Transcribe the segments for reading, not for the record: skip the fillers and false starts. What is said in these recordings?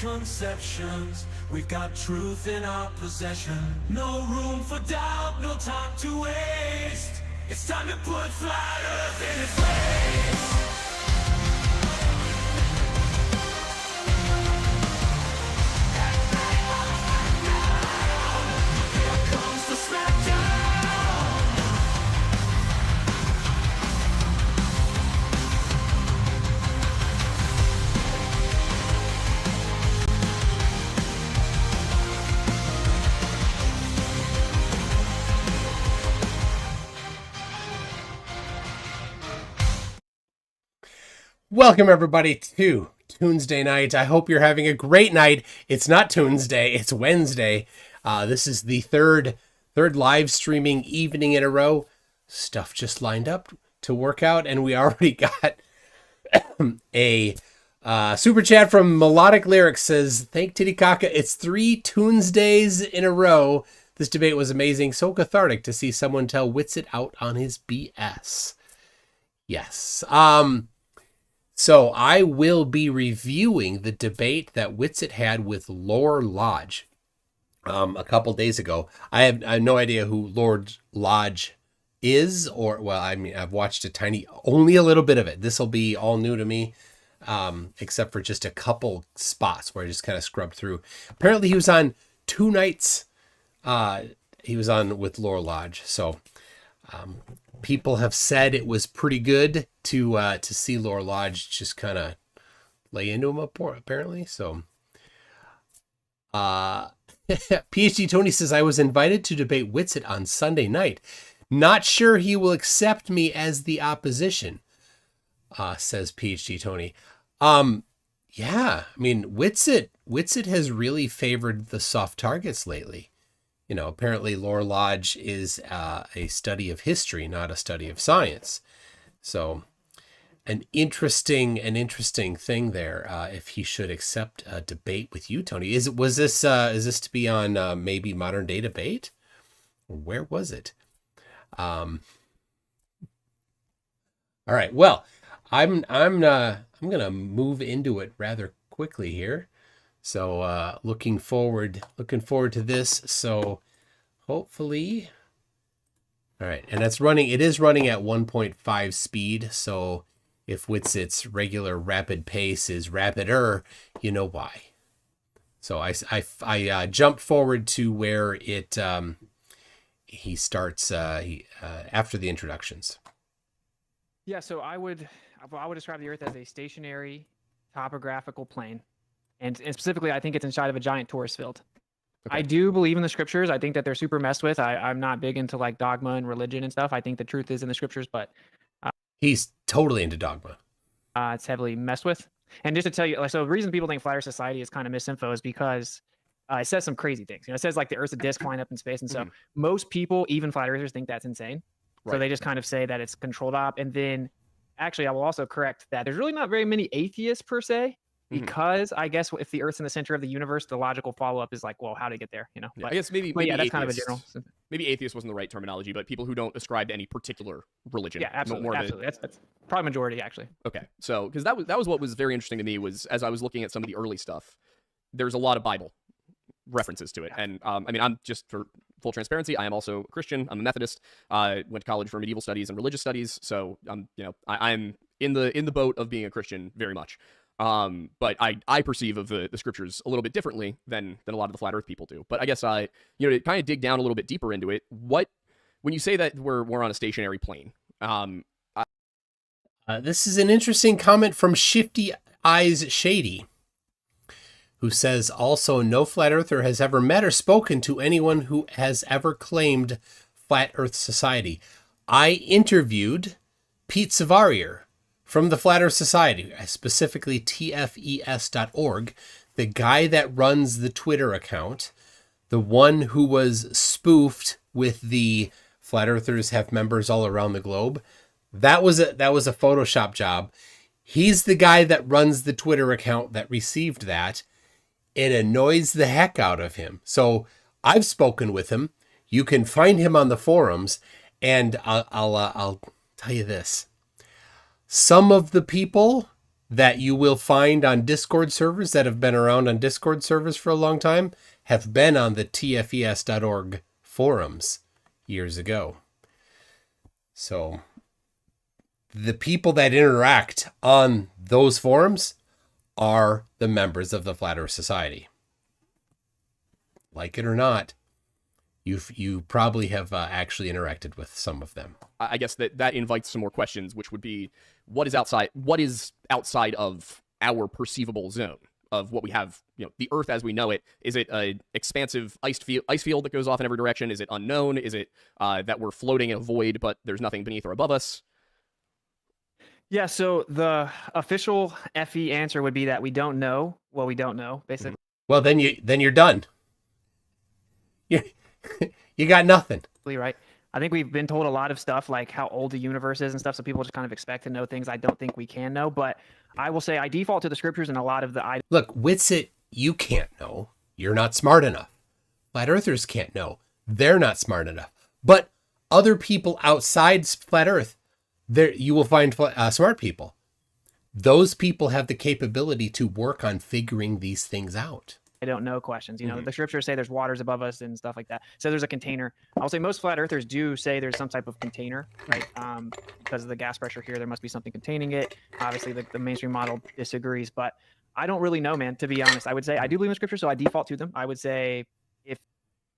misconceptions. We've got truth in our possession. No room for doubt, no time to waste. It's time to put flat Earth in its place. Here comes the smackdown. Welcome everybody to Tuesday night. I hope you're having a great night. It's not Tuesday, it's Wednesday. This is the third live streaming evening in a row. Stuff just lined up to work out, and we already got a super chat from Melodic Lyrics says, "Thank Titicaca. It's 3 Tuesdays in a row. This debate was amazing. So cathartic to see someone tell WItsit out on his BS." Yes. So I will be reviewing the debate that WItsit had with Lord Lodge a couple days ago. I have no idea who Lord Lodge is, or, well, I mean, I've watched only a little bit of it. This will be all new to me, except for just a couple spots where I just kind of scrubbed through. Apparently he was on 2 nights. He was on with Lord Lodge. So people have said it was pretty good to see Lord Lodge just kind of lay into him apparently. So PhD Tony says, "I was invited to debate WItsit on Sunday night. Not sure he will accept me as the opposition," says PhD Tony. Yeah, I mean, WItsit has really favored the soft targets lately. You know, apparently Lord Lodge is a study of history, not a study of science. So an interesting thing there. If he should accept a debate with you, Tony, is this to be on maybe Modern Day Debate? Or where was it? All right. Well, I'm gonna move into it rather quickly here. So looking forward to this. So hopefully, all right, and it is running at 1.5 speed. So if WItsit's regular rapid pace is rapider, you know why. So I jumped forward to where he starts after the introductions. Yeah, so I would describe the Earth as a stationary topographical plane. And specifically, I think it's inside of a giant torus field. Okay. I do believe in the scriptures. I think that they're super messed with. I'm not big into like dogma and religion and stuff. I think the truth is in the scriptures, but he's totally into dogma. It's heavily messed with. And just to tell you, so the reason people think Flat Earth Society is kind of misinfo is because it says some crazy things. You know, it says like the Earth's a disk flying up in space, and so most people, even flat earthers, think that's insane. Right. So they just kind of say that it's controlled op. And then, actually, I will also correct that there's really not very many atheists per se. Because I guess if the Earth's in the center of the universe, the logical follow-up is like, well, how to get there, you know? Yeah, but, I guess maybe yeah, that's atheist, kind of a general. Maybe atheist wasn't the right terminology, but people who don't ascribe to any particular religion. Yeah, absolutely. Absolutely. That's probably majority, actually. Okay, so because that was what was very interesting to me was as I was looking at some of the early stuff, there's a lot of Bible references to it, and I mean, I'm just for full transparency, I am also a Christian. I'm a Methodist. Went to college for medieval studies and religious studies, so I'm in the boat of being a Christian very much. But I perceive of the scriptures a little bit differently than a lot of the flat earth people do. But I guess to kind of dig down a little bit deeper into it, when you say that we're on a stationary plane, this is an interesting comment from Shifty Eyes Shady, who says, also, no flat earther has ever met or spoken to anyone who has ever claimed Flat Earth Society. I interviewed Pete Savarier from the Flat Earth Society, specifically tfes.org, the guy that runs the Twitter account, the one who was spoofed with the Flat Earthers have members all around the globe. That was a Photoshop job. He's the guy that runs the Twitter account that received that. It annoys the heck out of him. So I've spoken with him. You can find him on the forums, and I'll tell you this. Some of the people that you will find on Discord servers that have been around on Discord servers for a long time have been on the tfes.org forums years ago. So the people that interact on those forums are the members of the Flat Earth Society. Like it or not, you probably have actually interacted with some of them. I guess that invites some more questions, which would be, what is outside of our perceivable zone of what we have, the Earth as we know it? Is it an expansive ice field that goes off in every direction? Is it unknown? Is it that we're floating in a void, but there's nothing beneath or above us? Yeah, so the official FE answer would be that we don't know. Well, we don't know, basically. Well, then you're done. You got nothing. Right. I think we've been told a lot of stuff, like how old the universe is and stuff, so people just kind of expect to know things I don't think we can know. But I will say I default to the scriptures and a lot of the... Look, WItsit, you can't know. You're not smart enough. Flat Earthers can't know. They're not smart enough. But other people outside Flat Earth, there you will find smart people. Those people have the capability to work on figuring these things out. I don't know questions. The scriptures say there's waters above us and stuff like that. So there's a container. I'll say most flat earthers do say there's some type of container, right? Because of the gas pressure here, there must be something containing it. Obviously, the mainstream model disagrees, but I don't really know, man, to be honest. I would say I do believe in scripture, so I default to them. I would say if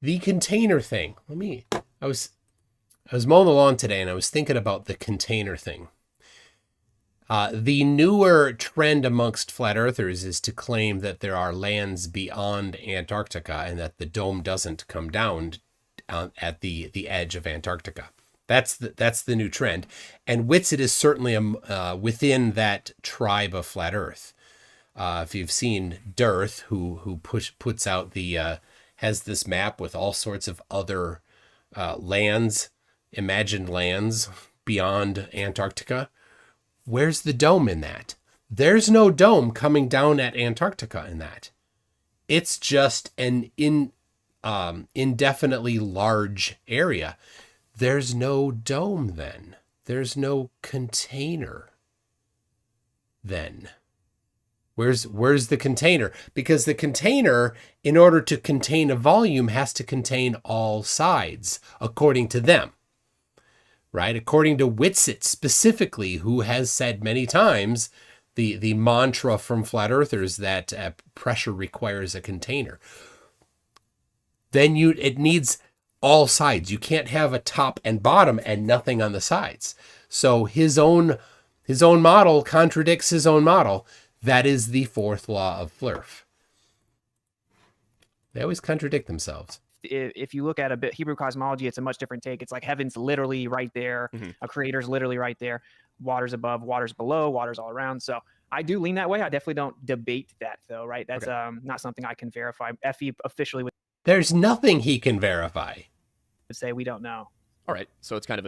the container thing, I was mowing the lawn today and I was thinking about the container thing. The newer trend amongst flat earthers is to claim that there are lands beyond Antarctica and that the dome doesn't come down at the edge of Antarctica. That's the new trend. And WItsit is certainly within that tribe of flat earth. If you've seen Dearth, who puts out has this map with all sorts of other lands, imagined lands beyond Antarctica. Where's the dome in that? There's no dome coming down at Antarctica in that. It's just an indefinitely large area. There's no dome then. There's no container then. Where's the container? Because the container, in order to contain a volume, has to contain all sides, according to them. Right? According to WItsit specifically, who has said many times the mantra from flat earthers that pressure requires a container. Then it needs all sides. You can't have a top and bottom and nothing on the sides. So his own model contradicts his own model. That is the fourth law of Flurf. They always contradict themselves. If you look at a bit Hebrew cosmology, it's a much different take. It's like heaven's literally right there. A creator's literally right there. Waters above, waters below, waters all around. So I do lean that way. I definitely don't debate that though, right? That's not something I can verify. FE officially would... There's nothing he can verify. Say we don't know. All right. So it's kind of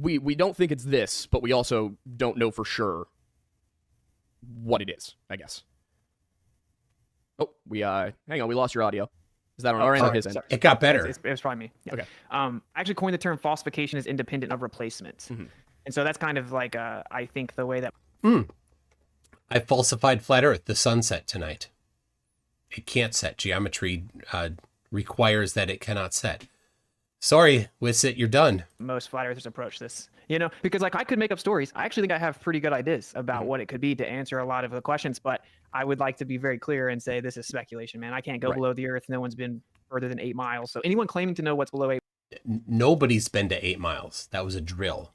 we don't think it's this, but we also don't know for sure what it is, I guess. Oh, hang on, we lost your audio. Is that on our end or his end? It got better. It was probably me. Yeah. Okay. I actually coined the term falsification as independent of replacement. And so that's kind of like, I think the way that... I falsified flat Earth. The sun set tonight. It can't set. Geometry requires that it cannot set. Sorry, WItsit, you're done. Most flat earthers approach this, because like I could make up stories. I actually think I have pretty good ideas about what it could be to answer a lot of the questions, but I would like to be very clear and say this is speculation, man. I can't go below the earth. No one's been further than 8 miles. So anyone claiming to know what's below 8... Nobody's been to 8 miles. That was a drill.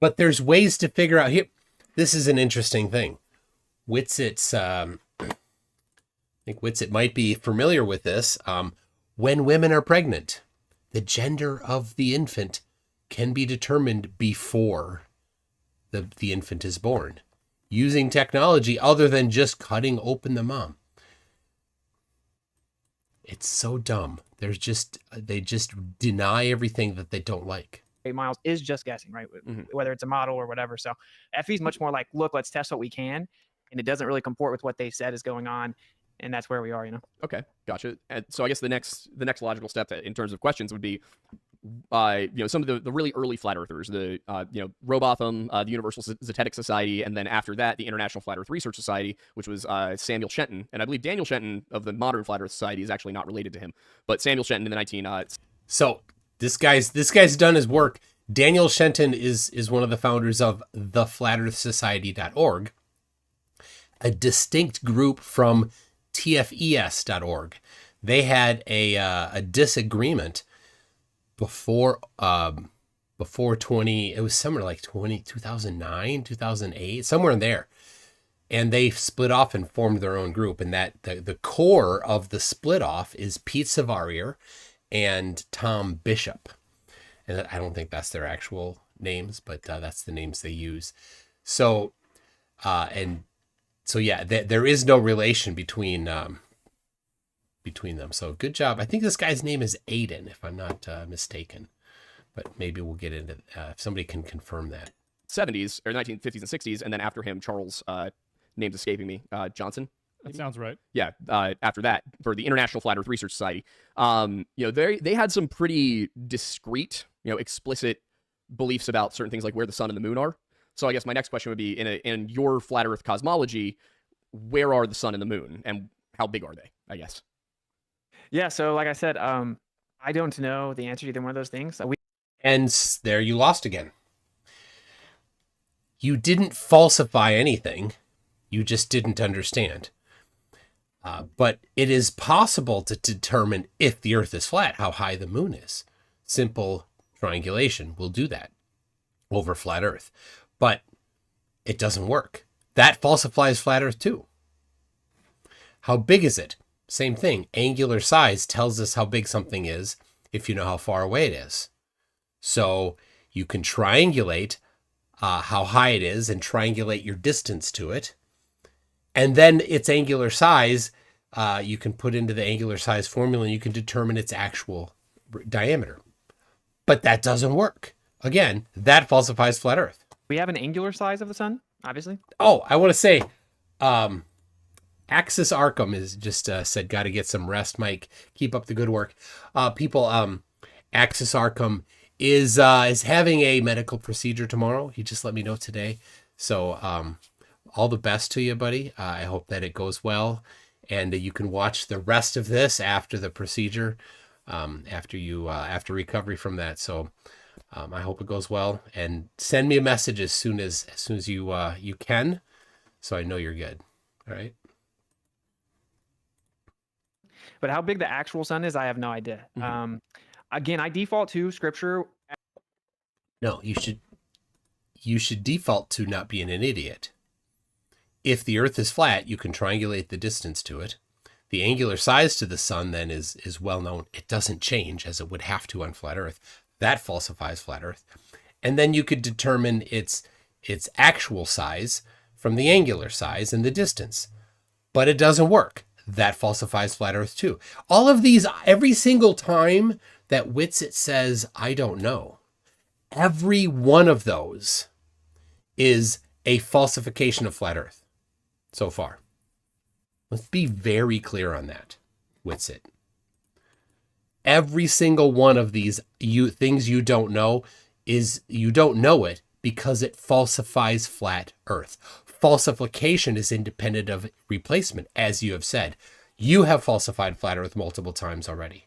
But there's ways to figure out here. This is an interesting thing. WItsit's, I think WItsit might be familiar with this. When women are pregnant, the gender of the infant can be determined before the infant is born, using technology other than just cutting open the mom. It's so dumb. They just deny everything that they don't like. 8 miles is just guessing, right? Whether it's a model or whatever. So FE is much more like, look, let's test what we can. And it doesn't really comport with what they said is going on. And that's where we are, Okay, gotcha. And so I guess the next logical step in terms of questions would be, some of the really early flat earthers, the Robotham, the Universal Zetetic Society, and then after that, the International Flat Earth Research Society, which was Samuel Shenton, and I believe Daniel Shenton of the modern Flat Earth Society is actually not related to him, but Samuel Shenton in the 19. So this guy's done his work. Daniel Shenton is one of the founders of the flatearthsociety.org, a distinct group from TFES.org. They had a disagreement before 20, it was somewhere like 2009, 2008, somewhere in there. And they split off and formed their own group. And that the core of the split off is Pete Savarier and Tom Bishop. And I don't think that's their actual names, but that's the names they use. So, yeah, there is no relation between them. So good job. I think this guy's name is Aiden, if I'm not mistaken. But maybe we'll get into if somebody can confirm that. 70s or 1950s and 60s, and then after him, Charles, name's escaping me, Johnson. That sounds right. Yeah. After that, for the International Flat Earth Research Society, they had some pretty discrete, explicit beliefs about certain things like where the sun and the moon are. So I guess my next question would be, in your flat Earth cosmology, where are the sun and the moon, and how big are they? I guess. Yeah. So like I said, I don't know the answer to either one of those things. And there you lost again. You didn't falsify anything. You just didn't understand. But it is possible to determine if the Earth is flat, how high the moon is. Simple triangulation will do that over flat Earth. But it doesn't work. That falsifies flat Earth too. How big is it? Same thing. Angular size tells us how big something is if you know how far away it is. So you can triangulate how high it is and triangulate your distance to it. And then its angular size, you can put into the angular size formula and you can determine its actual diameter. But that doesn't work. Again, that falsifies flat Earth. We have an angular size of the sun, obviously. Oh, I want to say, Axis Arkham is just said, got to get some rest, Mike. Keep up the good work. People, Axis Arkham is having a medical procedure tomorrow. He just let me know today. So all the best to you, buddy. I hope that it goes well. And you can watch the rest of this after the procedure, after recovery from that. So I hope it goes well. And send me a message as soon as you can, so I know you're good. All right. But how big the actual sun is, I have no idea. Mm-hmm. Again, I default to scripture. No, you should default to not being an idiot. If the Earth is flat, you can triangulate the distance to it. The angular size to the sun then is well known. It doesn't change as it would have to on flat Earth. That falsifies flat Earth. And then you could determine its actual size from the angular size and the distance. But it doesn't work. That falsifies flat Earth too. All of these, every single time that WItsit says, I don't know, every one of those is a falsification of flat Earth so far. Let's be very clear on that, WItsit. Every single one of these things you don't know is you don't know it because it falsifies flat Earth. Falsification is independent of replacement, as you have said. You have falsified flat Earth multiple times already.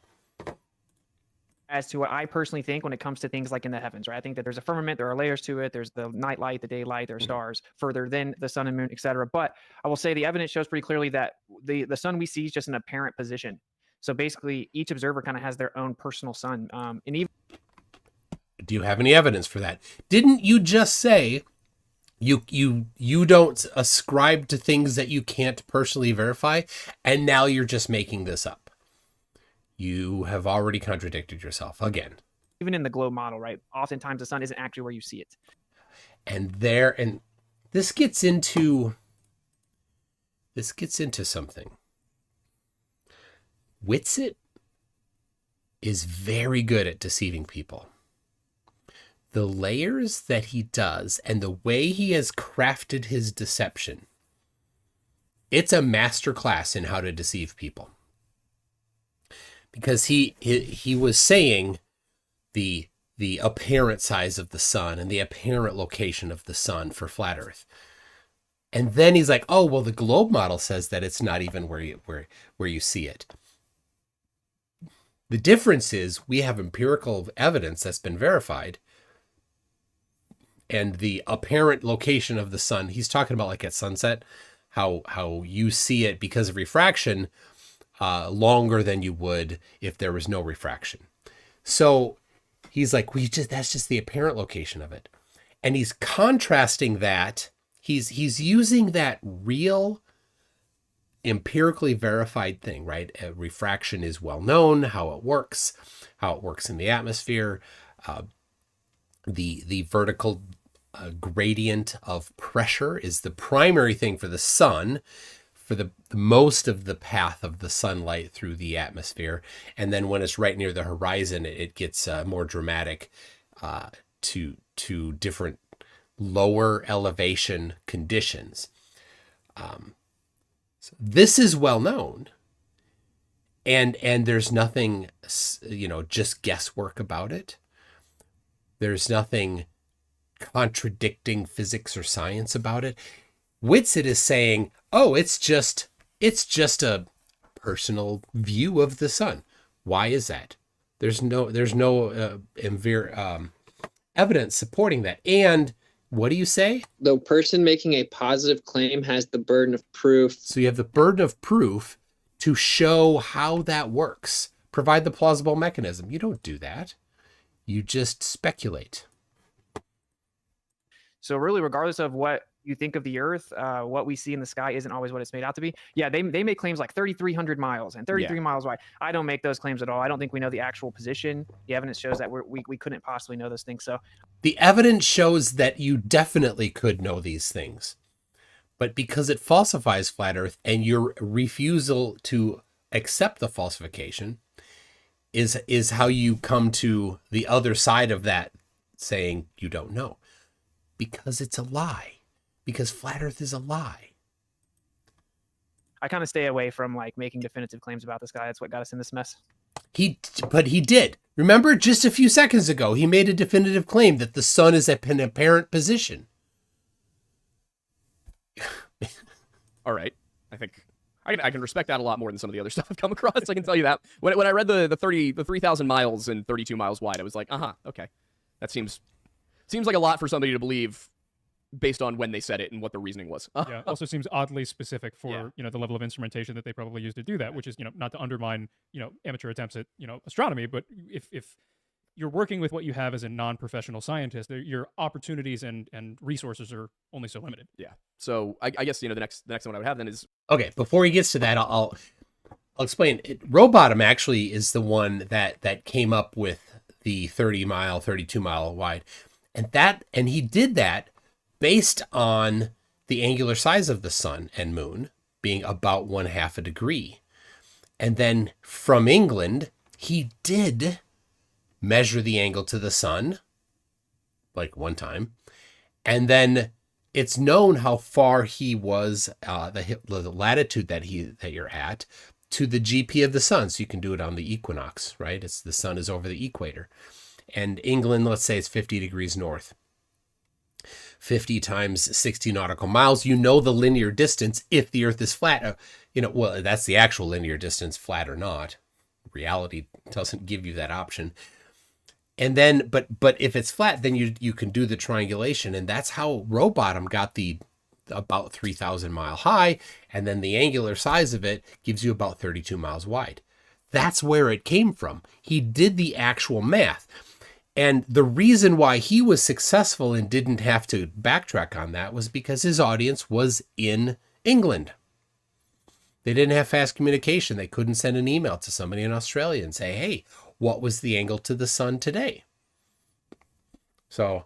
As to what I personally think when it comes to things like in the heavens, right? I think that there's a firmament, there are layers to it. There's the night light, the daylight, there are stars further than the sun and moon, etc. But I will say the evidence shows pretty clearly that the sun we see is just an apparent position. So basically, each observer kind of has their own personal sun. And even do you have any evidence for that? Didn't you just say you don't ascribe to things that you can't personally verify, and now you're just making this up? You have already contradicted yourself again. Even in the globe model, right? Oftentimes the sun isn't actually where you see it. And this gets into something. WItsit is very good at deceiving people. The layers that he does and the way he has crafted his deception, it's a masterclass in how to deceive people. Because he was saying the apparent size of the sun and the apparent location of the sun for flat Earth. And then he's like, oh, well, the globe model says that it's not even where you see it. The difference is we have empirical evidence that's been verified. And the apparent location of the sun, he's talking about like at sunset, how you see it because of refraction longer than you would if there was no refraction. So he's like, that's just the apparent location of it. And he's contrasting that. He's using that real empirically verified thing, right? Refraction is well known, how it works in the atmosphere. The vertical gradient of pressure is the primary thing for the sun, for the most of the path of the sunlight through the atmosphere. And then when it's right near the horizon, it gets more dramatic to different lower elevation conditions. So this is well known. And there's nothing, just guesswork about it. There's nothing contradicting physics or science about it. WItsit is saying, oh, it's just a personal view of the sun. Why is that? There's no evidence supporting that. And what do you say? The person making a positive claim has the burden of proof. So you have the burden of proof to show how that works. Provide the plausible mechanism. You don't do that. You just speculate. So really, regardless of what you think of the Earth, what we see in the sky isn't always what it's made out to be. Yeah, they make claims like 3,300 miles and 33 miles wide. I don't make those claims at all. I don't think we know the actual position. The evidence shows that we couldn't possibly know those things. So the evidence shows that you definitely could know these things. But because it falsifies flat Earth and your refusal to accept the falsification is how you come to the other side of that saying you don't know. Because it's a lie. Because flat Earth is a lie. I kind of stay away from like making definitive claims about this guy. That's what got us in this mess. But he did. Remember, just a few seconds ago, he made a definitive claim that the sun is at an apparent position. All right. I think I can respect that a lot more than some of the other stuff I've come across. I can tell you that. When I read the 3,000 miles and 32 miles wide, I was like, okay. That seems like a lot for somebody to believe based on when they said it and what the reasoning was. Yeah, also seems oddly specific for, the level of instrumentation that they probably used to do that, which is, not to undermine, amateur attempts at, astronomy, but if you're working with what you have as a non-professional scientist, your opportunities and resources are only so limited. Yeah. So I guess, the next one I would have then is... Okay, before he gets to that, I'll explain. Robotham actually is the one that came up with the 30-mile, 32-mile wide. And he did that based on the angular size of the sun and moon being about 1/2 a degree. And then from England, he did measure the angle to the sun, like one time. And then it's known how far he was, the latitude that you're at, to the GP of the sun. So you can do it on the equinox, right? The sun is over the equator. And England, let's say it's 50 degrees north. 50 times 60 nautical miles, the linear distance if the Earth is flat. Well, that's the actual linear distance, flat or not. Reality doesn't give you that option. And then, but if it's flat, then you can do the triangulation, and that's how Robotham got the about 3,000 mile high, and then the angular size of it gives you about 32 miles wide. That's where it came from. He did the actual math. And the reason why he was successful and didn't have to backtrack on that was because his audience was in England. They didn't have fast communication. They couldn't send an email to somebody in Australia and say, hey, what was the angle to the sun today? So,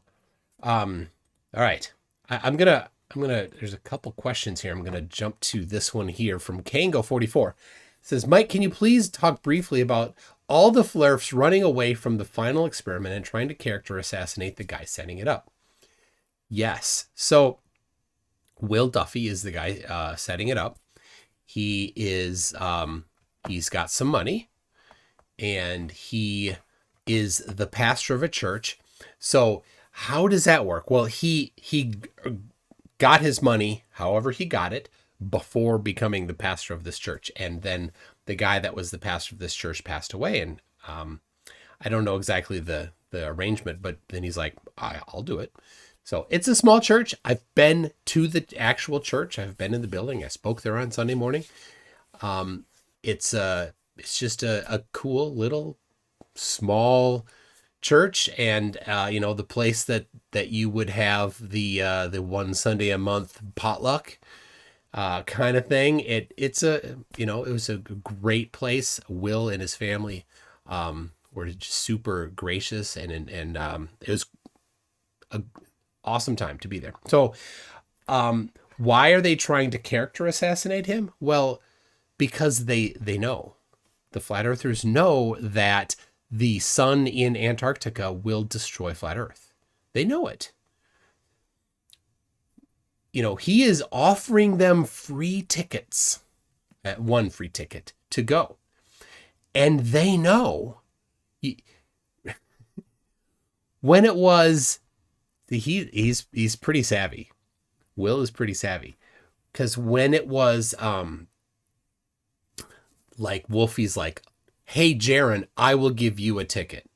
all right. I'm gonna, there's a couple questions here. I'm going to jump to this one here from Kango44. It says, Mike, can you please talk briefly about all the flerfs running away from the final experiment and trying to character assassinate the guy setting it up? Yes. So Will Duffy is the guy setting it up. He is, he's got some money, and he is the pastor of a church. So how does that work? Well, he got his money, however he got it, before becoming the pastor of this church. And then the guy that was the pastor of this church passed away. And I don't know exactly the arrangement, but then he's like, I'll do it. So it's a small church. I've been to the actual church. I've been in the building. I spoke there on Sunday morning. It's just a cool little small church, and the place that you would have the one Sunday a month potluck kind of thing. It was a great place. Will and his family were just super gracious, and it was a awesome time to be there. So why are they trying to character assassinate him? Well, because they know, the flat earthers know that the sun in Antarctica will destroy flat earth. They know it. He is offering them free tickets, one free ticket to go. And they know when it was, he's pretty savvy. Will is pretty savvy, because when it was like Wolfie's like, hey, Jaren, I will give you a ticket.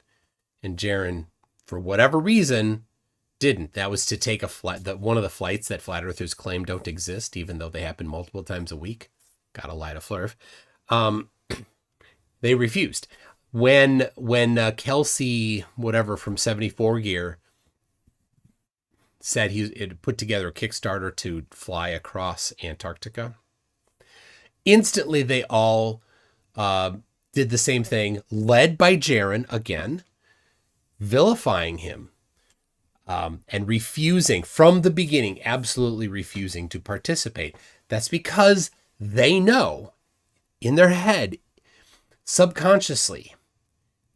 And Jaren, for whatever reason, didn't. That was to take one of the flights that flat earthers claim don't exist, even though they happen multiple times a week. Gotta lie to Flurf. They refused. When Kelsey, whatever, from 74 Gear said he had put together a Kickstarter to fly across Antarctica, instantly they all did the same thing, led by Jaren again, vilifying him, and refusing from the beginning, absolutely refusing to participate. That's because they know in their head, subconsciously,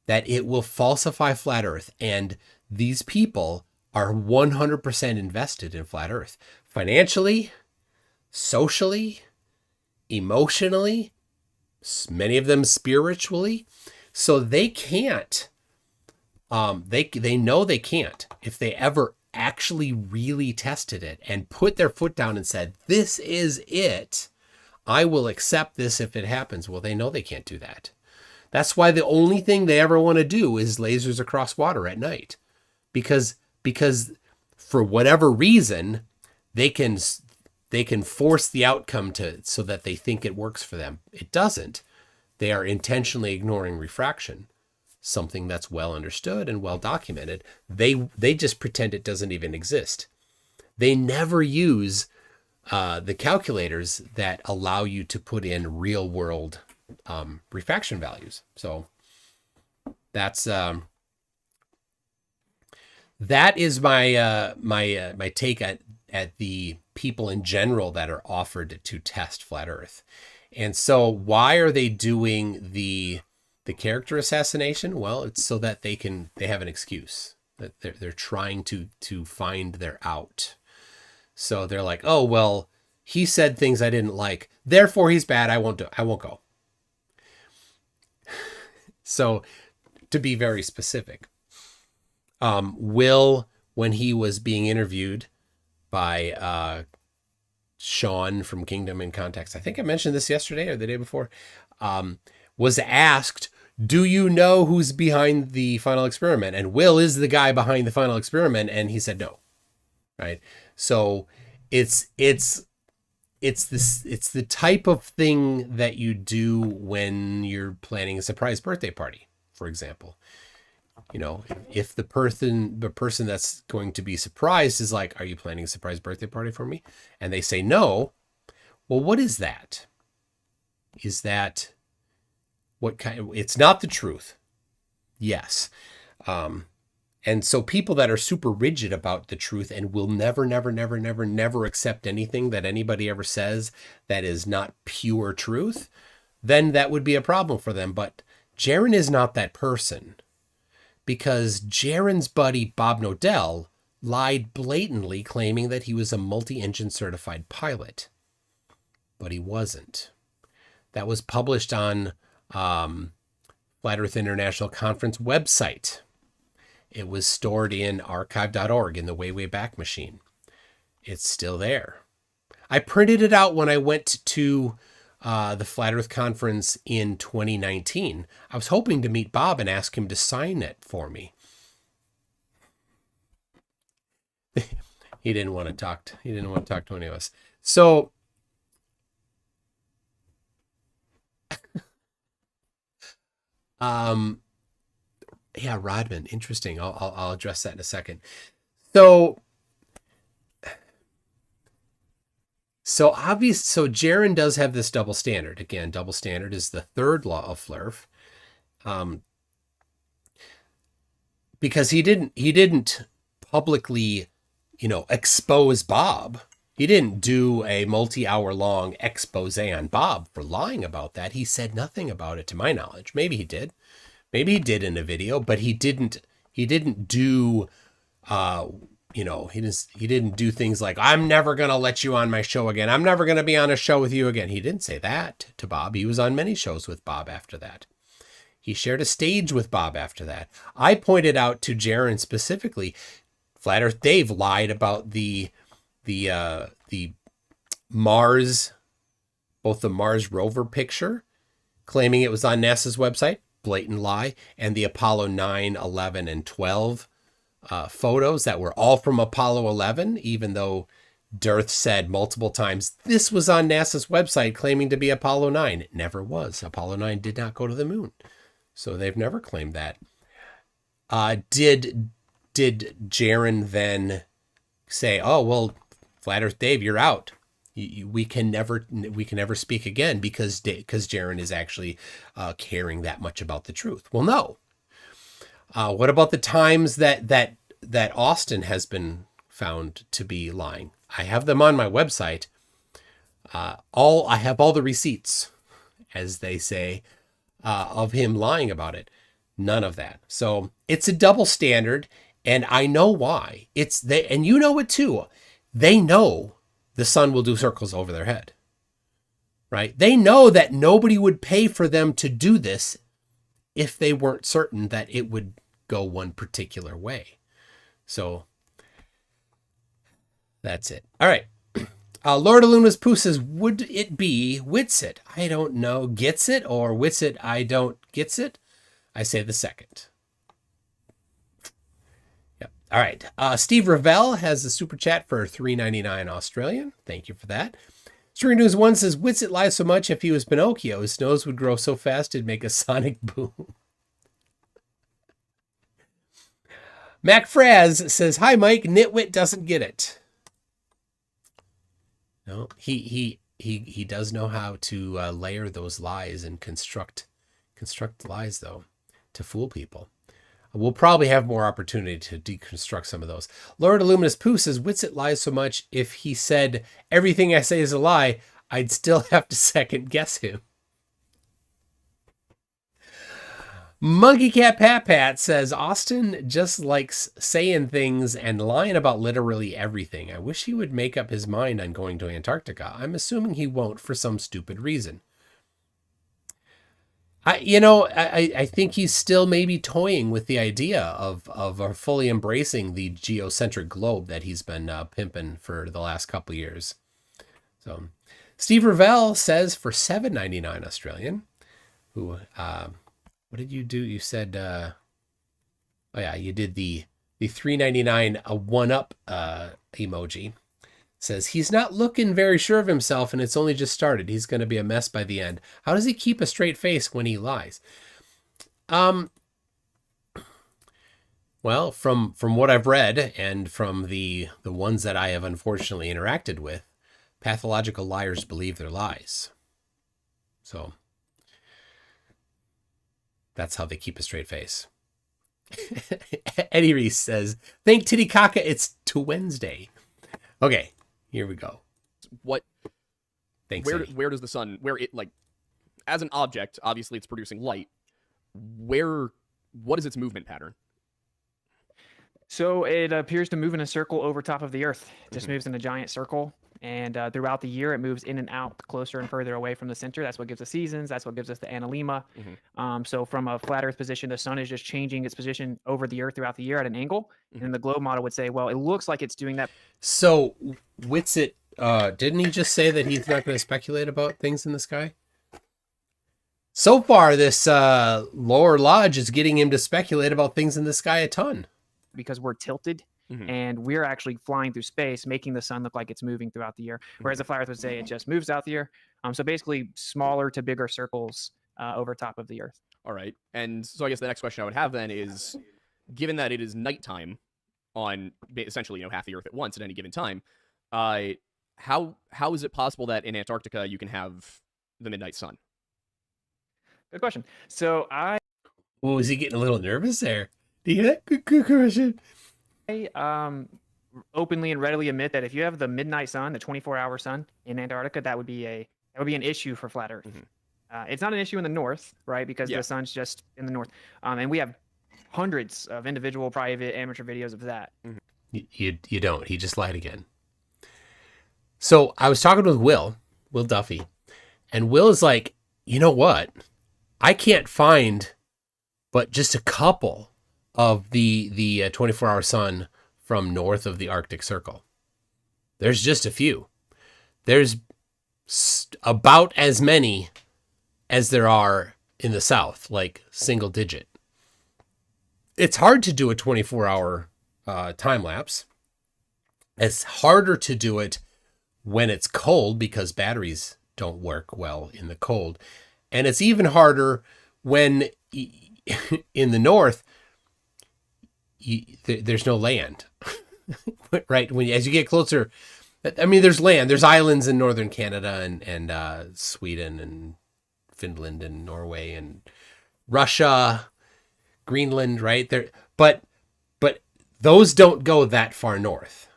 that it will falsify flat earth. And these people are 100% invested in flat earth, financially, socially, emotionally, many of them spiritually. So they can't, they know they can't. If they ever actually really tested it and put their foot down and said, this is it, I will accept this if it happens. Well, they know they can't do that. That's why the only thing they ever want to do is lasers across water at night, because for whatever reason, they can force the outcome so that they think it works for them. It doesn't. They are intentionally ignoring refraction, something that's well understood and well documented. They just pretend it doesn't even exist. They never use the calculators that allow you to put in real world refraction values. So that is my my take at the people in general that are offered to test flat earth. And so why are they doing the character assassination? Well, it's so that they have an excuse, that they're trying to find their out. So they're like, oh, well, he said things I didn't like, therefore he's bad. I won't go. So to be very specific, Will, when he was being interviewed by Sean from Kingdom in Context, I think I mentioned this yesterday or the day before, was asked, do you know who's behind the final experiment? And Will is the guy behind the final experiment. And he said no. Right. So it's the type of thing that you do when you're planning a surprise birthday party, for example. If the person that's going to be surprised is like, are you planning a surprise birthday party for me? And they say no. Well, what is that? Is that what kind? It's not the truth. Yes. And so people that are super rigid about the truth and will never accept anything that anybody ever says that is not pure truth, then that would be a problem for them. But Jaren is not that person, because Jaren's buddy Bob Nodell lied blatantly, claiming that he was a multi-engine certified pilot, but he wasn't. That was published on Flat Earth International Conference website. It was stored in archive.org in the way back machine. It's still there. I printed it out when I went to the Flat Earth Conference in 2019. I was hoping to meet Bob and ask him to sign it for me. He didn't want to talk to any of us. So yeah, Rodman, interesting. I'll address that in a second. So obvious. So Jaron does have this double standard. Again, double standard is the third law of Flurf. Because he didn't publicly, expose Bob. He didn't do a multi-hour long expose on Bob for lying about that. He said nothing about it to my knowledge. Maybe he did. Maybe he did in a video, but he didn't do he didn't do things like, I'm never going to let you on my show again. I'm never going to be on a show with you again. He didn't say that to Bob. He was on many shows with Bob after that. He shared a stage with Bob after that. I pointed out to Jaron specifically, Flat Earth Dave lied about the Mars, both the Mars rover picture, claiming it was on NASA's website, blatant lie, and the Apollo 9, 11, and 12 photos that were all from Apollo 11, even though Dearth said multiple times this was on NASA's website claiming to be Apollo 9. It never was. Apollo 9 did not go to the moon. So they've never claimed that. Did Jaron then say, oh, well, Flat Earth Dave, you're out. We can never speak again because Jaron is actually caring that much about the truth. Well, no. What about the times that Austin has been found to be lying? I have them on my website. I have all the receipts, as they say, of him lying about it. None of that. So it's a double standard, and I know why. And you know it too. They know the sun will do circles over their head, right? They know that nobody would pay for them to do this if they weren't certain that it would go one particular way. So that's it. All right. Lord Illumina's Pooh says, would it be WItsit? I don't know. Gets it or WItsit? I don't gets it. I say the second. Yep. All right. Steve Ravel has a super chat for $3.99 Australian. Thank you for that. String News 1 says, WItsit lies so much if he was Pinocchio, his nose would grow so fast it'd make a sonic boom. Mac Fraz says, hi, Mike. Nitwit doesn't get it. No, he does know how to layer those lies and construct lies, though, to fool people. We'll probably have more opportunity to deconstruct some of those. Lord Illuminous Pooh says, WItsit lies so much, if he said everything I say is a lie, I'd still have to second guess him. Monkey Cat Pat Pat says, Austin just likes saying things and lying about literally everything. I wish he would make up his mind on going to Antarctica. I'm assuming he won't for some stupid reason. I think he's still maybe toying with the idea of fully embracing the geocentric globe that he's been pimping for the last couple of years. So Steve Ravel says for $7.99 Australian, who, what did you do? You said, you did the $3.99 a one-up emoji. Says he's not looking very sure of himself and it's only just started. He's going to be a mess by the end. How does he keep a straight face when he lies? Well, from what I've read and from the ones that I have unfortunately interacted with, pathological liars believe their lies. So that's how they keep a straight face. Eddie Reese says, thank Titicaca, it's to Wednesday. Okay, here we go. What? Thanks. Where does the sun, as an object, obviously it's producing light. What is its movement pattern? So it appears to move in a circle over top of the Earth. It just moves in a giant circle. And throughout the year, it moves in and out closer and further away from the center. That's what gives us seasons. That's what gives us the analemma. So from a flat Earth position, the sun is just changing its position over the Earth throughout the year at an angle. And the globe model would say, well, it looks like it's doing that. So Witsit, didn't he just say that he's not going to speculate about things in the sky? So far, this lower lodge is getting him to speculate about things in the sky a ton. Because we're tilted and we're actually flying through space, making the sun look like it's moving throughout the year. Whereas the flat Earth would say it just moves out the year. So basically smaller to bigger circles over top of the Earth. All right. And so I guess the next question I would have then is, given that it is nighttime on essentially, half the Earth at once at any given time, how is it possible that in Antarctica you can have the midnight sun? Good question. So Oh, is he getting a little nervous there? Do you hear that? Good question. I openly and readily admit that if you have the midnight sun, the 24-hour sun in Antarctica, that would be an issue for flat Earth. It's not an issue in the north, right? Because the sun's just in the north, and we have hundreds of individual, private, amateur videos of that. You don't. He just lied again. So I was talking with Will Duffy, and Will is like, you know what? I can't find but just a couple of the 24-hour sun from north of the Arctic Circle. There's just a few. There's about as many as there are in the south, like single digit. It's hard to do a 24-hour time lapse. It's harder to do it when it's cold because batteries don't work well in the cold. And it's even harder when in the north, there's no land, right? As you get closer, I mean, there's land. There's islands in northern Canada and Sweden and Finland and Norway and Russia, Greenland, right there. But those don't go that far north.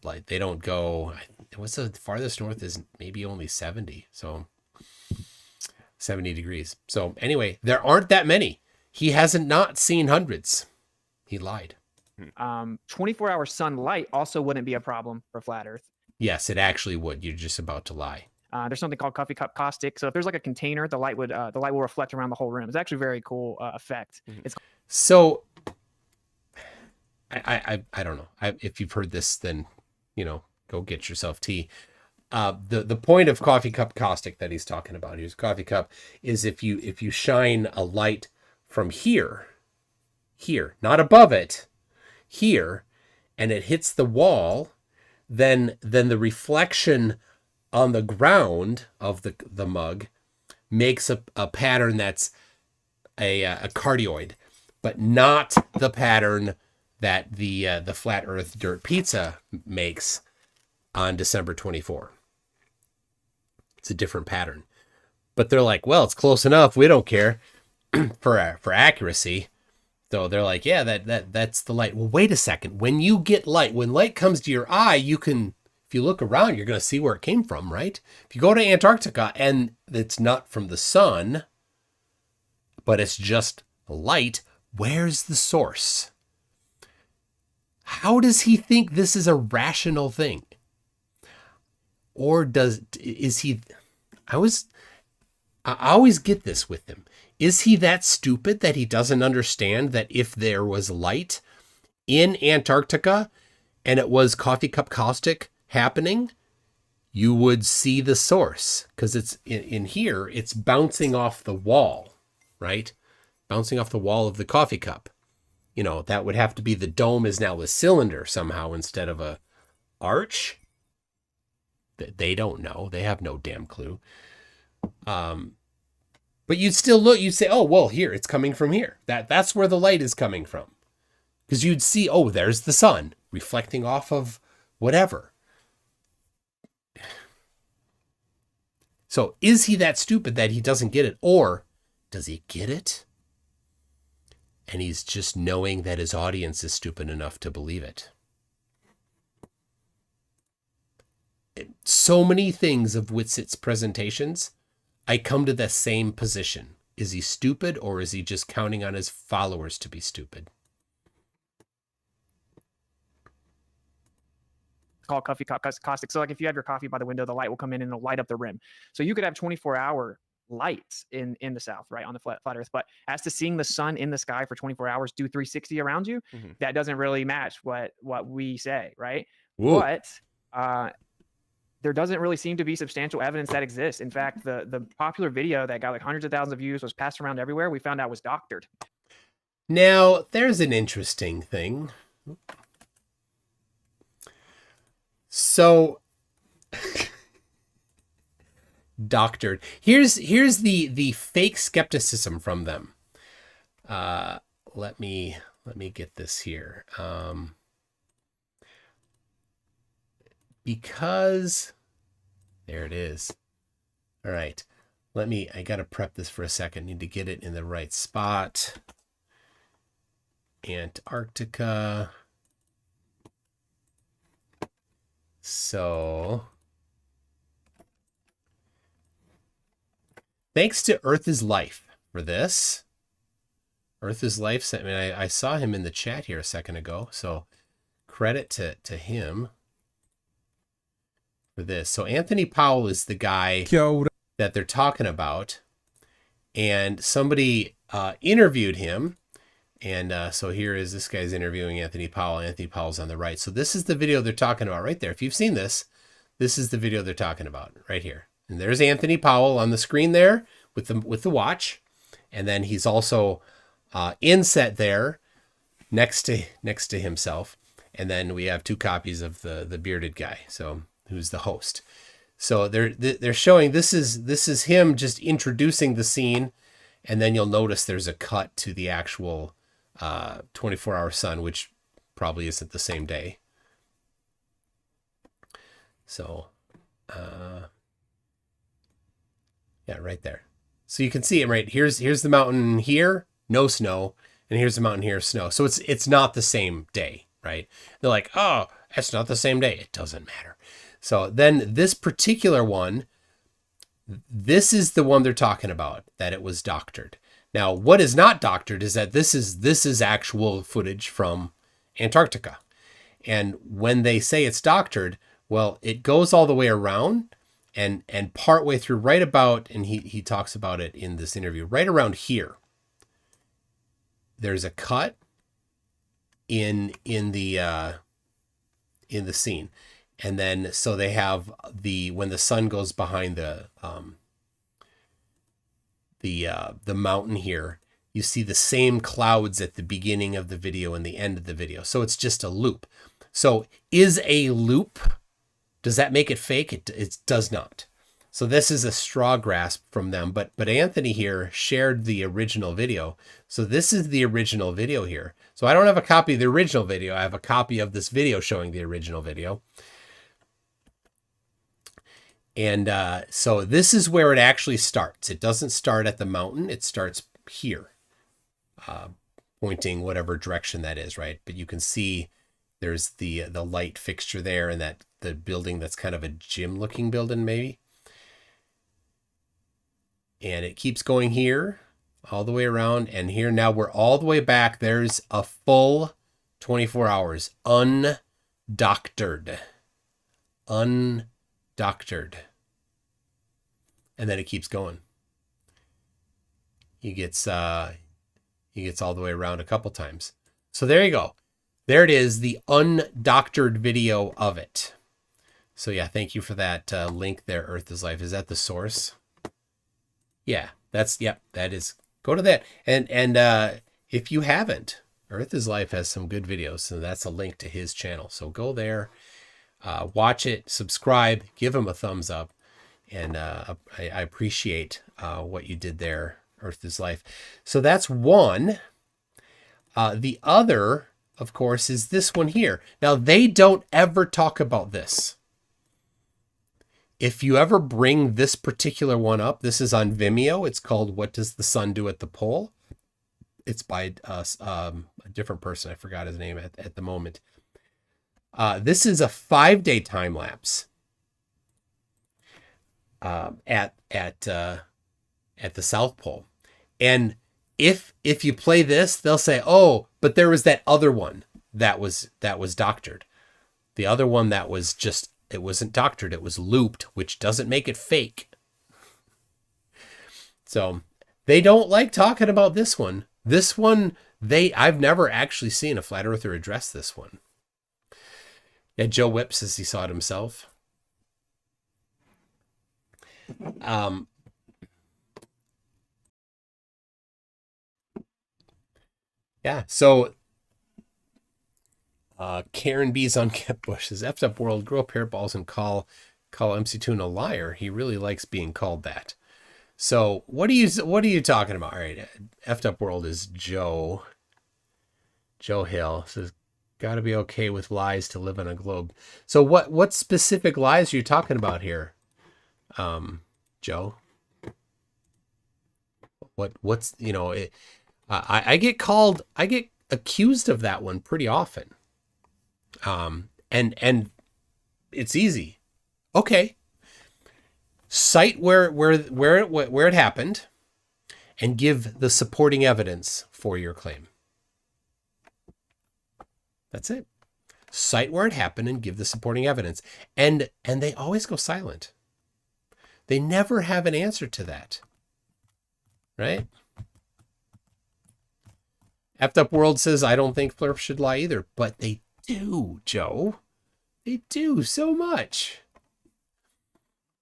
Like they don't go. What's the farthest north is maybe only 70. So 70 degrees. So anyway, there aren't that many. He hasn't not seen hundreds. He lied. 24-hour sunlight also wouldn't be a problem for flat Earth. Yes, it actually would. You're just about to lie. There's something called coffee cup caustic. So if there's like a container, the light will reflect around the whole room. It's actually a very cool effect. So I don't know. If you've heard this, then go get yourself tea. The point of coffee cup caustic that he's talking about, his coffee cup, is if you shine a light from here, not above it, here, and it hits the wall, then the reflection on the ground of the mug makes a pattern that's a cardioid, but not the pattern that the flat Earth dirt pizza makes on December 24. It's a different pattern, but they're like, well, it's close enough. We don't care for accuracy. So they're like, yeah, that's the light. Well, wait a second. When you get light, when light comes to your eye, you can, if you look around, you're going to see where it came from, right? If you go to Antarctica and it's not from the sun, but it's just light, where's the source? How does he think this is a rational thing? Or is he, I always get this with him. Is he that stupid that he doesn't understand that if there was light in Antarctica and it was coffee cup caustic happening, you would see the source? Because it's in here, it's bouncing off the wall, right? Bouncing off the wall of the coffee cup. That would have to be the dome is now a cylinder somehow instead of a arch. They don't know. They have no damn clue. But you'd still look, you'd say, oh, well, here, it's coming from here. That's where the light is coming from. Because you'd see, oh, there's the sun reflecting off of whatever. So is he that stupid that he doesn't get it? Or does he get it? And he's just knowing that his audience is stupid enough to believe it. So many things of WItSit's presentations, I come to the same position. Is he stupid, or is he just counting on his followers to be stupid? called coffee caustic. So like if you have your coffee by the window, the light will come in and it'll light up the rim. So you could have 24-hour lights in the south, right, on the flat earth. But as to seeing the sun in the sky for 24 hours do 360 around you, that doesn't really match what we say, right? Whoa. But there doesn't really seem to be substantial evidence that exists. In fact, the popular video that got like hundreds of thousands of views was passed around everywhere, we found out was doctored. Now, there's an interesting thing. So, doctored. Here's the fake skepticism from them. Let me get this here. Because there it is. All right. I got to prep this for a second. Need to get it in the right spot. Antarctica. So, thanks to Earth is Life for this. Earth is Life sent me. I saw him in the chat here a second ago, so credit to him for this. So Anthony Powell is the guy that they're talking about, and somebody interviewed him. And so here is this guy's interviewing Anthony Powell. Anthony Powell's on the right. So this is the video they're talking about right there. If you've seen this, this is the video they're talking about right here. And there's Anthony Powell on the screen there with the watch. And then he's also inset there next to himself. And then we have two copies of the bearded guy, so who's the host. So they're showing this is him just introducing the scene, and then you'll notice there's a cut to the actual 24-hour sun, which probably isn't the same day. So, yeah, right there. So you can see it right here's the mountain here, no snow, and here's the mountain here, snow. So it's not the same day, right? They're like, oh, it's not the same day. It doesn't matter. So then this particular one, this is the one they're talking about, that it was doctored. Now, what is not doctored is that this is actual footage from Antarctica. And when they say it's doctored, well, it goes all the way around and partway through right about, and he talks about it in this interview, right around here. There's a cut in the scene. And then, so they have when the sun goes behind the mountain here, you see the same clouds at the beginning of the video and the end of the video. So it's just a loop. So is a loop, does that make it fake? It does not. So this is a straw grasp from them, but Anthony here shared the original video. So this is the original video here. So I don't have a copy of the original video. I have a copy of this video showing the original video. And so this is where it actually starts. It doesn't start at the mountain. It starts here, pointing whatever direction that is, right? But you can see there's the light fixture there, and that the building that's kind of a gym-looking building maybe. And it keeps going here, all the way around, and here now we're all the way back. There's a full 24 hours, undoctored. Undoctored. And then it keeps going. He gets all the way around a couple times. So there you go. There it is, the undoctored video of it. So yeah, thank you for that link there, Earth is Life. Is that the source? Yeah, that is. Go to that. And if you haven't, Earth is Life has some good videos. So that's a link to his channel. So go there, watch it, subscribe, give him a thumbs up. And I appreciate what you did there, Earth is Life. So that's one. The other, of course, is this one here. Now, they don't ever talk about this. If you ever bring this particular one up, this is on Vimeo. It's called What Does the Sun Do at the Pole? It's by a different person. I forgot his name at the moment. This is a 5-day time lapse at the South Pole. And if you play this, they'll say, oh, but there was that other one that was doctored. The other one that was just, it wasn't doctored, it was looped, which doesn't make it fake. So they don't like talking about this one. This one, I've never actually seen a flat earther address this one. Yeah, Joe Whipp says he saw it himself. Yeah, so Karen B's on Kip Bush says, effed up world, grow up hairballs and call MC Toon a liar. He really likes being called that. So what are you talking about? All right, effed up world is Joe Hill says, gotta be okay with lies to live on a globe. So what specific lies are you talking about here, Joe? What's, you know, I get accused of that one pretty often. And it's easy. Okay. Cite where it happened and give the supporting evidence for your claim. That's it. Cite where it happened and give the supporting evidence. And they always go silent. They never have an answer to that. Right? Effed Up World says, I don't think Flurf should lie either. But they do, Joe. They do so much.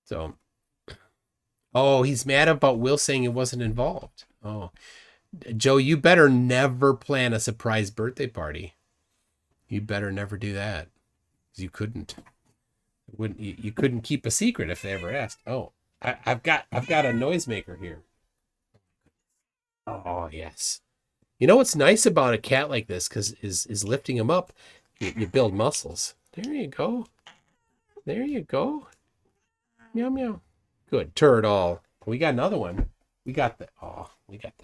So, oh, he's mad about Will saying he wasn't involved. Oh, Joe, you better never plan a surprise birthday party. You better never do that. You couldn't. You couldn't keep a secret if they ever asked. Oh, I've got a noisemaker here. Oh, yes. You know what's nice about a cat like this, because is lifting him up, you build muscles. There you go. There you go. Meow, meow. Good. Turtle. We got another one. We got the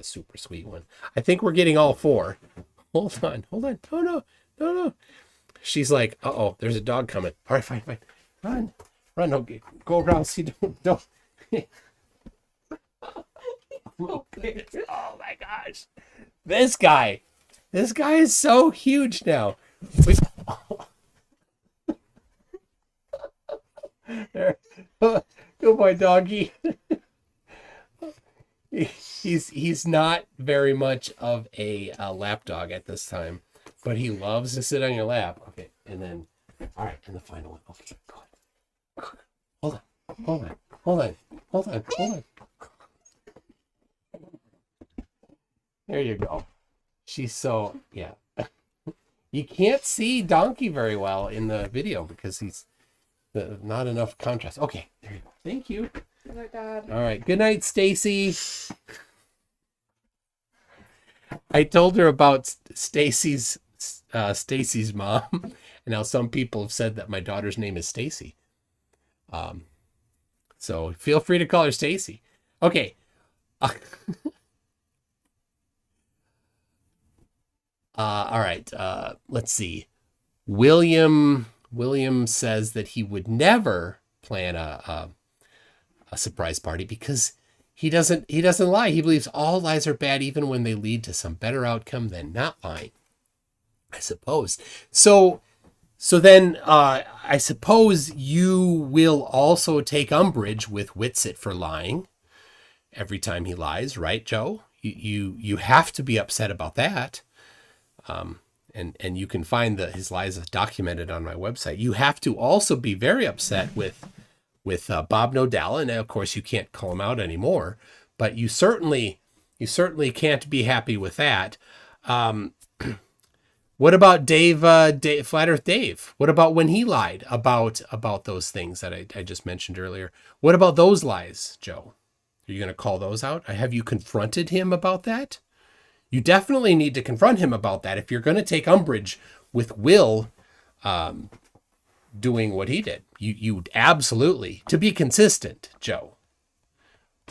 super sweet one. I think we're getting all four. Hold on. Oh, no. She's like, uh-oh, there's a dog coming. All right, fine. Run. No, go around. See, don't. Oh my gosh. This guy is so huge now. There. Good boy, doggy. He's not very much of a lap dog at this time, but he loves to sit on your lap. Okay, and then, all right, and the final one. Okay, go ahead. Hold on. There you go. She's so, yeah. You can't see Donkey very well in the video because he's not enough contrast. Okay, there you go. Thank you. Good night, Dad. All right. Good night, Stacy. I told her about Stacy's mom, and now some people have said that my daughter's name is Stacy. So feel free to call her Stacy. Okay. All right. Let's see. William says that he would never plan a surprise party because he doesn't lie. He believes all lies are bad, even when they lead to some better outcome than not lying. I suppose. So then I suppose you will also take umbrage with WItsit for lying every time he lies, right, Joe? You have to be upset about that. And you can find his lies documented on my website. You have to also be very upset with Bob Nodell, and of course you can't call him out anymore. But you certainly can't be happy with that. What about Dave, Flat Earth Dave? What about when he lied about those things that I just mentioned earlier? What about those lies, Joe? Are you going to call those out? Have you confronted him about that? You definitely need to confront him about that if you're going to take umbrage with Will doing what he did. You absolutely, to be consistent, Joe,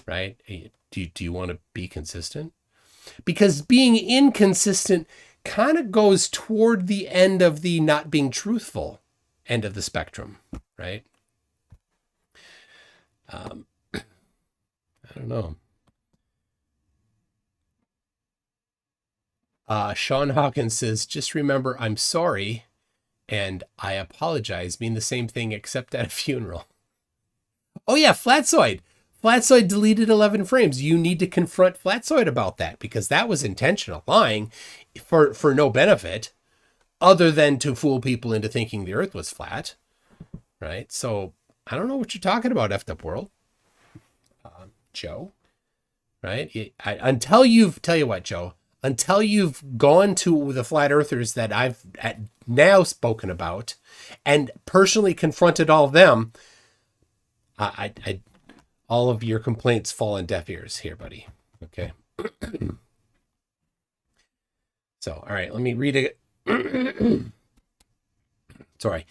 right? Do you want to be consistent? Because being inconsistent kind of goes toward the end of the not being truthful end of the spectrum, right? I don't know. Sean Hawkins says, just remember, I'm sorry And I apologize mean the same thing except at a funeral. Oh yeah, Flatzoid. Flatzoid deleted 11 frames. You need to confront Flatzoid about that because that was intentional lying for no benefit other than to fool people into thinking the earth was flat. Right? So I don't know what you're talking about, effed up world. Joe. Right? Until you've gone to the flat earthers that I've now spoken about and personally confronted all of them, all of your complaints fall on deaf ears here, buddy. Okay. So, all right, let me read it. Sorry.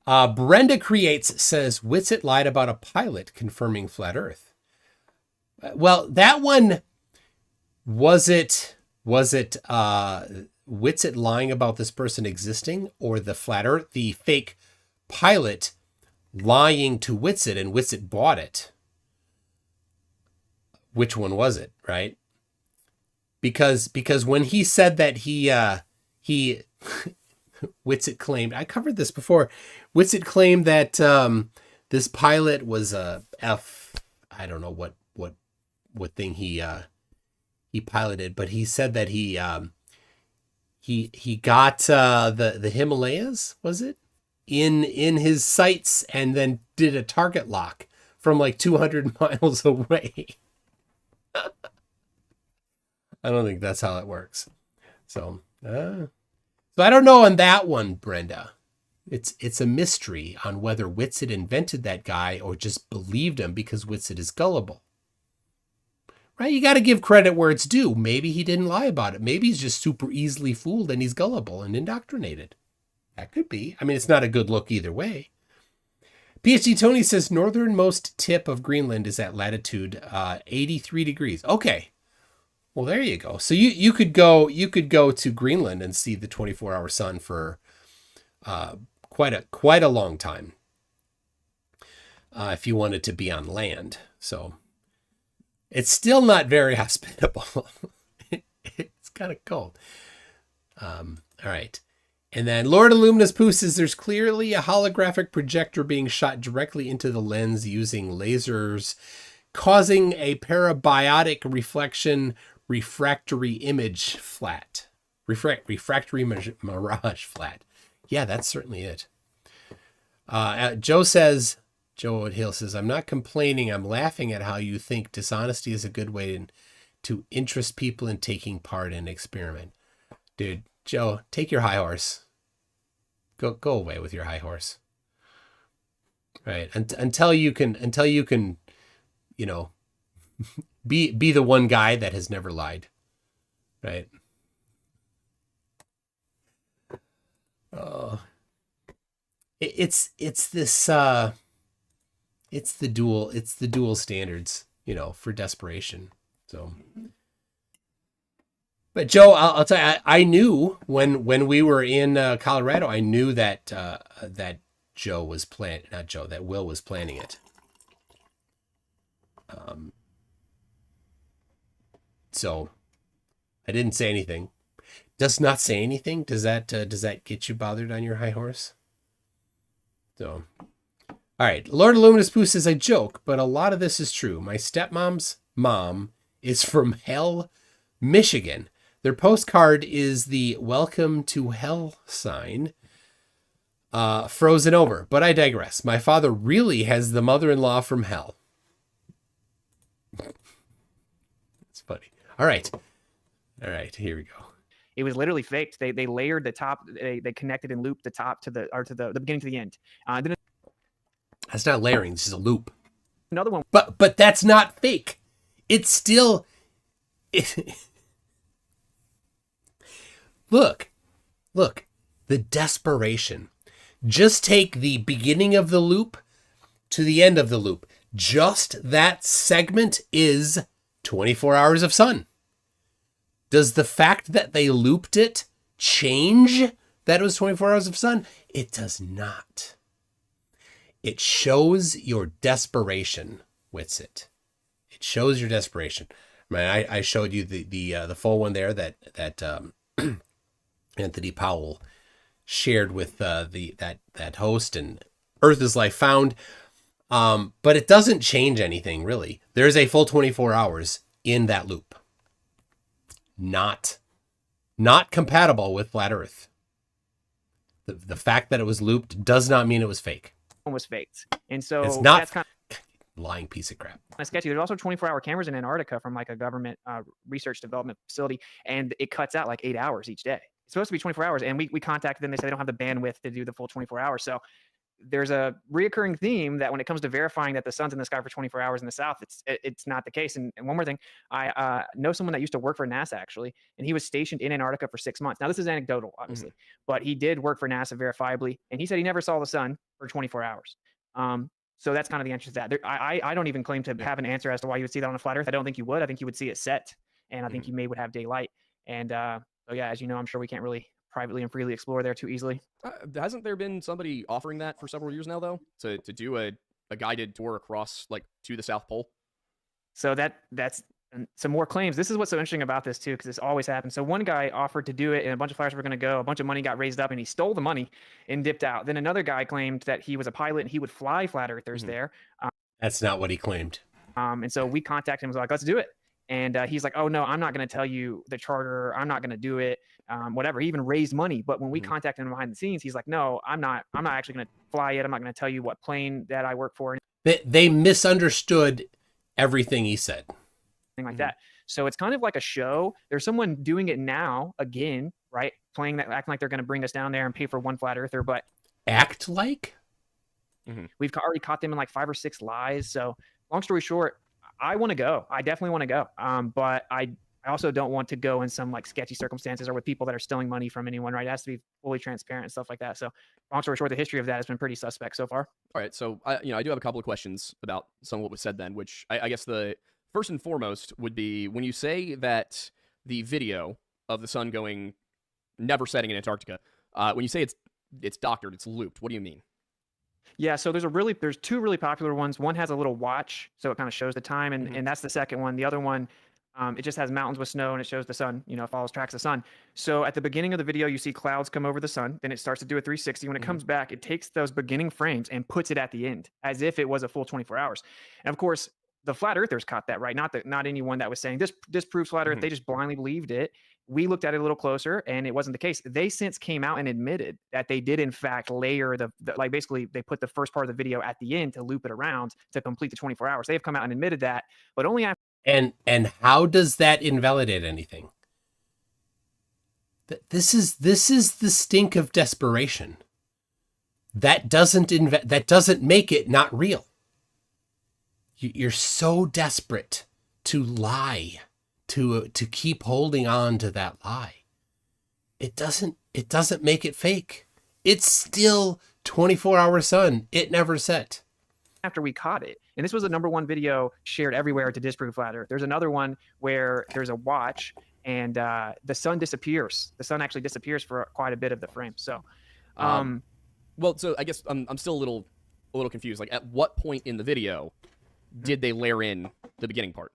Brenda Creates says, WItsit lied about a pilot confirming flat earth. Well, that one, was it WItsit lying about this person existing, or the flat earth, the fake pilot lying to WItsit and WItsit bought it? Which one was it, right? Because when he said that he WItsit claimed, I covered this before, WItsit claimed that this pilot was a I don't know what thing he piloted, but he said that he got the Himalayas, was it, in his sights, and then did a target lock from like 200 miles away. I don't think that's how it works. So I don't know on that one, Brenda. It's a mystery on whether WItsit invented that guy or just believed him because WItsit is gullible. Right? You got to give credit where it's due. Maybe he didn't lie about it. Maybe he's just super easily fooled and he's gullible and indoctrinated. That could be. I mean, it's not a good look either way. PhD Tony says northernmost tip of Greenland is at latitude 83 degrees. Okay. Well, there you go. So you could go to Greenland and see the 24-hour sun for quite a long time if you wanted to be on land. So it's still not very hospitable. It's kind of cold. All right. And then Lord Illuminous Pooh says there's clearly a holographic projector being shot directly into the lens using lasers, causing a parabiotic reflection refractory image flat. Refractory mirage flat. Yeah, that's certainly it. Joe Hill says, I'm not complaining. I'm laughing at how you think dishonesty is a good way to interest people in taking part in an experiment. Dude, Joe, take your high horse. Go away with your high horse. Right. Until you can, you know, be the one guy that has never lied. Right. Oh, it's this, it's the dual standards, you know, for desperation. So, but Joe, I'll tell you, I knew when we were in Colorado, I knew that that Will was planning it. So I didn't say anything. Does not say anything. Does that get you bothered on your high horse? So, all right. Lord Illuminous Pooh says, I joke, but a lot of this is true. My stepmom's mom is from Hell, Michigan. Their postcard is the welcome to hell sign, frozen over. But I digress. My father really has the mother-in-law from hell. It's funny. All right, here we go. It was literally faked. They layered the top. They connected and looped the top to the beginning to the end. Then That's not layering. This is a loop. another one. But that's not fake. It's still. Look, the desperation. Just take the beginning of the loop to the end of the loop. Just that segment is 24 hours of sun. Does the fact that they looped it change that it was 24 hours of sun? It does not. It shows your desperation, WItsit. It shows your desperation. I mean, I showed you the full one there that Anthony Powell shared with that host, and Earth is life found. But it doesn't change anything really. There's a full 24 hours in that loop. Not compatible with flat Earth. The fact that it was looped does not mean it was fake. Was faked, and so It's not that's kind lying piece of crap. of sketchy. There's also 24-hour cameras in Antarctica from like a government research development facility, and it cuts out like 8 hours each day. It's supposed to be 24 hours, and we contacted them. They say they don't have the bandwidth to do the full 24 hours. So there's a reoccurring theme that when it comes to verifying that the sun's in the sky for 24 hours in the south, it's not the case. And one more thing, I know someone that used to work for NASA actually, and he was stationed in Antarctica for 6 months. Now this is anecdotal, obviously, but he did work for NASA verifiably, and he said he never saw the sun for 24 hours. So that's kind of the answer to that. I don't even claim to have an answer as to why you would see that on a flat Earth. I don't think you would. I think you would see it set, and I think you would have daylight. And so yeah, as you know, I'm sure we can't really privately and freely explore there too easily. Hasn't there been somebody offering that for several years now, though, to do a guided tour across like to the South Pole? So that's some more claims. This is what's so interesting about this too, because this always happens. So one guy offered to do it, and a bunch of flyers were going to go. A bunch of money got raised up, and he stole the money and dipped out. Then another guy claimed that he was a pilot and he would fly flat earthers there. That's not what he claimed. And so we contacted him. Was like, let's do it. And he's like, oh no, I'm not going to tell you the charter. I'm not going to do it. Whatever. He even raised money. But when we contacted him behind the scenes, he's like, no, I'm not actually going to fly it. I'm not going to tell you what plane that I work for. They misunderstood everything he said. Like that. So it's kind of like a show. There's someone doing it now again, right? Playing that, acting like they're going to bring us down there and pay for one flat earther, but act like we've already caught them in like 5 or 6 lies. So long story short, I want to go. I definitely want to go. But I also don't want to go in some like sketchy circumstances or with people that are stealing money from anyone, right? It has to be fully transparent and stuff like that. So long story short, the history of that has been pretty suspect so far. All right. So I do have a couple of questions about some of what was said then, which I guess the first and foremost would be when you say that the video of the sun going, never setting in Antarctica, when you say it's doctored, it's looped, what do you mean? Yeah, so there's 2 really popular ones. One has a little watch, so it kind of shows the time, and that's the second one. The other one, it just has mountains with snow, and it shows the sun. You know, it tracks the sun. So at the beginning of the video, you see clouds come over the sun. Then it starts to do a 360. When it comes back, it takes those beginning frames and puts it at the end, as if it was a full 24 hours. And of course, the flat earthers caught that, right? Not anyone that was saying this proves flat earth. They just blindly believed it. We looked at it a little closer, and it wasn't the case. They since came out and admitted that they did in fact layer the like basically they put the first part of the video at the end to loop it around to complete the 24 hours. They've come out and admitted that, but only after. And how does that invalidate anything? This is the stink of desperation. That doesn't make it not real. You're so desperate to lie, to keep holding on to that lie. It doesn't make it fake. It's still 24-hour sun. It never set. After we caught it, and this was the #1 video shared everywhere to disprove flat earth. There's another one where there's a watch, and the sun disappears. The sun actually disappears for quite a bit of the frame. So, well, so I guess I'm still a little confused. Like, at what point in the video did they layer in the beginning part?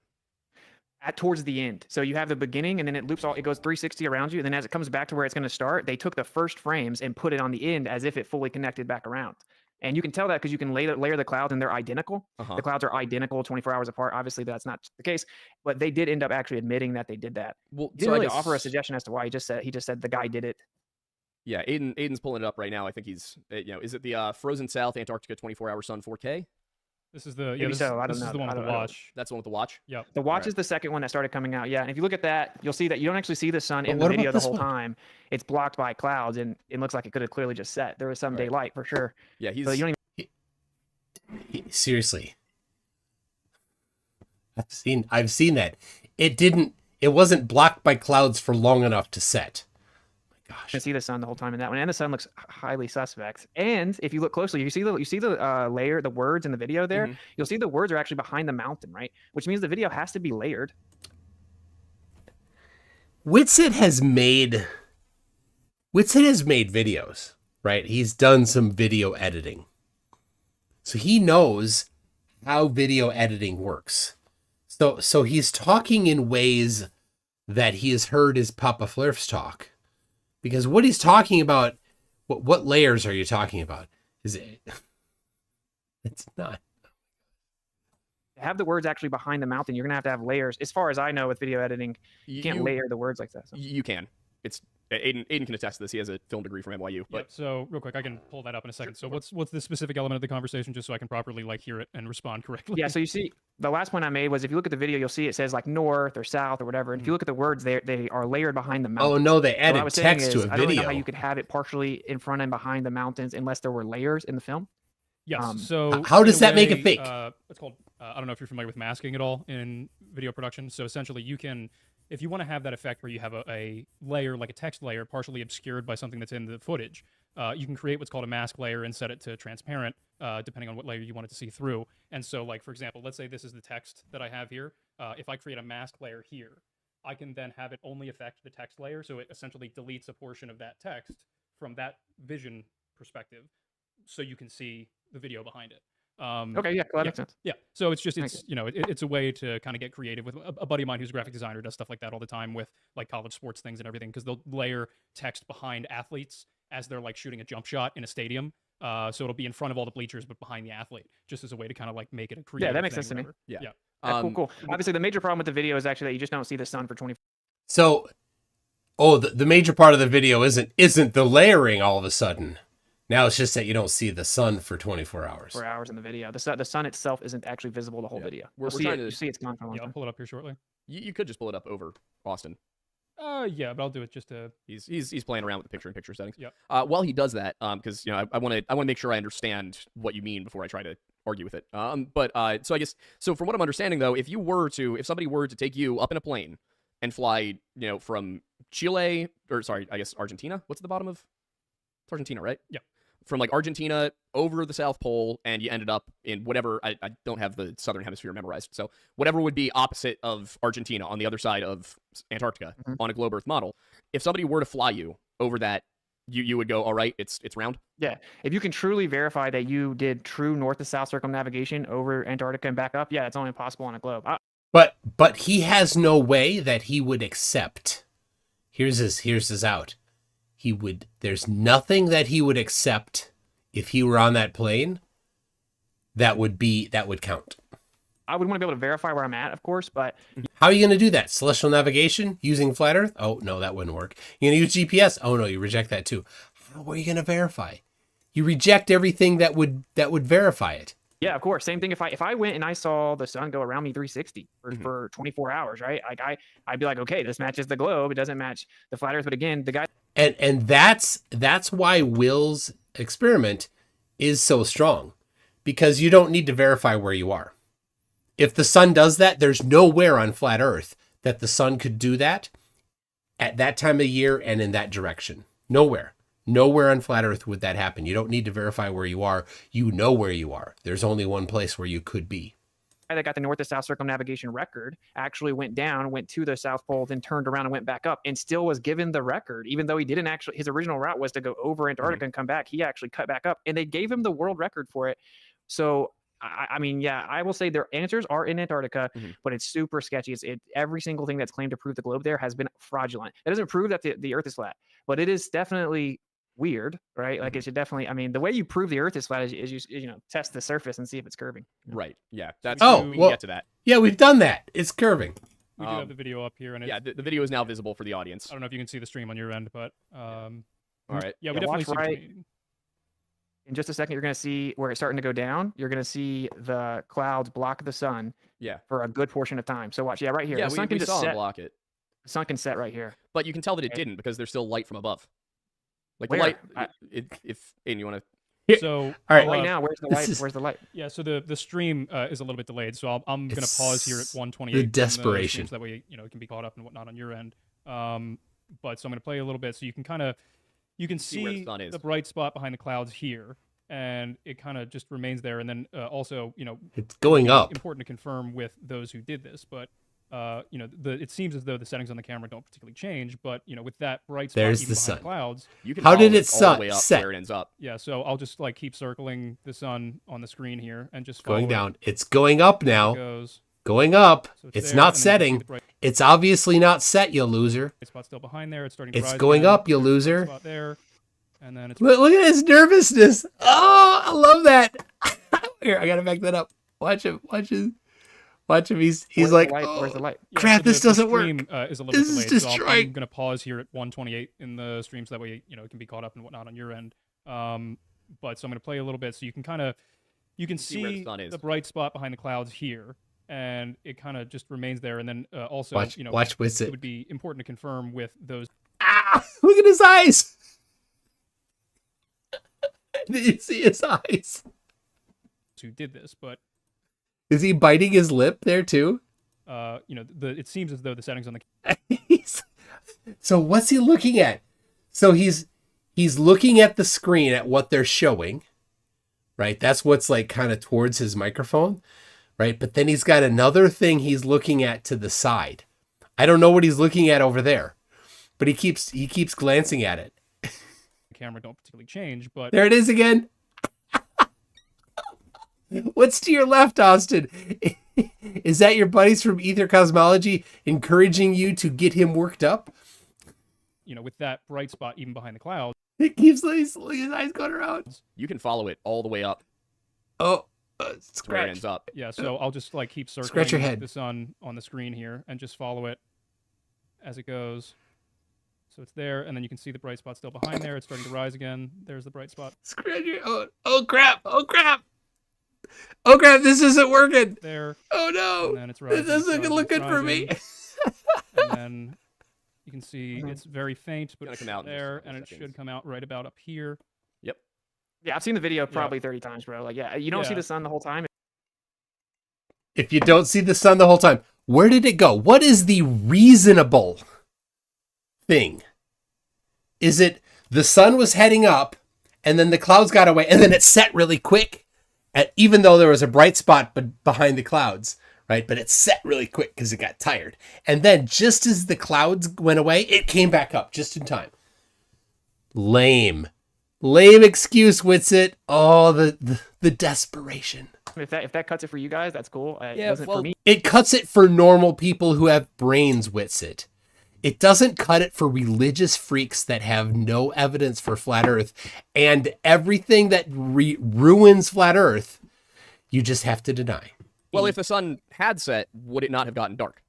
Towards the end. So you have the beginning, and then it loops it goes 360 around you. And then as it comes back to where it's going to start, they took the first frames and put it on the end as if it fully connected back around. And you can tell that because you can layer the clouds, and they're identical. The clouds are identical 24 hours apart. Obviously, that's not the case, but they did end up actually admitting that they did that. Well, he didn't really offer a suggestion as to why. He just said the guy did it. Yeah, Aiden's pulling it up right now. I think he's, is it the Frozen South Antarctica 24-hour sun 4K? This is the This is the one with the watch. That's the one with the watch? Yep. The watch is the second one that started coming out. Yeah. And if you look at that, you'll see that you don't actually see the sun in the video the whole time. It's blocked by clouds, and it looks like it could have clearly just set. There was some daylight for sure. Yeah, so you don't seriously. I've seen that. It wasn't blocked by clouds for long enough to set. You can see the sun the whole time in that one, and the sun looks highly suspect. And if you look closely, you see the layer, the words in the video there. You'll see the words are actually behind the mountain, right? Which means the video has to be layered. WItsit has made videos, right? He's done some video editing, so he knows how video editing works. So he's talking in ways that he has heard his Papa Flurfs talk. Because what he's talking about What layers are you talking about? Is it? It's not. To have the words actually behind the mountain, you're gonna have to have layers. As far as I know, with video editing, you can't layer the words like that. So. You can. It's Aiden can attest to this. He has a film degree from NYU. But Yep. So real quick, I can pull that up in a second. So what's the specific element of the conversation, just so I can properly like hear it and respond correctly? Yeah. So you see, the last point I made was if you look at the video, you'll see it says like north or south or whatever. And if you look at the words, they are layered behind the mountain. Oh no, they So what I added was saying text to is, a I don't know video. how you could have it partially in front and behind the mountains unless there were layers in the film. Yes. So how does in a that make it way, fake? It's called. I don't know if you're familiar with masking at all in video production. So essentially, you can, if you want to have that effect where you have a layer, like a text layer, partially obscured by something that's in the footage, you can create what's called a mask layer and set it to transparent, depending on what layer you want it to see through. And so, like for example, let's say this is the text that I have here. If I create a mask layer here, I can then have it only affect the text layer, so it essentially deletes a portion of that text from that vision perspective, so you can see the video behind it. Okay, yeah, that makes sense. Yeah, so it's just it's a way to kind of get creative. With a buddy of mine who's a graphic designer does stuff like that all the time with like college sports things and everything, because they'll layer text behind athletes as they're like shooting a jump shot in a stadium. So it'll be in front of all the bleachers but behind the athlete, just as a way to kind of like make it a creative. Yeah, that makes thing, sense to me. whatever. Yeah. Yeah, cool. Obviously, the major problem with the video is actually that you just don't see the sun for 24 So, the major part of the video isn't the layering all of a sudden. Now it's just that you don't see the sun for 24 hours. hours in the video. The sun itself isn't actually visible the whole video. We're You'll trying see to- you see it's gone for a long Yeah, I'll time. pull it up here shortly. You could just pull it up over Austin. Yeah, but I'll do it just to. He's playing around with the picture-in-picture settings. Yep. While he does that, because I want to make sure I understand what you mean before I try to argue with it. So I guess from what I'm understanding though, if somebody were to take you up in a plane and fly, from Chile or sorry, I guess Argentina. What's at the bottom of? It's Argentina, right? Yeah. From like Argentina over the South Pole, and you ended up in whatever. I don't have the Southern Hemisphere memorized, so whatever would be opposite of Argentina on the other side of Antarctica on a globe Earth model. If somebody were to fly you over that, you would go, all right, it's round. Yeah, if you can truly verify that you did true north to south circumnavigation over Antarctica and back up, yeah, it's only possible on a globe. But he has no way that he would accept. Here's his out. There's nothing that he would accept if he were on that plane that would count. I would want to be able to verify where I'm at, of course, but How are you going to do that? Celestial navigation using flat Earth? Oh no, that wouldn't work. You're going to use GPS? Oh no, you reject that too. How are you going to verify? You reject everything that would verify it. yeah, of course. Same thing if I went and I saw the sun go around me 360 for 24 hours, right? Like I'd be like, okay, this matches the globe. It doesn't match the flat Earth. But again, the guy. And that's why Will's experiment is so strong, because you don't need to verify where you are. If the sun does that, there's nowhere on flat Earth that the sun could do that at that time of year and in that direction. Nowhere on flat Earth would that happen. You don't need to verify where you are. You know where you are. There's only one place where you could be. That got the north to south circumnavigation record actually went to the South Pole, then turned around and went back up, and still was given the record, even though he didn't actually. His original route was to go over Antarctica and come back. He actually cut back up, and they gave him the world record for it. So, I mean, yeah, I will say their answers are in Antarctica, but it's super sketchy. Every single thing that's claimed to prove the globe there has been fraudulent. That doesn't prove that the Earth is flat, but it is definitely weird, right? Like it should definitely. I mean, the way you prove the Earth is flat is you test the surface and see if it's curving. Right. Yeah. That's Oh, we well- can get to that. Yeah, we've done that. It's curving. We do have the video up here, and Yeah, the video is now visible for the audience. I don't know if you can see the stream on your end, but All right. yeah, we Yeah, definitely watch see. what right. you mean. In just a second, you're going to see where it's starting to go down. You're going to see the clouds block the sun Yeah. for a good portion of time. So watch, yeah, right here. Yeah, the sun can we just saw him set. block it, The sun can set right here. but you can tell that it Okay. didn't because there's still light from above. Like the Where? light. If Aiden, you want to? Here- So All right. Right now, where's the This light? is- Where's the light? yeah, so the stream is a little bit delayed, so I'm gonna pause here at It's 128. the from desperation. stream, so that way it can be caught up and whatnot on your end. But so I'm gonna play a little bit so you can See where the see sun is. the bright spot behind the clouds here, and it kind of just remains there. And then also It's going up. important to confirm with those who did this, but it seems as though the settings on the camera don't particularly change, but with that bright spot There's even the behind sun. clouds. You can How did follow it all the way up set? where it ends up. Yeah, so I'll just like keep circling the sun on the screen here and just Going follow it down. It's going up as it now. goes. Going up. So It's there, not and then you can see setting. the bright It's obviously not set, you loser. spot still behind there. It's starting to It's rise going again. up, you There's a bright loser. spot there. and then it's Look at his nervousness. Oh, I love that. Here, I gotta back that up. Watch him. Watch him. He's Where's like, the light? oh, Where's the light? Yeah, crap, so this the doesn't work. stream, is a little This bit is delayed, so I'm destroying. going to pause here at 128 in the stream so that way it can be caught up and whatnot on your end. But so I'm going to play a little bit so you can See where the see sun is. the bright spot behind the clouds here, and it kind of just remains there. And then also, Watch it WItsit. would be important to confirm with those Ah, look at his eyes. Did you see his eyes? who did this, but Is he biting his lip there too? it seems as though the settings on the So what's he looking at? So he's looking at the screen at what they're showing, right? That's what's like kind of towards his microphone, right? But then he's got another thing he's looking at to the side. I don't know what he's looking at over there, but he keeps glancing at it. camera don't particularly change, but There it is again. What's to your left, Austin? Is that your buddies from Ether Cosmology encouraging you to get him worked up? with that bright spot even behind the clouds, It keeps his eyes going around. You can follow it all the way up Oh, to where it scratch. ends up. yeah. So I'll just keep circling Scratch your head. the sun on the screen here and just follow it as it goes. So it's there, and then you can see the bright spot still behind there. It's starting to rise again. There's the bright spot Scratch your. Oh crap! Oh crap! Oh crap! This isn't working. there, Oh no! and then it's rising. This doesn't rising, look good for me. And then you can see it's very faint, but Gonna it's come out in just a there, couple and it seconds. should come out right about up here. Yep. Yeah, I've seen the video probably 30 times, bro. Like, yeah, you don't see Yeah. the sun the whole time. If you don't see the sun the whole time, where did it go? What is the reasonable thing? Is it the sun was heading up, and then the clouds got away, and then it set really quick, even though there was a bright spot behind the clouds, right? But it set really quick because it got tired. And then just as the clouds went away, it came back up just in time. Lame excuse, WItsit. Oh, the desperation. If that cuts it for you guys, that's cool. It Yeah, doesn't well- for me. It cuts it for normal people who have brains, WItsit. It doesn't cut it for religious freaks that have no evidence for flat Earth, and everything that ruins flat Earth, you just have to deny. Well, if the sun had set, would it not have gotten dark?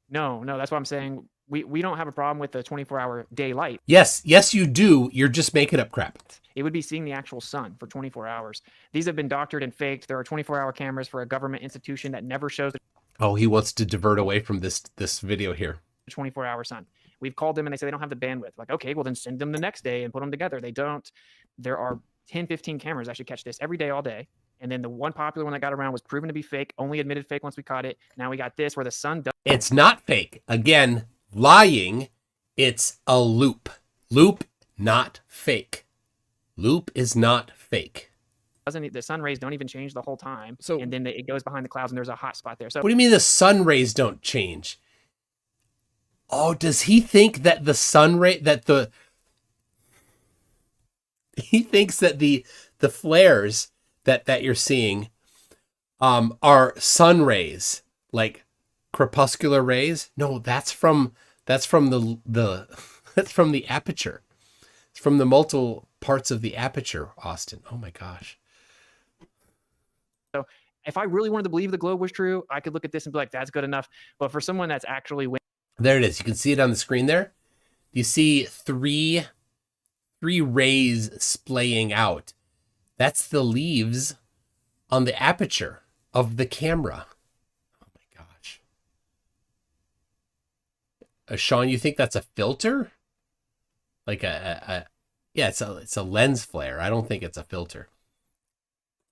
No, that's what I'm saying. We don't have a problem with the 24-hour daylight. Yes, you do. You're just making up crap. It would be seeing the actual sun for 24 hours. These have been doctored and faked. There are 24-hour cameras for a government institution that never shows the Oh, he wants to divert away from this video here. 24-hour sun. We've called them and they say they don't have the bandwidth. Like, okay, well then send them the next day and put them together. They don't. There are 10, 15 cameras that should catch this every day, all day. And then the one popular one that got around was proven to be fake, only admitted fake once we caught it. Now we got this where the sun It's not fake. Again, lying. It's a loop. Loop, not fake. Loop is not fake. doesn't, the sun rays don't even change the whole time. So- and then it goes behind the clouds and there's a hot spot there. So What do you mean the sun rays don't change? Oh, does he think that the sun ray he thinks that the flares that you're seeing are sun rays, like crepuscular rays? No, that's from the that's from the aperture. It's from the multiple parts of the aperture, Austin. Oh my gosh. if I really wanted to believe the globe was true, I could look at this and be like, that's good enough. But for someone that's actually There it is. You can see it on the screen there. You see three rays splaying out. That's the leaves on the aperture of the camera. Oh my gosh. Sean, you think that's a filter? Like yeah, it's a lens flare. I don't think it's a filter.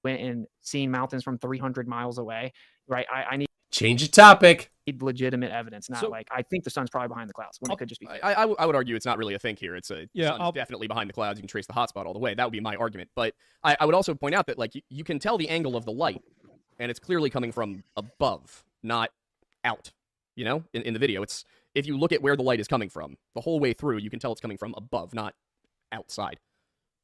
went and seen mountains from 300 miles away, right? I need Change the topic. legitimate evidence, not So- like I think the sun's probably behind the clouds when it could just be fake. I would argue it's not really a thing here. It's Yeah, sun's I'll- definitely behind the clouds. You can trace the hotspot all the way. That would be my argument. But I would also point out that like you can tell the angle of the light, and it's clearly coming from above, not out. You know, in the video, it's if you look at where the light is coming from, the whole way through, you can tell it's coming from above, not outside.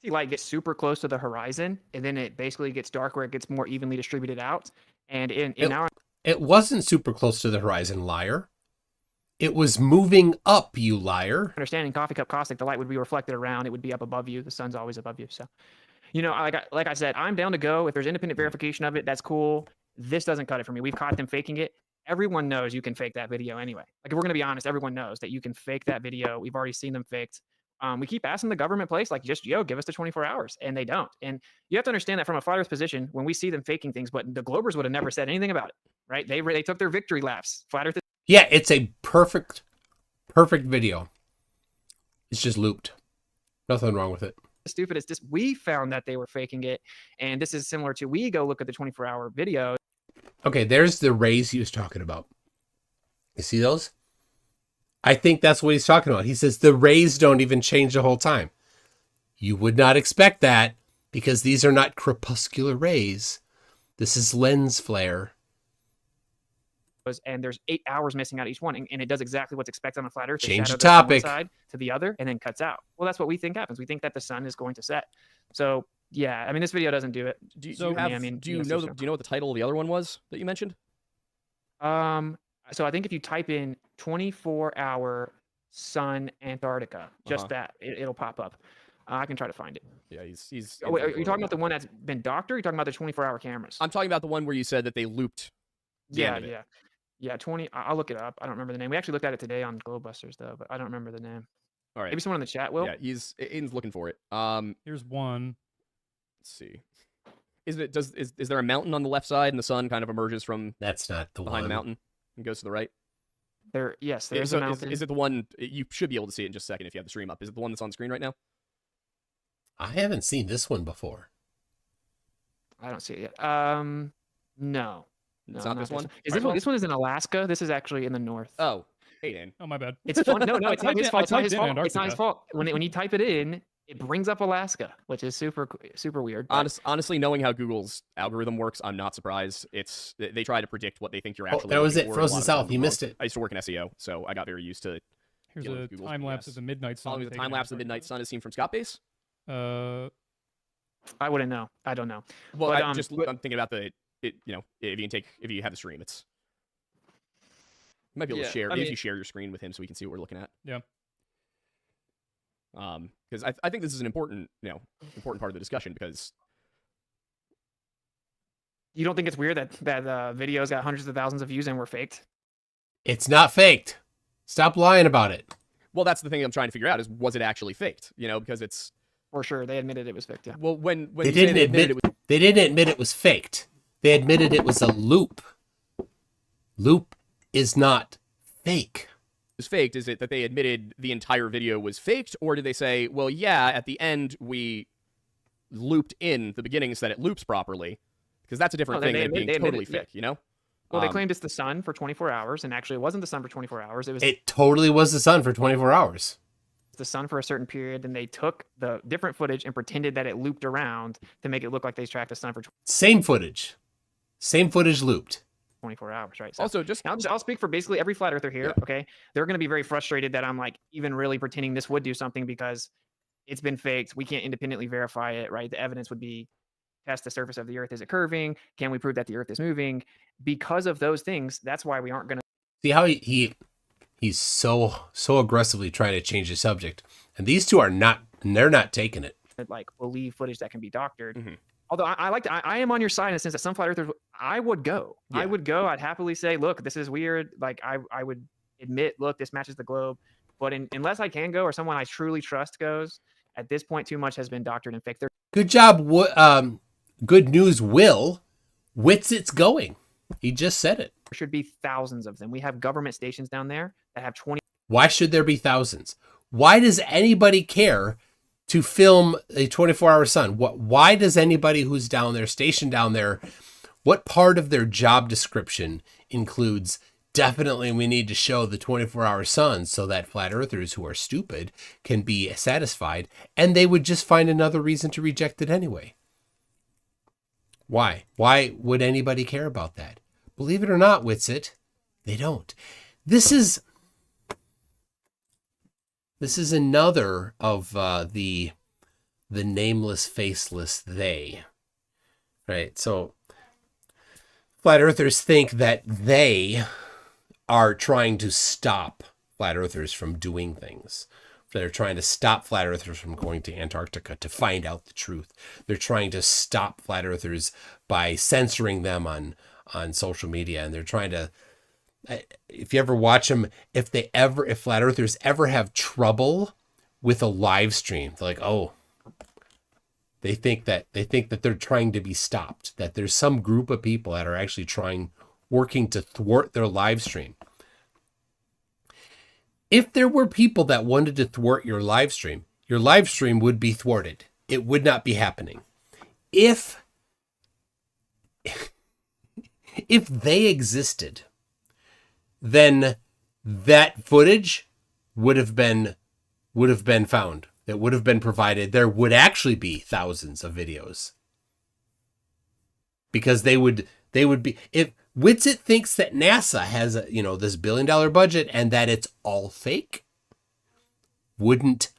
See light gets super close to the horizon, and then it basically gets dark where it gets more evenly distributed out. And in our It wasn't super close to the horizon, liar. It was moving up, you liar. Understanding coffee cup caustic, the light would be reflected around. It would be up above you. The sun's always above you. So, you know, like I said, I'm down to go. If there's independent verification of it, that's cool. This doesn't cut it for me. We've caught them faking it. Everyone knows you can fake that video anyway. Like, if we're going to be honest, everyone knows that you can fake that video. We've already seen them faked. We keep asking the government place, like, just, give us the 24 hours. And they don't. And you have to understand that from a flat earth position, when we see them faking things, but the Globers would have never said anything about it, right? They took their victory laps. Flat earth. Yeah, it's a perfect video. It's just looped. Nothing wrong with it. Stupid. It's just, we found that they were faking it. And this is similar to, we go look at the 24-hour video. Okay, there's the rays he was talking about. You see those? I think that's what he's talking about. He says the rays don't even change the whole time. You would not expect that because these are not crepuscular rays. This is lens flare. And there's 8 hours missing out each one. And it does exactly what's expected on a flat earth. The Change shadow the goes from one topic. side to the other and then cuts out. Well, that's what we think happens. We think that the sun is going to set. So, yeah, I mean, this video doesn't do it. Do you So, have? I mean, do you yes, know? yes, Do you know what the title of the other one was that you mentioned? So I think if you type in 24-hour sun Antarctica, just that, it'll pop up. I can try to find it. Yeah, he's. Oh, wait, are you talking about the one that's been doctored? Or are you talking about the 24-hour cameras? I'm talking about the one where you said that they looped. Yeah, 20. I'll look it up. I don't remember the name. We actually looked at it today on Globebusters, though, but I don't remember the name. All right. Maybe someone in the chat will. Yeah, Aiden's looking for it. Here's one. Let's see. Is there a mountain on the left side and the sun kind of emerges from That's not the behind one. the mountain and goes to the right? Yes, there is a mountain. Is it the one you should be able to see it in just a second if you have the stream up? Is it the one that's on screen right now? I haven't seen this one before. I don't see it yet. No. It's not this one? This one is in Alaska. This is actually in the north. Oh, hey Dan. Oh, my bad. It's fun. No, it's not his fault. It's not his fault. It's not his Antarctica. fault. When you type it in, it brings up Alaska, which is super weird. but- Honestly, knowing how Google's algorithm works, I'm not surprised. They try to predict what they think you're actually. That was looking it. for, and a Frozen lot of South. times You I'm missed wrong. it. I used to work in SEO, so I got very used to. Here's dealing a with Google's time lapse GPS. of the midnight sun. Following the taken time in lapse of the Antarctica. midnight sun is seen from Scott Base. I wouldn't know. I don't know. Well, But, I'm thinking about if you have the stream, you might be able to share if you share your screen with him so we can see what we're looking at. Yeah. Because I think this is an important part of the discussion because You don't think it's weird that videos got hundreds of thousands of views and were faked? It's not faked. Stop lying about it. well, that's the thing I'm trying to figure out is was it actually faked? Because it's For sure, they admitted it was faked. Yeah. well when They you say didn't admit it was, they didn't admit it was faked. They admitted it was a loop. Loop is not fake. faked. Is it that they admitted the entire video was faked, or did they say, well, yeah, at the end we looped in the beginning so that it loops properly? Because that's a different thing than being totally fake, Well, they claimed it's the sun for 24 hours, and actually it wasn't the sun for 24 hours. It totally was the sun for 24 hours. The sun for a certain period, and they took the different footage and pretended that it looped around to make it look like they tracked the sun for Same footage. Same footage looped. 24 hours, right? So, also I'll speak for basically every flat earther here. Yeah. Okay, they're going to be very frustrated that I'm like even really pretending this would do something because it's been faked. We can't independently verify it, right? The evidence would be test the surface of the earth. Is it curving? Can we prove that the earth is moving? Because of those things, that's why we aren't going to See how he's so aggressively trying to change the subject. And these two are not, they're not taking it. like believe footage that can be doctored. Mhm. Although I am on your side in the sense that some flat earthers, I would go. Yeah. I would go. I'd happily say, look, this is weird. Like I would admit, look, this matches the globe. But unless I can go or someone I truly trust goes, at this point, too much has been doctored and faked. There Good job. Good news, Will. WItSit's going. He just said it. should be thousands of them. We have government stations down there that have 20. Why should there be thousands? Why does anybody care to film a 24-hour sun? Why does anybody who's down there, stationed down there, what part of their job description includes definitely we need to show the 24-hour sun so that flat earthers who are stupid can be satisfied, and they would just find another reason to reject it anyway? Why? Why would anybody care about that? Believe it or not, WItsit, they don't. This is another of the nameless, faceless they. Right? So flat earthers think that they are trying to stop flat earthers from doing things. They're trying to stop flat earthers from going to Antarctica to find out the truth. They're trying to stop flat earthers by censoring them on social media. And they're trying to, if you ever watch them, if flat earthers ever have trouble with a live stream, they're like, oh, they think that they're trying to be stopped, that there's some group of people that are actually working to thwart their live stream. If there were people that wanted to thwart your live stream would be thwarted. It would not be happening. If they existed, then that footage would have been found. That would have been provided. There would actually be thousands of videos. Because they would be, if WItsit thinks that NASA has this $1 billion budget and that it's all fake, wouldn't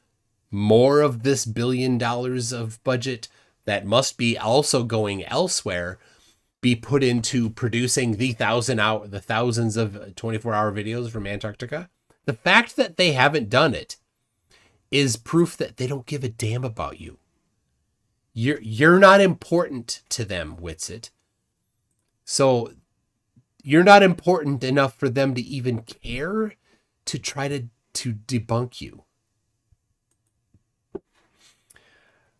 more of this $1 billion of budget that must be also going elsewhere be put into producing the thousands of 24-hour videos from Antarctica? The fact that they haven't done it is proof that they don't give a damn about you. You're not important to them, WItsit. So you're not important enough for them to even care to try to debunk you.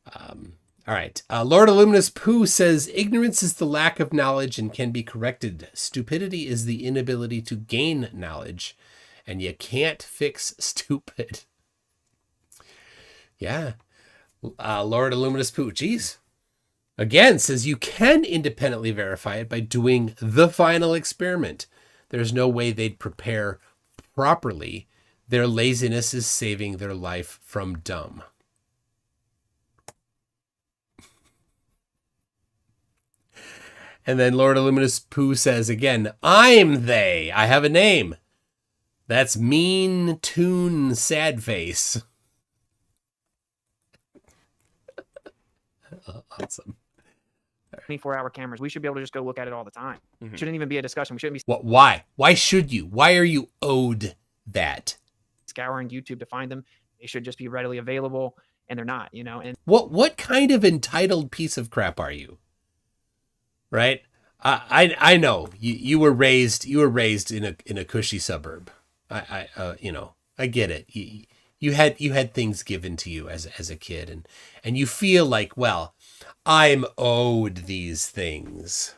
All right. Lord Illuminous Pooh says, ignorance is the lack of knowledge and can be corrected. Stupidity is the inability to gain knowledge, and you can't fix stupid. Yeah. Lord Illuminous Pooh, geez. Again, says you can independently verify it by doing the final experiment. There's no way they'd prepare properly. Their laziness is saving their life from dumb. And then Lord Illuminous Pooh says again, I'm they. I have a name. That's Mean Toon Sad Face. Awesome. 24-hour cameras. We should be able to just go look at it all the time. Shouldn't even be a discussion. We shouldn't be Why? Why should you? Why are you owed that? scouring YouTube to find them. They should just be readily available, and they're not, And What kind of entitled piece of crap are you? Right? I know you were raised in a cushy suburb. I get it. You had things given to you as a kid, and you feel like, well, I'm owed these things.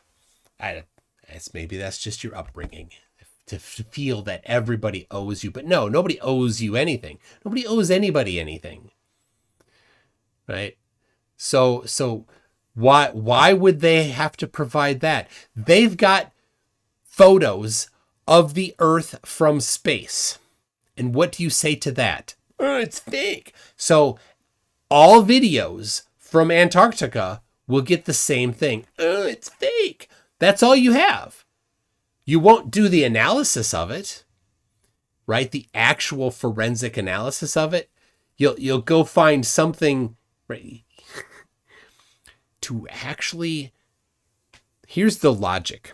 Maybe that's just your upbringing to feel that everybody owes you, but no, nobody owes you anything. Nobody owes anybody anything, right? So why would they have to provide that? They've got photos of the Earth from space, and what do you say to that? Oh, it's fake. So all videos from Antarctica will get the same thing. Oh, it's fake. That's all you have. You won't do the analysis of it, right? The actual forensic analysis of it. You'll go find something, right? To actually, here's the logic.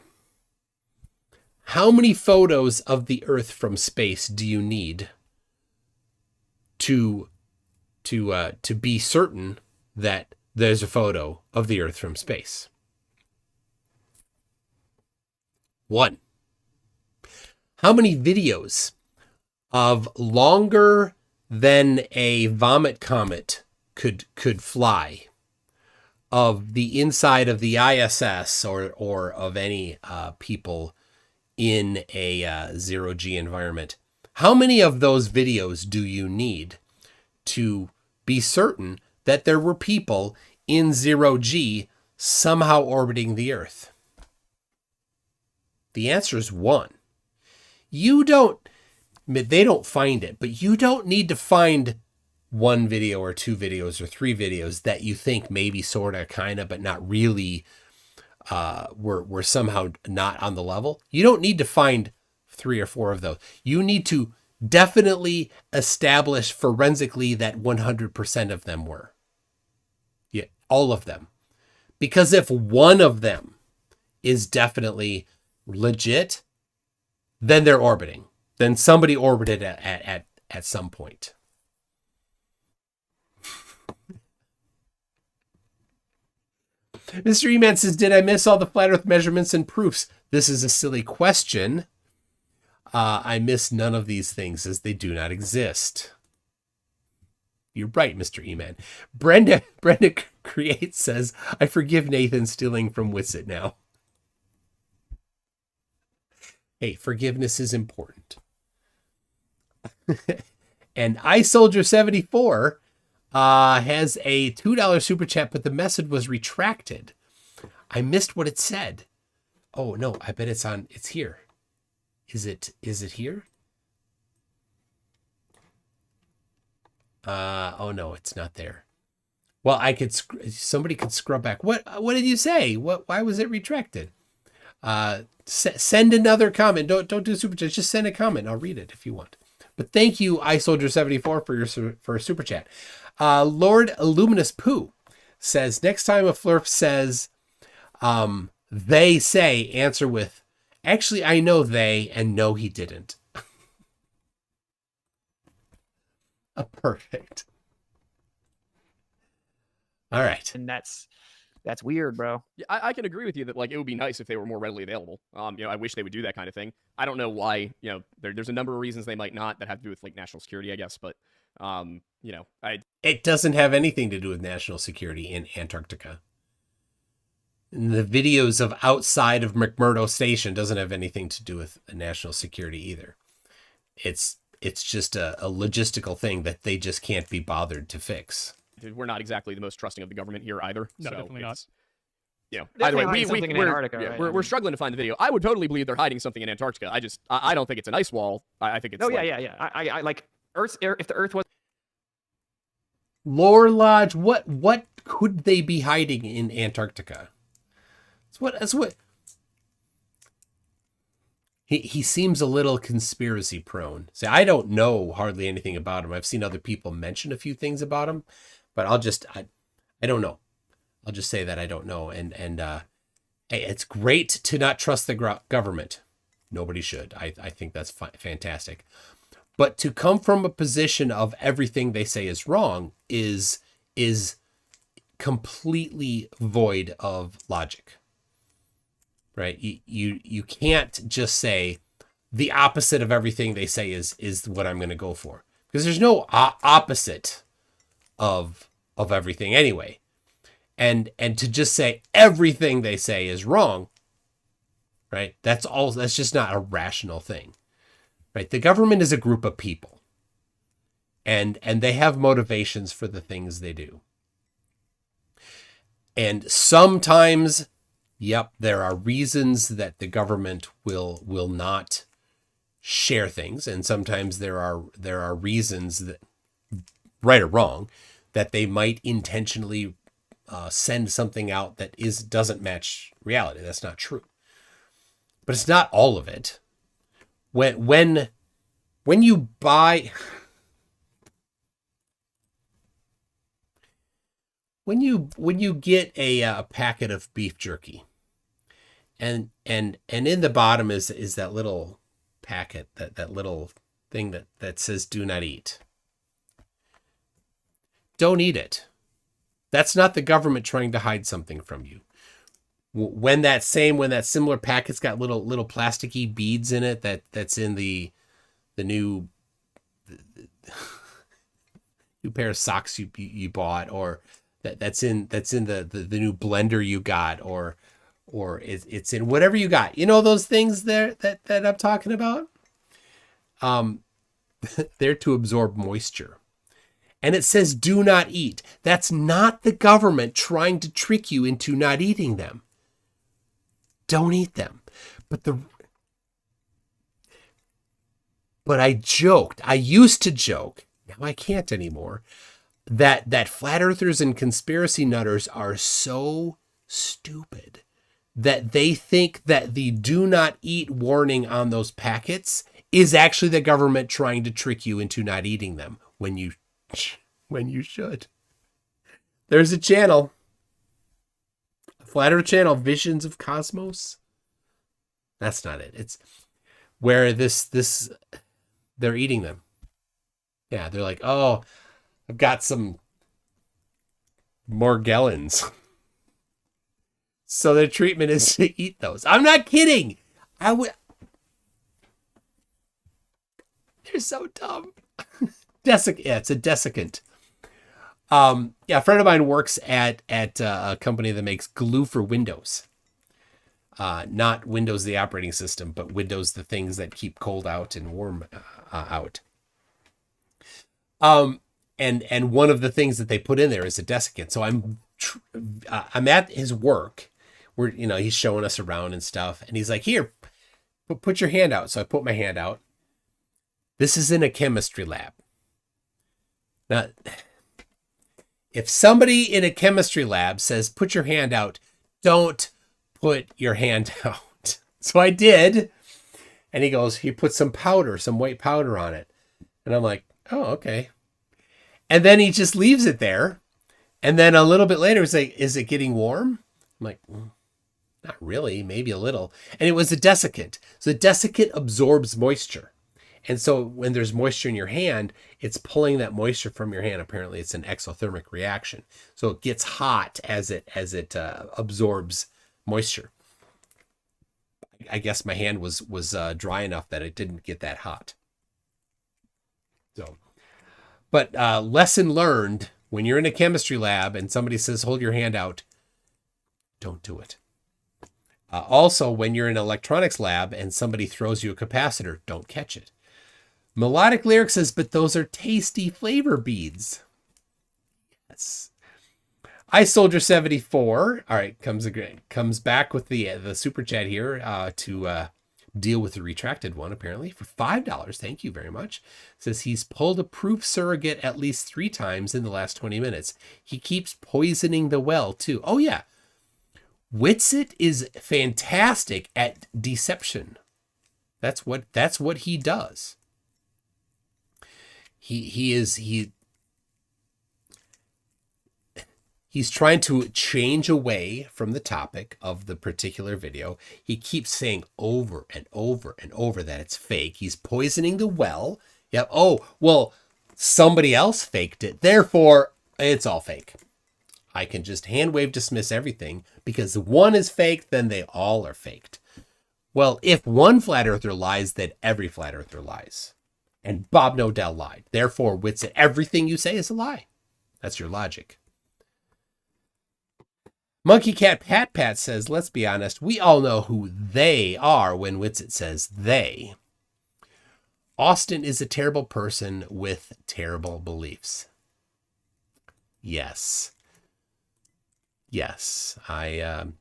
How many photos of the Earth from space do you need to be certain that there's a photo of the Earth from space? 1. How many videos of longer than a vomit comet could fly of the inside of the ISS or of any people in a 0G environment? How many of those videos do you need to be certain that there were people in 0G somehow orbiting the Earth? The answer is 1. They don't find it, but you don't need to find 1 video or 2 videos or 3 videos that you think maybe sort of kind of but not really were somehow not on the level. You don't need to find 3 or 4 of those. You need to definitely establish forensically that 100% of them were. Yeah, all of them. Because if one of them is definitely legit, then they're orbiting. then somebody orbited at some point. Mr. E-Man says, did I miss all the flat earth measurements and proofs? This is a silly question. I missed none of these things as they do not exist. You're right, Mr. E-Man. Brenda Create says, I forgive Nathan stealing from WItsit now. Hey, forgiveness is important. And iSoldier74 has a $2 super chat, but the message was retracted. I missed what it said. Oh no, I bet it's here. Is it here? Oh no, it's not there. Well, somebody could scrub back. What did you say? Why was it retracted? Send another comment. Don't do super chat. Just send a comment. I'll read it if you want. But thank you, iSoldier74 for a super chat. Lord Illuminous Pooh says, next time a flurp says, they say, answer with, actually, I know they, and no, he didn't. Perfect. All right. And that's weird, bro. Yeah, I can agree with you that like it would be nice if they were more readily available. I wish they would do that kind of thing. I don't know why. There's a number of reasons they might not that have to do with like national security, I guess. But it doesn't have anything to do with national security in Antarctica. And the videos of outside of McMurdo Station doesn't have anything to do with national security either. It's just a logistical thing that they just can't be bothered to fix. We're not exactly the most trusting of the government here either. No, so definitely not. Either way, in Antarctica, right? we're struggling to find the video. I would totally believe they're hiding something in Antarctica. I don't think it's an ice wall. I think it's. Oh yeah. I like Earth. If the Earth was. Lore Lodge, what could they be hiding in Antarctica? That's what. He seems a little conspiracy prone. See, I don't know hardly anything about him. I've seen other people mention a few things about him, but I don't know. I'll just say that I don't know. And hey, it's great to not trust the government. Nobody should. I think that's fantastic. But to come from a position of everything they say is wrong is completely void of logic. Right? You can't just say the opposite of everything they say is what I'm going to go for, because there's no opposite of everything anyway. And to just say everything they say is wrong, right? That's just not a rational thing. Right? The government is a group of people. And they have motivations for the things they do. And sometimes, yep, there are reasons that the government will not share things, and sometimes there are reasons that, right or wrong, that they might intentionally send something out that doesn't match reality. That's not true. But it's not all of it. When you buy when you get a packet of beef jerky, and in the bottom is that little packet, that little thing that says do not eat. Don't eat it. That's not the government trying to hide something from you. When that similar packet's got little plasticky beads in it, that's in the new pair of socks you bought, or that's in the new blender you got, or it's in whatever you got. You know those things there that I'm talking about? They're to absorb moisture. And it says do not eat. That's not the government trying to trick you into not eating them. Don't eat them. But I joked. I used to joke. Now I can't anymore. That flat earthers and conspiracy nutters are so stupid that they think that the do not eat warning on those packets is actually the government trying to trick you into not eating them when you should. There's a channel, a flat earth channel, Visions of Cosmos. That's not it. It's where this they're eating them. Yeah, they're like, oh, I've got some Morgellons. So their treatment is to eat those. I'm not kidding. They're so dumb. Yeah, it's a desiccant. Yeah, a friend of mine works at a company that makes glue for Windows. Not Windows, the operating system, but Windows, the things that keep cold out and warm out. And one of the things that they put in there is a desiccant. So I'm at his work where, he's showing us around and stuff. And he's like, here, put your hand out. So I put my hand out. This is in a chemistry lab. Now, if somebody in a chemistry lab says, put your hand out, don't put your hand out. So I did. And he put some white powder on it. And I'm like, oh, okay. And then he just leaves it there. And then a little bit later, he's like, is it getting warm? I'm like, not really, maybe a little. And it was a desiccant. So the desiccant absorbs moisture. And so when there's moisture in your hand, it's pulling that moisture from your hand. Apparently, it's an exothermic reaction. So it gets hot as it absorbs moisture. I guess my hand was dry enough that it didn't get that hot. So, but lesson learned: when you're in a chemistry lab and somebody says, "Hold your hand out," don't do it. Also, when you're in an electronics lab and somebody throws you a capacitor, don't catch it. Melodic Lyric says, but those are tasty flavor beads. Yes. iSoldier74, all right, comes back with the super chat here to deal with the retracted one, apparently, for $5. Thank you very much. Says he's pulled a proof surrogate at least 3 times in the last 20 minutes. He keeps poisoning the well, too. Oh, yeah. WItsit is fantastic at deception. That's what he does. He's trying to change away from the topic of the particular video. He keeps saying over and over and over that it's fake. He's poisoning the well. Yeah. Oh, well, somebody else faked it. Therefore, it's all fake. I can just hand wave dismiss everything because one is fake, then they all are faked. Well, if one flat earther lies, then every flat earther lies. And Bob Nodell lied. Therefore, WItsit, everything you say is a lie. That's your logic. Monkey Cat Pat Pat says, let's be honest, we all know who they are when WItsit says they. Austin is a terrible person with terrible beliefs. Yes. Yes. That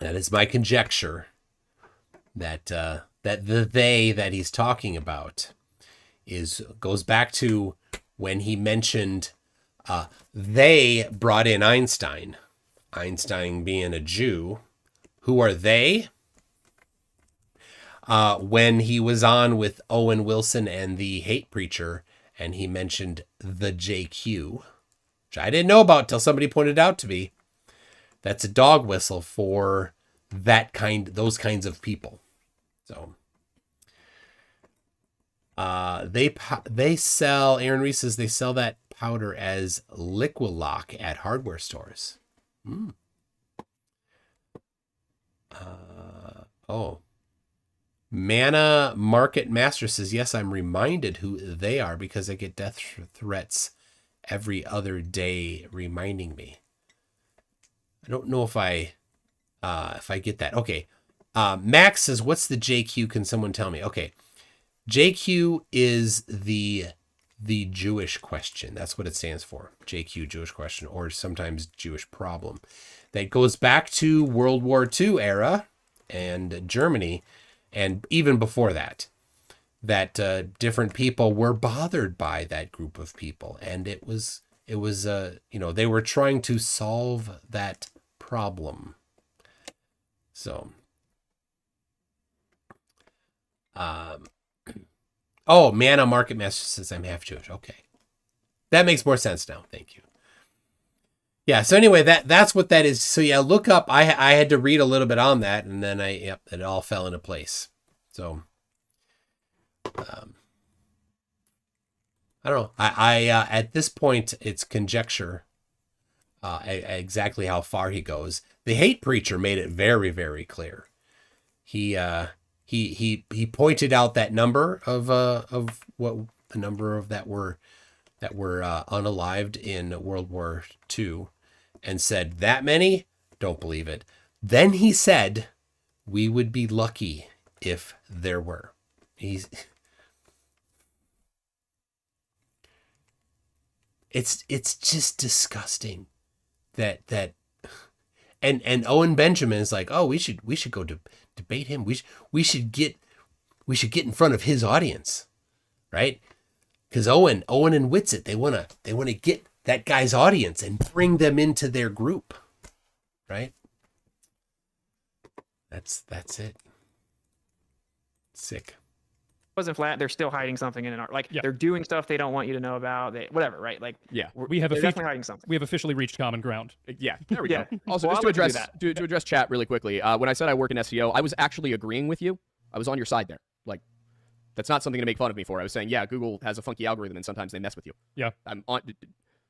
is my conjecture that the they that he's talking about goes back to when he mentioned they brought in Einstein being a Jew. Who are they? When he was on with Owen Wilson and the Hate Preacher, and he mentioned the JQ, which I didn't know about till somebody pointed out to me. That's a dog whistle for those kinds of people. So they sell, Aaron Reese says they sell that powder as Liquilock at hardware stores. Mana Market Master says, yes, I'm reminded who they are because I get death threats every other day reminding me. I don't know if I get that. Okay. Max says, what's the JQ? Can someone tell me? Okay. JQ is the Jewish question. That's what it stands for. JQ, Jewish question, or sometimes Jewish problem. That goes back to World War II era and Germany, and even before that different people were bothered by that group of people, and it was they were trying to solve that problem. So Mana Market Master says I'm half Jewish. Okay. That makes more sense now. Thank you. Yeah, so anyway, that's what that is. So yeah, look up. I had to read a little bit on that, and then it all fell into place. So I don't know. I at this point, it's conjecture exactly how far he goes. The hate preacher made it very, very clear. He pointed out that number of what the number of that were unalived in World War II, and said, that many? Don't believe it. Then he said, we would be lucky if there were. It's just disgusting that and Owen Benjamin is like, oh, we should go debate him. We should get in front of his audience, right? Because Owen and WItsit, they wanna get that guy's audience and bring them into their group, right? That's it. Sick. Wasn't flat. They're still hiding something in an art. Like Yeah. they're doing stuff they don't want you to know about. Whatever, right? Like Yeah. We have they're definitely hiding something. we have officially reached common ground. Yeah, there we Yeah. go. Also, Well, just I to would do address to address chat really quickly, when I said I work in SEO, I was actually agreeing with you. I was on your side there. Like, that's not something to make fun of me for. I was saying, yeah, Google has a funky algorithm, and sometimes they mess with you. Yeah. I'm on.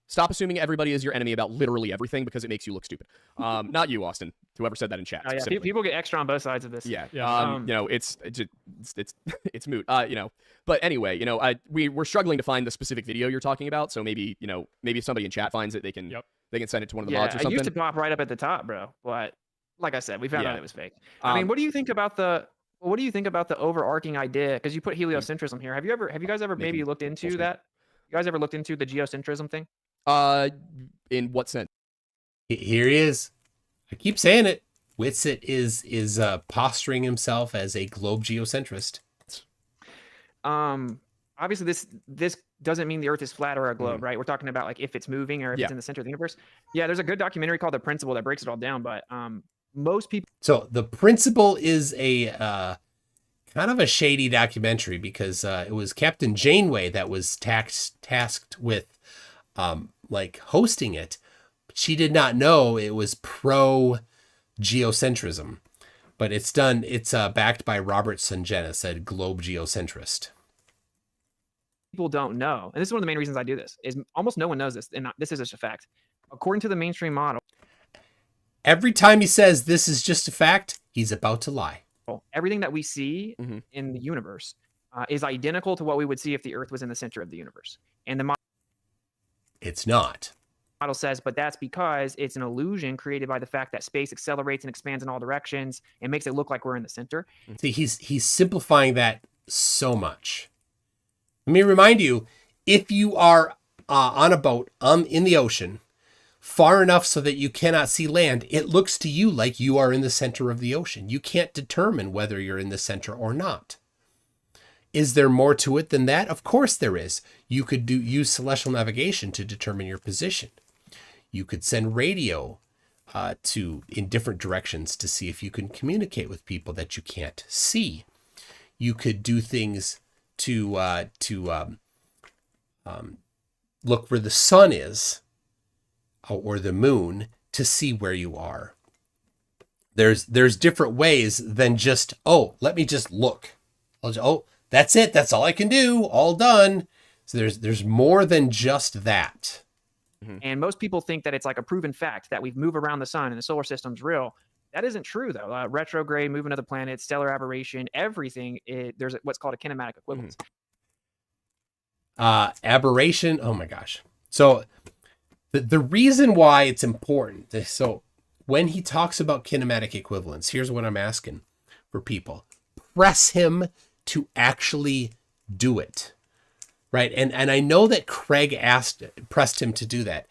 Stop assuming everybody is your enemy about literally everything because it makes you look stupid. Not you, Austin. Whoever said that in chat. Oh, yeah. specifically. People get extra on both sides of this. Yeah. Yeah. You know, it's it's moot. You know, but anyway, you know, we're struggling to find the specific video you're talking about. So maybe, you know, maybe if somebody in chat finds it, they can send it to one of the Yeah, mods or it something. used to pop right up at the top, bro. But like I said, we found Yeah. out it was fake. I mean, what do you think about the overarching idea? Because you put heliocentrism here. Have you guys ever maybe looked into bullshit. that? You guys ever looked into the geocentrism thing? In what sense? Here he is. I keep saying it. WItsit is posturing himself as a globe geocentrist. Obviously this doesn't mean the Earth is flat or a globe, right? We're talking about like if it's moving or if it's in the center of the universe. Yeah, there's a good documentary called The Principle that breaks it all down, but most people. So The Principle is a kind of a shady documentary because it was Captain Janeway that was tasked with like hosting it. She did not know it was pro geocentrism, but it's backed by Robert Sungenis, a globe geocentrist. People don't know, and this is one of the main reasons I do this, is almost no one knows this, and this is just a fact. According to the mainstream model, Every time he says this is just a fact, he's about to lie. everything that we see in the universe is identical to what we would see if the Earth was in the center of the universe. And the It's not. model says, but that's because it's an illusion created by the fact that space accelerates and expands in all directions and makes it look like we're in the center. See, he's simplifying that so much. Let me remind you, if you are on a boat in the ocean, far enough so that you cannot see land, it looks to you like you are in the center of the ocean. You can't determine whether you're in the center or not. Is there more to it than that? Of course there is. You could use celestial navigation to determine your position. You could send radio in different directions to see if you can communicate with people that you can't see. You could do things to look where the sun is or the moon to see where you are. There's different ways than just, let me just look. That's it. That's all I can do. All done. So there's more than just that. And most people think that it's like a proven fact that we move around the sun and the solar system's real. That isn't true, though. Retrograde, movement of the planet, stellar aberration, everything, there's what's called a kinematic equivalence. Aberration. Oh my gosh. So the reason why it's important. So when he talks about kinematic equivalence, here's what I'm asking for people. Press him to actually do it. Right. And I know that Craig pressed him to do that.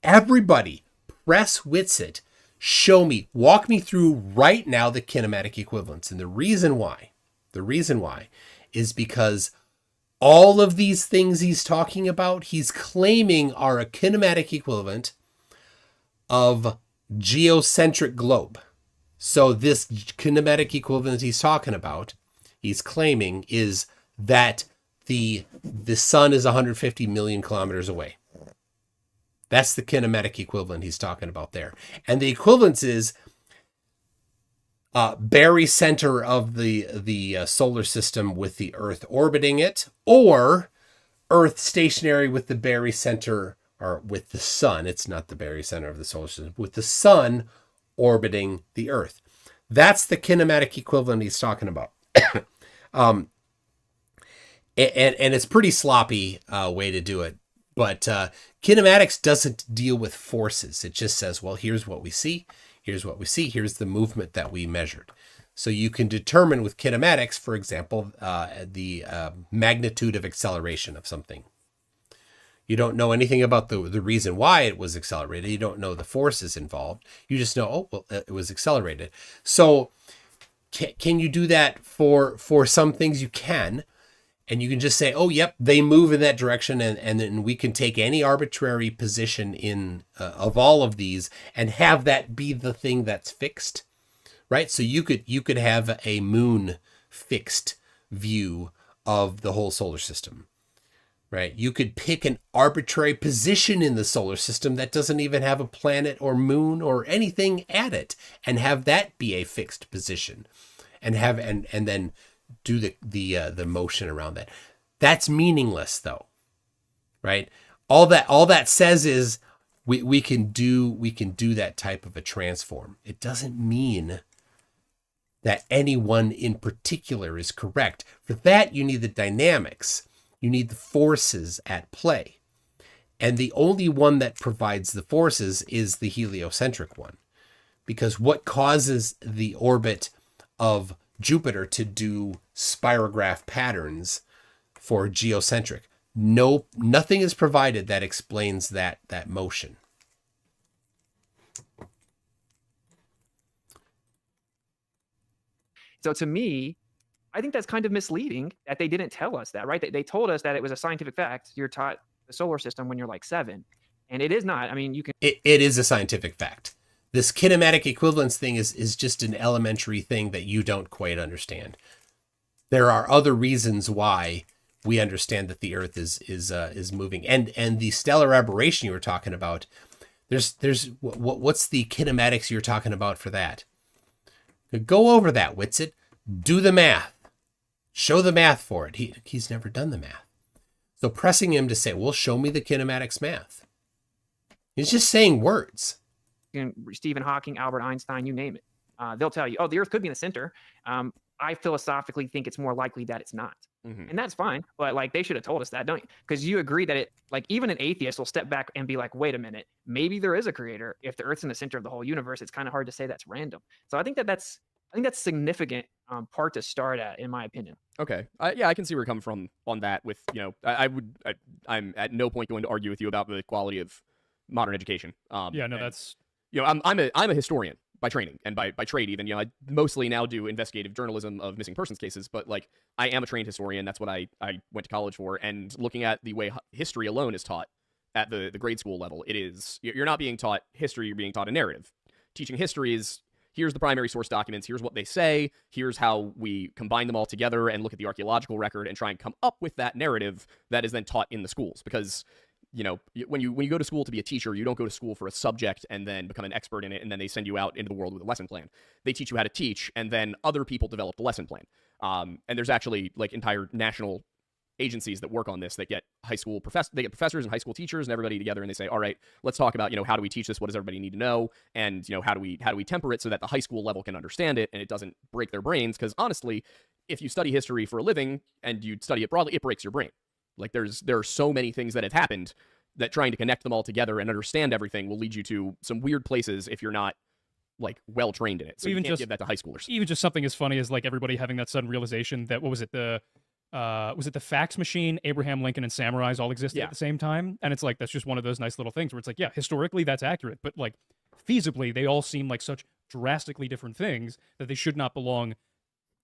Everybody press WItsit. Walk me through right now the kinematic equivalence. And the reason why is because all of these things he's talking about, he's claiming are a kinematic equivalent of geocentric globe. So this kinematic equivalent he's talking about, he's claiming is that the sun is 150 million kilometers away. That's the kinematic equivalent he's talking about there. And the equivalence is barycenter of the solar system with the Earth orbiting it, or Earth stationary with the barycenter, or with the sun, it's not the barycenter of the solar system, with the sun orbiting the Earth. That's the kinematic equivalent he's talking about. And it's pretty sloppy way to do it. But kinematics doesn't deal with forces. It just says, well, here's what we see. Here's what we see. Here's the movement that we measured. So you can determine with kinematics, for example, the magnitude of acceleration of something. You don't know anything about the reason why it was accelerated. You don't know the forces involved. You just know, oh, well, it was accelerated. So can you do that for some things? You can. And you can just say, oh, yep, they move in that direction. And then we can take any arbitrary position in of all of these and have that be the thing that's fixed. Right? So you could have a moon fixed view of the whole solar system. Right? You could pick an arbitrary position in the solar system that doesn't even have a planet or moon or anything at it, and have that be a fixed position, and have and then do the motion around that. That's meaningless though. Right? All that says is we can do that type of a transform. It doesn't mean that anyone in particular is correct. For that, you need the dynamics. You need the forces at play. And the only one that provides the forces is the heliocentric one. Because what causes the orbit of Jupiter to do spirograph patterns for geocentric? Nothing is provided that explains that motion. So to me, I think that's kind of misleading that they didn't tell us that, right? They told us that it was a scientific fact. You're taught the solar system when you're like 7, and it is not. I mean, you can. It is a scientific fact. This kinematic equivalence thing is just an elementary thing that you don't quite understand. There are other reasons why we understand that the Earth is moving, and the stellar aberration you were talking about. There's what's the kinematics you're talking about for that? Go over that, WItsit. Do the math. Show the math for it. He's never done the math. So pressing him to say, well, show me the kinematics math. He's just saying words. Stephen Hawking, Albert Einstein, you name it. They'll tell you, oh, the Earth could be in the center. I philosophically think it's more likely that it's not. Mm-hmm. And that's fine. But like, they should have told us that, don't you? Because you agree that even an atheist will step back and be like, wait a minute, maybe there is a creator. If the Earth's in the center of the whole universe, it's kind of hard to say that's random. So I think that's significant part to start at, in my opinion. Okay. Yeah, I can see where you're coming from on that. With, I'm at no point going to argue with you about the quality of modern education. That's. I'm a historian by training and by trade even. I mostly now do investigative journalism of missing persons cases, but like I am a trained historian. That's what I went to college for. And looking at the way history alone is taught at the grade school level, you're not being taught history, you're being taught a narrative. Teaching history is, here's the primary source documents, here's what they say, here's how we combine them all together and look at the archaeological record and try and come up with that narrative that is then taught in the schools. Because when you go to school to be a teacher, you don't go to school for a subject and then become an expert in it, and then they send you out into the world with a lesson plan. They teach you how to teach, and then other people develop the lesson plan. And there's actually like entire national agencies that work on this that get they get professors and high school teachers and everybody together, and they say, all right, let's talk about, how do we teach this? What does everybody need to know? And, how do we temper it so that the high school level can understand it and it doesn't break their brains? Because honestly, if you study history for a living and you study it broadly, it breaks your brain. Like there are so many things that have happened that trying to connect them all together and understand everything will lead you to some weird places if you're not like well trained in it. So even you can't give that to high schoolers. Even just something as funny as like everybody having that sudden realization that was it the fax machine, Abraham Lincoln, and samurais all existed at the same time? And it's like, that's just one of those nice little things where it's like, yeah, historically that's accurate, but like feasibly they all seem like such drastically different things that they should not belong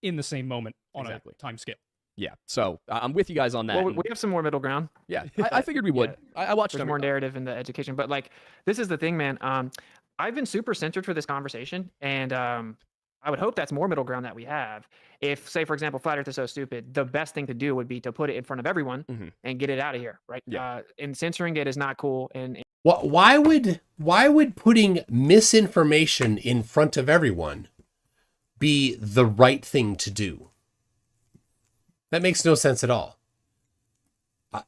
in the same moment on a time scale. Yeah, so I'm with you guys on that. Well, we have some more middle ground. Yeah, I figured we would. I watched There's more narrative in the education, but like, this is the thing, man. I've been super centered for this conversation, and I would hope that's more middle ground that we have. If, say, for example, flat Earth is so stupid, the best thing to do would be to put it in front of everyone and get it out of here, right? Yeah. And censoring it is not cool. And why would putting misinformation in front of everyone be the right thing to do? That makes no sense at all.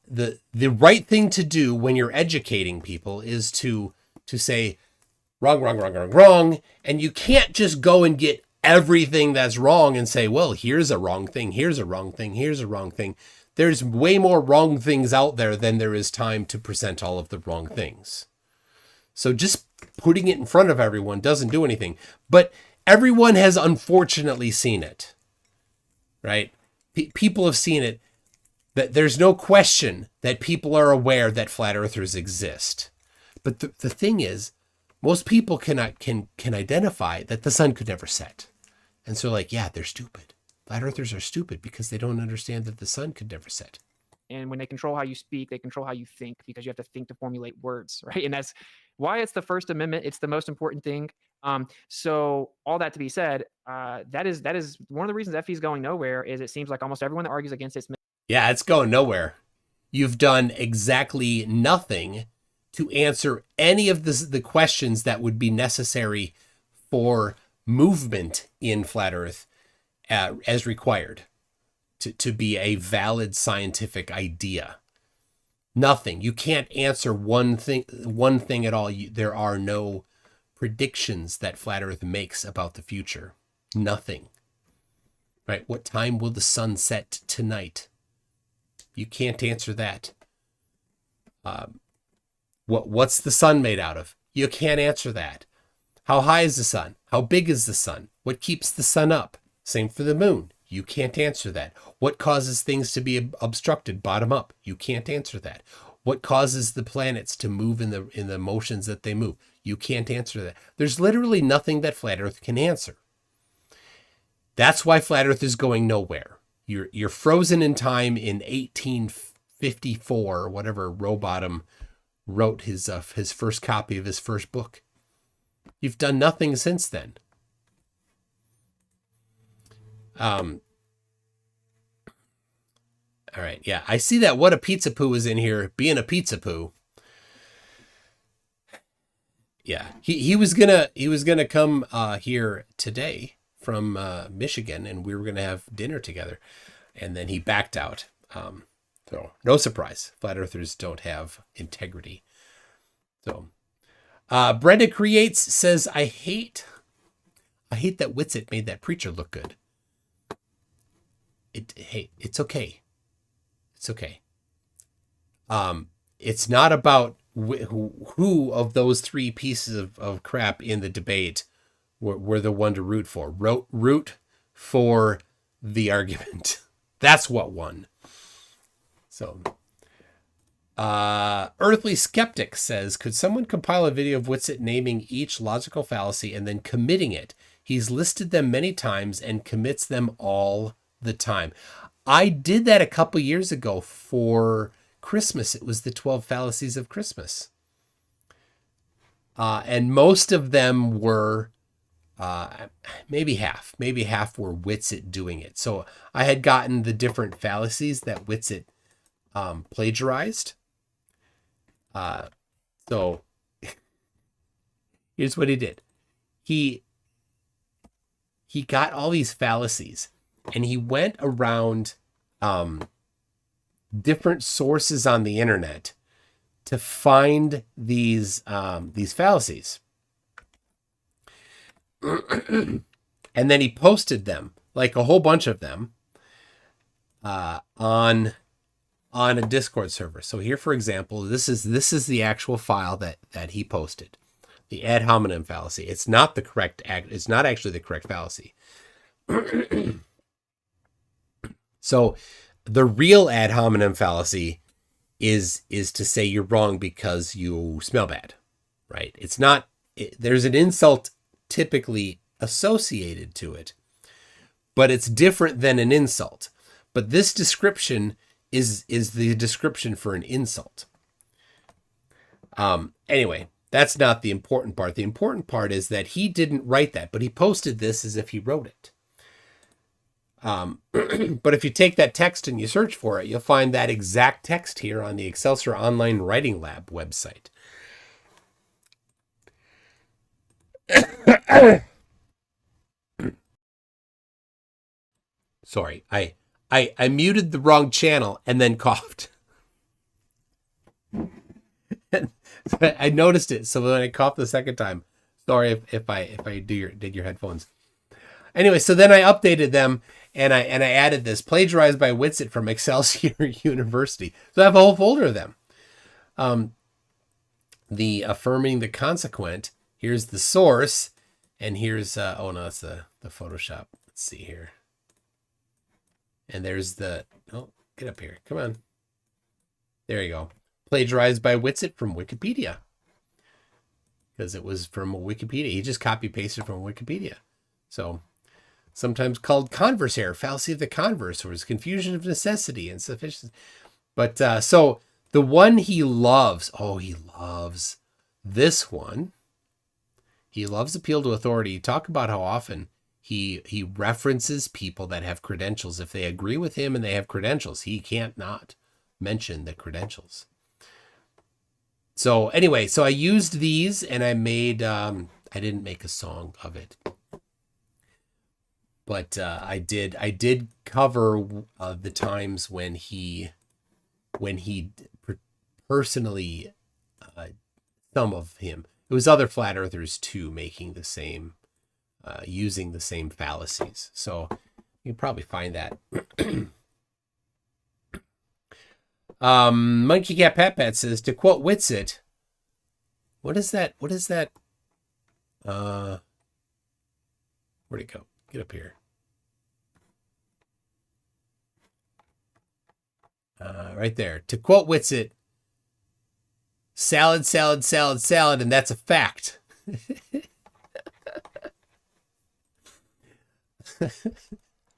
the right thing to do when you're educating people is to say wrong, wrong, wrong, wrong, wrong, and you can't just go and get everything that's wrong and say, well, here's a wrong thing, here's a wrong thing, here's a wrong thing. There's way more wrong things out there than there is time to present all of the wrong things. So just putting it in front of everyone doesn't do anything. But everyone has unfortunately seen it, right? People have seen it. That there's no question that people are aware that flat earthers exist. But the thing is, most people can identify that the sun could never set. And so like, yeah, they're stupid. Flat earthers are stupid because they don't understand that the sun could never set. And when they control how you speak, they control how you think, because you have to think to formulate words, right? And that's why it's the First Amendment. It's the most important thing. So all that to be said, that is one of the reasons FE is going nowhere. Is it seems like almost everyone that argues against it's Yeah, it's going nowhere. You've done exactly nothing to answer any of the questions that would be necessary for movement in flat Earth as required to be a valid scientific idea. Nothing. You can't answer one thing at all. There are no predictions that flat Earth makes about the future. Nothing. Right? What time will the sun set tonight? You can't answer that. What's the sun made out of? You can't answer that. How high is the sun? How big is the sun? What keeps the sun up? Same for the moon. You can't answer that. What causes things to be obstructed bottom up? You can't answer that. What causes the planets to move in the motions that they move? You can't answer that. There's literally nothing that flat Earth can answer. That's why flat Earth is going nowhere. You're frozen in time in 1854, or whatever Rowbottom wrote his first copy of his first book. You've done nothing since then. All right, yeah, I see that. What a Pizza Poo is in here, being a Pizza Poo. Yeah, he was gonna come here today from Michigan, and we were gonna have dinner together, and then he backed out. So no surprise, flat earthers don't have integrity. So Brenda Creates says, I hate that WItsit made that preacher look good. Hey, it's okay. It's okay. It's not about who of those three pieces of crap in the debate were the one to root for. Root for the argument. That's what won. So, Earthly Skeptic says, could someone compile a video of WItsit naming each logical fallacy and then committing it? He's listed them many times and commits them all the time. I did that a couple years ago for Christmas. It was the 12 fallacies of Christmas. And most of them were, maybe half were WItsit doing it. So I had gotten the different fallacies that WItsit plagiarized. So here's what he did. He got all these fallacies and he went around different sources on the internet to find these fallacies. And then he posted them, like a whole bunch of them, on a Discord server. So here, for example, this is the actual file that he posted. The ad hominem fallacy. It's not it's not actually the correct fallacy. So the real ad hominem fallacy is to say you're wrong because you smell bad, right? It's not, there's an insult typically associated to it, but it's different than an insult. But this description is the description for an insult. Anyway, that's not the important part. The important part is that he didn't write that, but he posted this as if he wrote it. But if you take that text and you search for it, you'll find that exact text here on the Excelsior Online Writing Lab website. Sorry, I muted the wrong channel and then coughed. So I noticed it. So when I coughed the second time, sorry if I did your headphones. Anyway, so then I updated them and I added this plagiarized by WItsit from Excelsior University. So I have a whole folder of them. The affirming the consequent. Here's the source, and here's oh no, that's the Photoshop. Let's see here. And there's the get up here. Come on. There you go. Plagiarized by WItsit from Wikipedia. Because it was from Wikipedia. He just copy pasted from Wikipedia. So sometimes called converse error, fallacy of the converse, or is confusion of necessity and sufficiency. But so the one he loves, he loves this one. He loves appeal to authority. Talk about how often he references people that have credentials. If they agree with him and they have credentials, he can't not mention the credentials. So anyway, so I used these and I made, I didn't make a song of it, but I did cover the times when he personally, some of him, it was other flat earthers too, making the same, using the same fallacies. So you can probably find that. Monkey Cat Pat Pat says, to quote WItsit, what is that? Where'd it go? Get up here. Right there. To quote WItsit, salad, salad, salad, salad, and that's a fact.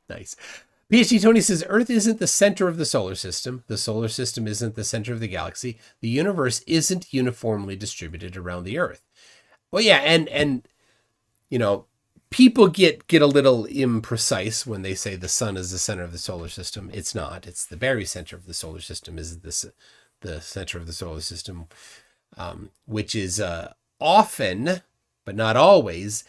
Nice. PhD Tony says, Earth isn't the center of the solar system. The solar system isn't the center of the galaxy. The universe isn't uniformly distributed around the Earth. Well, yeah, and you know, people get a little imprecise when they say the sun is the center of the solar system. It's not. It's the barycenter of the solar system is the center of the solar system, which is often, but not always,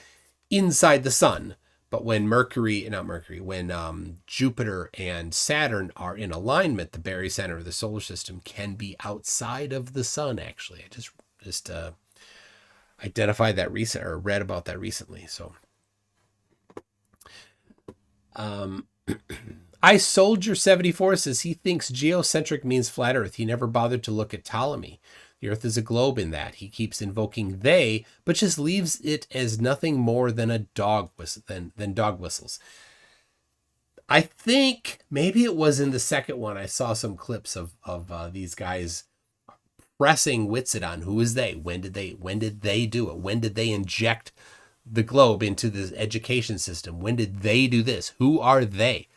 inside the sun. But when when Jupiter and Saturn are in alignment, the barycenter of the solar system can be outside of the sun, actually. I just identified that read about that recently. So iSoldier74 says he thinks geocentric means flat Earth. He never bothered to look at Ptolemy. The Earth is a globe in that. He keeps invoking they, but just leaves it as nothing more than a dog whistle, than dog whistles. I think maybe it was in the second one I saw some clips of these guys pressing WItsit on who is they? When did they do it? When did they inject the globe into the education system? When did they do this? Who are they?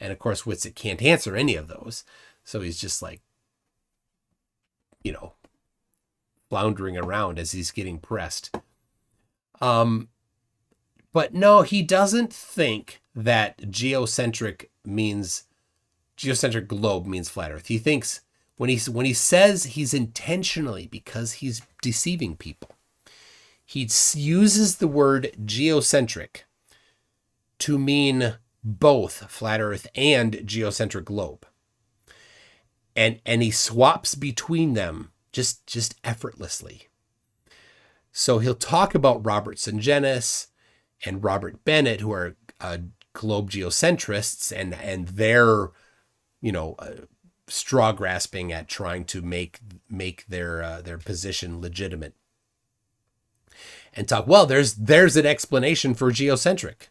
And of course, WItsit can't answer any of those. So he's just like, you know, floundering around as he's getting pressed. But no, he doesn't think that geocentric globe means flat Earth. He thinks when he says he's intentionally, because he's deceiving people, he uses the word geocentric to mean both flat Earth and geocentric globe. And he swaps between them just effortlessly. So he'll talk about Robert Sungenis and Robert Bennett, who are globe geocentrists, and their, you know, straw grasping at trying to make their position legitimate. And talk, well, there's an explanation for geocentric.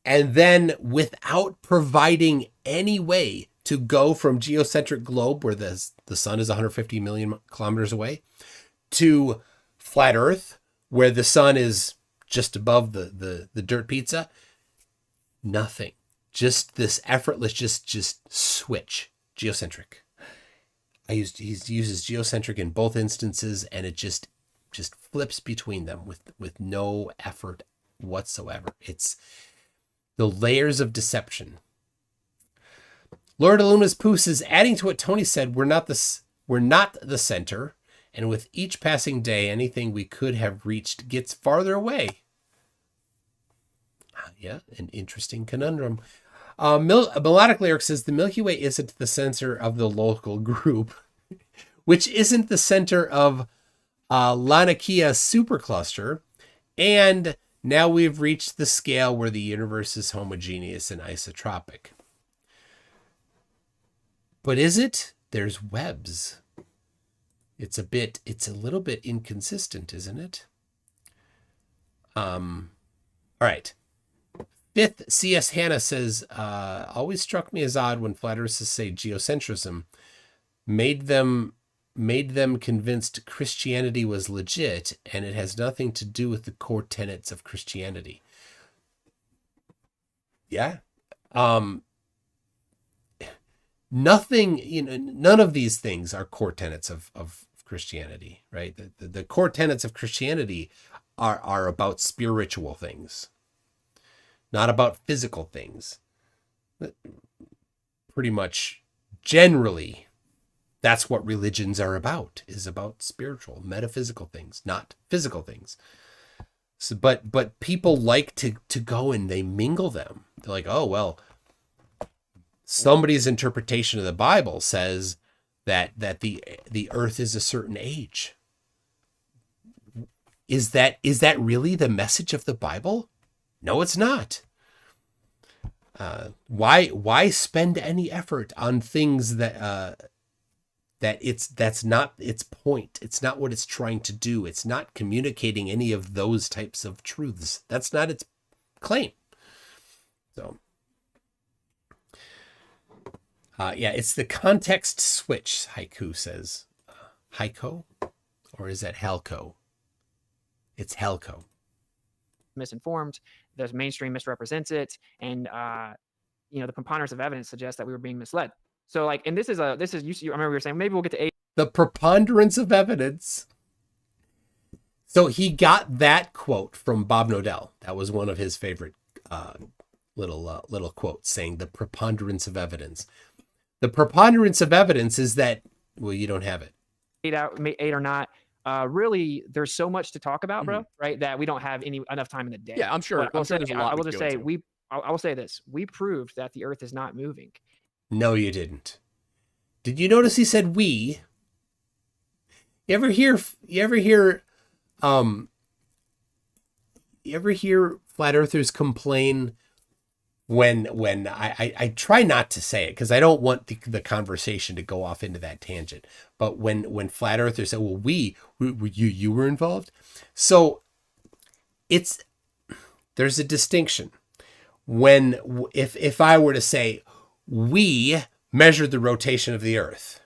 And then without providing any way to go from geocentric globe, where the sun is 150 million kilometers away, to flat Earth, where the sun is just above the dirt pizza, nothing. Just this effortless, just switch. Geocentric. He uses geocentric in both instances, and it just flips between them with no effort whatsoever. It's the layers of deception. Lord Illumina's Poos is adding to what Tony said. We're not the center, and with each passing day, anything we could have reached gets farther away. Yeah, an interesting conundrum. Melodic Lyric says the Milky Way isn't the center of the local group. which isn't the center of Laniakea supercluster, and now we've reached the scale where the universe is homogeneous and isotropic. But is it? There's webs. It's a little bit inconsistent, isn't it? All right. Fifth, C.S. Hanna says, always struck me as odd when flat earthers say geocentrism made them convinced Christianity was legit, and it has nothing to do with the core tenets of Christianity. Yeah. Nothing, none of these things are core tenets of Christianity, right? The core tenets of Christianity are about spiritual things, not about physical things. Pretty much, generally, that's what religions are about, is about spiritual, metaphysical things, not physical things. So, but people like to go and they mingle them. They're like, oh, well, somebody's interpretation of the Bible says that the earth is a certain age. Is that really the message of the Bible? No, it's not. Why spend any effort on things that's not its point? It's not what it's trying to do. It's not communicating any of those types of truths. That's not its claim. So, yeah, it's the context switch, Haiku says. Heiko? Or is that Helco? It's Helco. Misinformed. The mainstream misrepresents it, and the preponderance of evidence suggests that we were being misled. So, like, and this is I remember we were saying maybe we'll get to A. The preponderance of evidence. So he got that quote from Bob Nodell. That was one of his favorite little quotes, saying the preponderance of evidence. The preponderance of evidence is that, well, you don't have it. 8 or not. Really, there's so much to talk about, bro. Right, that we don't have enough time in the day. Yeah, I'm sure. But There's a lot. I will just say I will say this: we proved that the Earth is not moving. No, you didn't. Did you notice he said we? You ever hear flat earthers complain when I try not to say it because I don't want the conversation to go off into that tangent. But when flat earthers say, well, you were involved. So there's a distinction. If I were to say, we measured the rotation of the earth,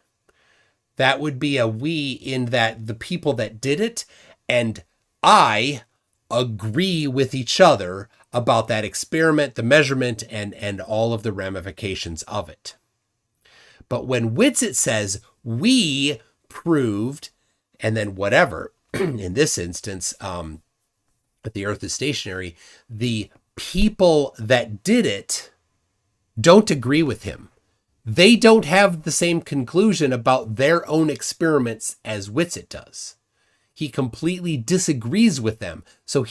that would be a we in that the people that did it and I agree with each other about that experiment, the measurement, and all of the ramifications of it. But when WItsit says we proved, and then whatever, in this instance, that the earth is stationary, the people that did it don't agree with him. They don't have the same conclusion about their own experiments as WItsit does. He completely disagrees with them. So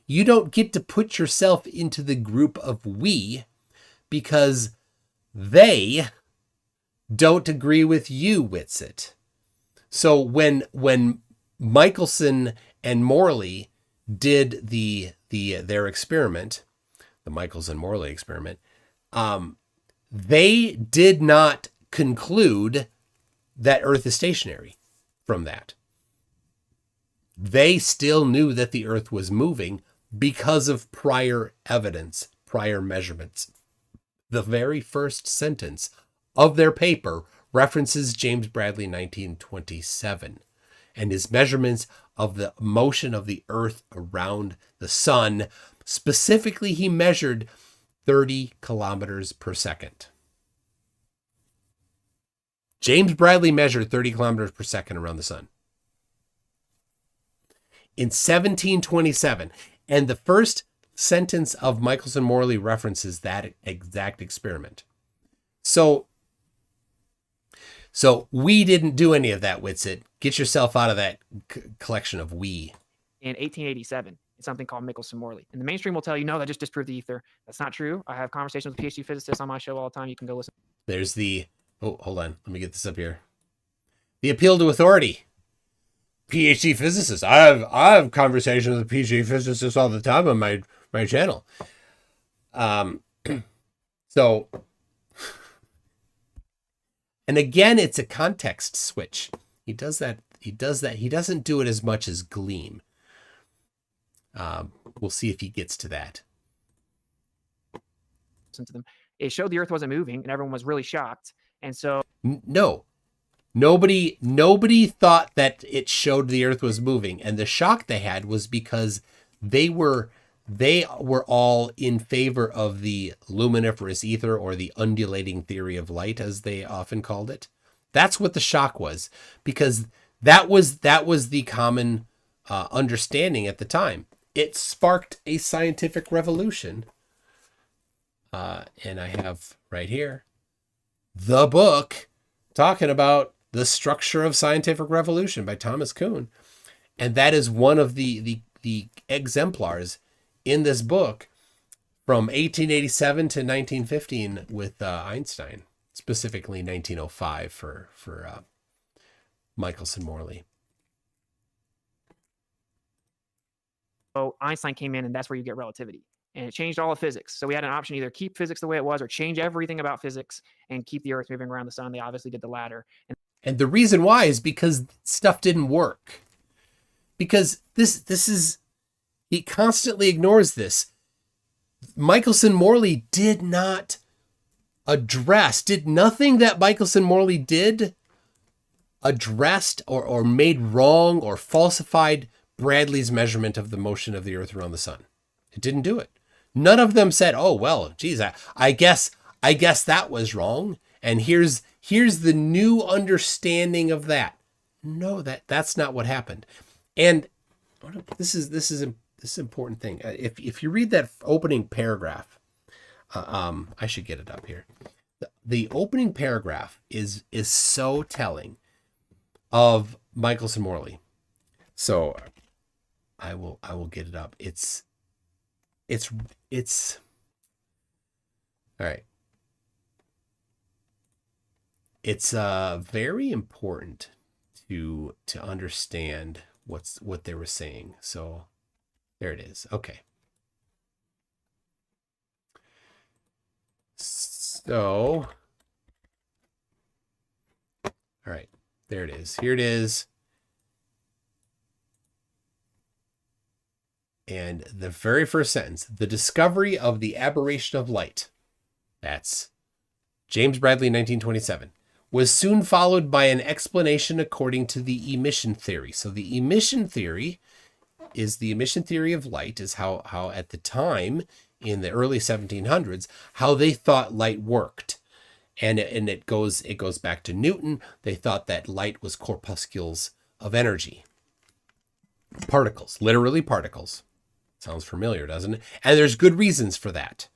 you don't get to put yourself into the group of we because they don't agree with you, WItsit. So when Michelson and Morley did their experiment, the Michelson-Morley experiment, they did not conclude that Earth is stationary from that. They still knew that the Earth was moving because of prior evidence, prior measurements. The very first sentence of their paper references James Bradley 1927 and his measurements of the motion of the Earth around the sun. Specifically, he measured 30 kilometers per second. James Bradley measured 30 kilometers per second around the sun in 1727. And the first sentence of Michelson-Morley references that exact experiment. So we didn't do any of that, WItsit. Get yourself out of that collection of we. In 1887, it's something called Michelson-Morley. And the mainstream will tell you, no, that just disproved the ether. That's not true. I have conversations with PhD physicists on my show all the time. You can go listen. There's the... Oh, hold on. Let me get this up here. The appeal to authority. PhD physicists. I have conversations with PhD physicists all the time on my channel. So, and again, it's a context switch. He does that. He doesn't do it as much as Gleam. We'll see if he gets to that. To them, it showed the Earth wasn't moving, and everyone was really shocked. And so, No, nobody thought that it showed the Earth was moving, and the shock they had was because they were all in favor of the luminiferous ether, or the undulating theory of light, as they often called it. That's what the shock was, because that was the common understanding at the time. It sparked a scientific revolution. And I have right here the book talking about the structure of scientific revolution by Thomas Kuhn. And that is one of the exemplars in this book from 1887 to 1915 with Einstein, specifically 1905 for Michelson-Morley. so Einstein came in, and that's where you get relativity. And it changed all of physics. So we had an option: either keep physics the way it was, or change everything about physics and keep the Earth moving around the sun. They obviously did the latter. And the reason why is because stuff didn't work. Because this is, he constantly ignores this. Michelson-Morley did nothing that Michelson-Morley did addressed or made wrong or falsified Bradley's measurement of the motion of the Earth around the sun. It didn't do it. None of them said, "Oh, well, geez, I guess that was wrong, and here's the new understanding of that." No, that's not what happened. And this is an important thing. If you read that opening paragraph, I should get it up here. The opening paragraph is so telling of Michelson-Morley. So I will get it up. It's all right. It's very important to understand what they were saying. So there it is. Okay. So, all right, there it is. Here it is. And the very first sentence: the discovery of the aberration of light, that's James Bradley, 1927, was soon followed by an explanation according to the emission theory. So the emission theory is the emission theory of light, is how at the time in the early 1700s, how they thought light worked. And it goes back to Newton. They thought that light was corpuscles of energy. Particles, literally particles. Sounds familiar, doesn't it? And there's good reasons for that.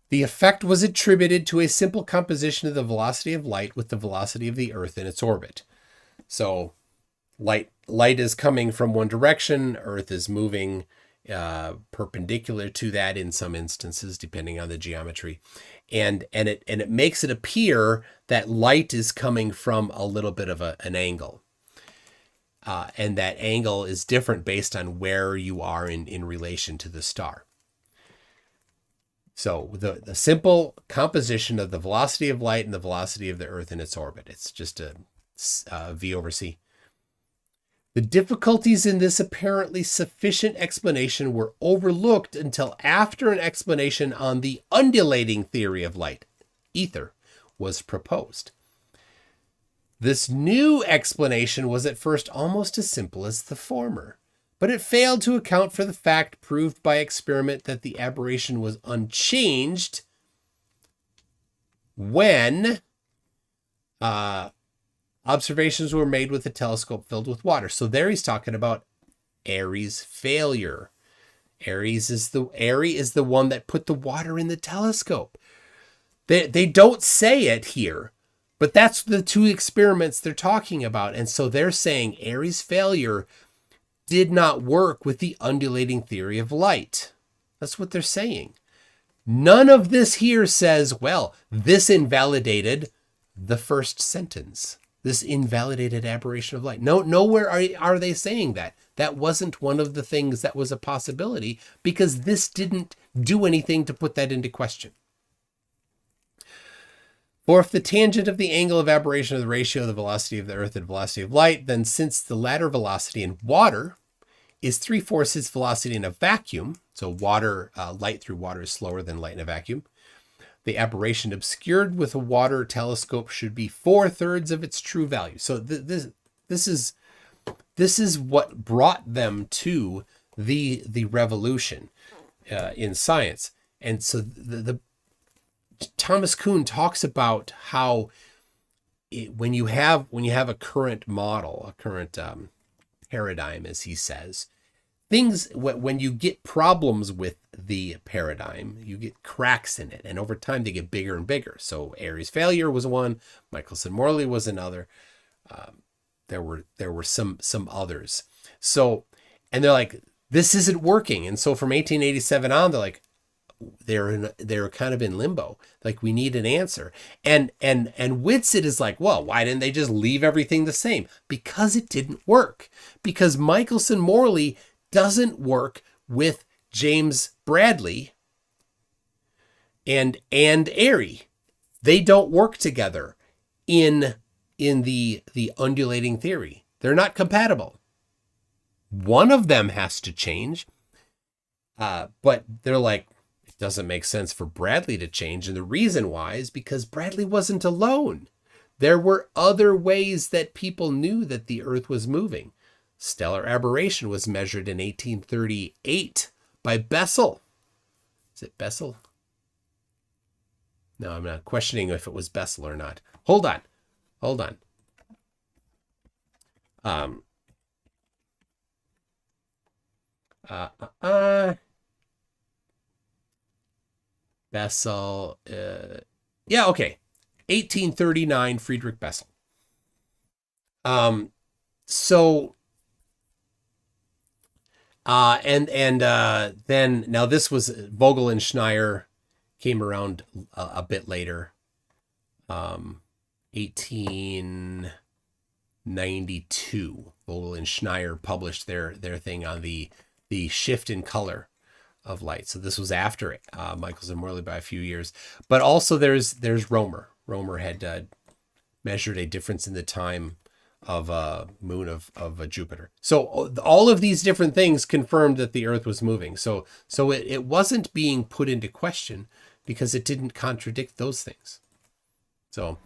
The effect was attributed to a simple composition of the velocity of light with the velocity of the Earth in its orbit. So light is coming from one direction, Earth is moving perpendicular to that in some instances, depending on the geometry. And it makes it appear that light is coming from a little bit of an angle. And that angle is different based on where you are in relation to the star. So the simple composition of the velocity of light and the velocity of the Earth in its orbit. It's just a V over C. The difficulties in this apparently sufficient explanation were overlooked until after an explanation on the undulating theory of light, ether, was proposed. This new explanation was at first almost as simple as the former, but it failed to account for the fact proved by experiment that the aberration was unchanged when observations were made with a telescope filled with water. So there he's talking about Airy's failure. Airy is the one that put the water in the telescope. They don't say it here, but that's the two experiments they're talking about. And so they're saying Airy's failure did not work with the undulating theory of light. That's what they're saying. None of this here says, well, this invalidated the first sentence. this invalidated aberration of light. Nowhere are they saying that. That wasn't one of the things that was a possibility, because this didn't do anything to put that into question. For if the tangent of the angle of aberration of the ratio of the velocity of the Earth and velocity of light, then since the latter velocity in water is 3/4 its velocity in a vacuum, so light through water is slower than light in a vacuum, the aberration obscured with a water telescope should be 4/3 of its true value. So this is what brought them to the revolution in science. And so the Thomas Kuhn talks about how when you have a current model, a current paradigm, as he says, things, when you get problems with the paradigm, you get cracks in it, and over time they get bigger and bigger. So Airy's failure was one, Michelson-Morley was another. There were some others. So, and they're like, this isn't working. And so from 1887 on, they're like, they're kind of in limbo. Like, we need an answer. And WItsit is like, well, why didn't they just leave everything the same? Because it didn't work. Because Michelson-Morley doesn't work with James Bradley and Airy. They don't work together in the undulating theory. They're not compatible. One of them has to change. But they're like, it doesn't make sense for Bradley to change. And the reason why is because Bradley wasn't alone. There were other ways that people knew that the Earth was moving. Stellar aberration was measured in 1838 by Bessel. Is it Bessel? No, I'm not questioning if it was Bessel or not. Hold on. Bessel. Yeah, okay. 1839, Friedrich Bessel. Then now this was Vogel and Schneier came around a bit later. 1892, Vogel and Schneier published their thing on the shift in color of light. So this was after Michelson-Morley by a few years. But also there's Romer. Romer had measured a difference in the time of a moon of Jupiter. So all of these different things confirmed that the Earth was moving. So it wasn't being put into question because it didn't contradict those things. So,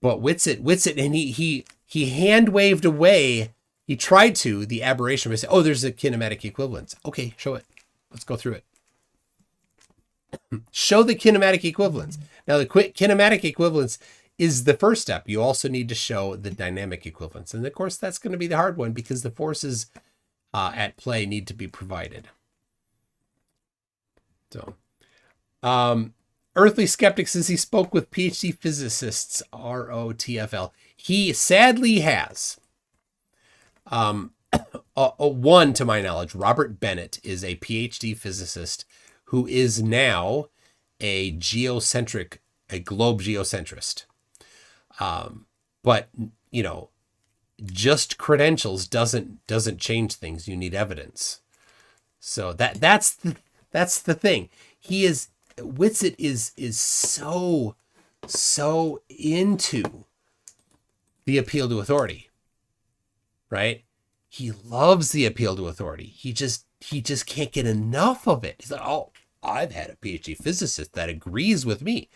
but WItsit, and he hand waved away. He tried to the aberration by saying, "Oh, there's a kinematic equivalence." Okay, show it. Let's go through it. Show the kinematic equivalence. Now, the kinematic equivalence is the first step. You also need to show the dynamic equivalence. And of course, that's going to be the hard one because the forces at play need to be provided. So, Earthly Skeptics says he spoke with PhD physicists, ROTFL. He sadly has. One, to my knowledge, Robert Bennett is a PhD physicist who is now a globe geocentrist. But just credentials doesn't change things. You need evidence. So that's the thing. WItsit is so into the appeal to authority, right? He loves the appeal to authority. He just can't get enough of it. He's like, oh, I've had a PhD physicist that agrees with me.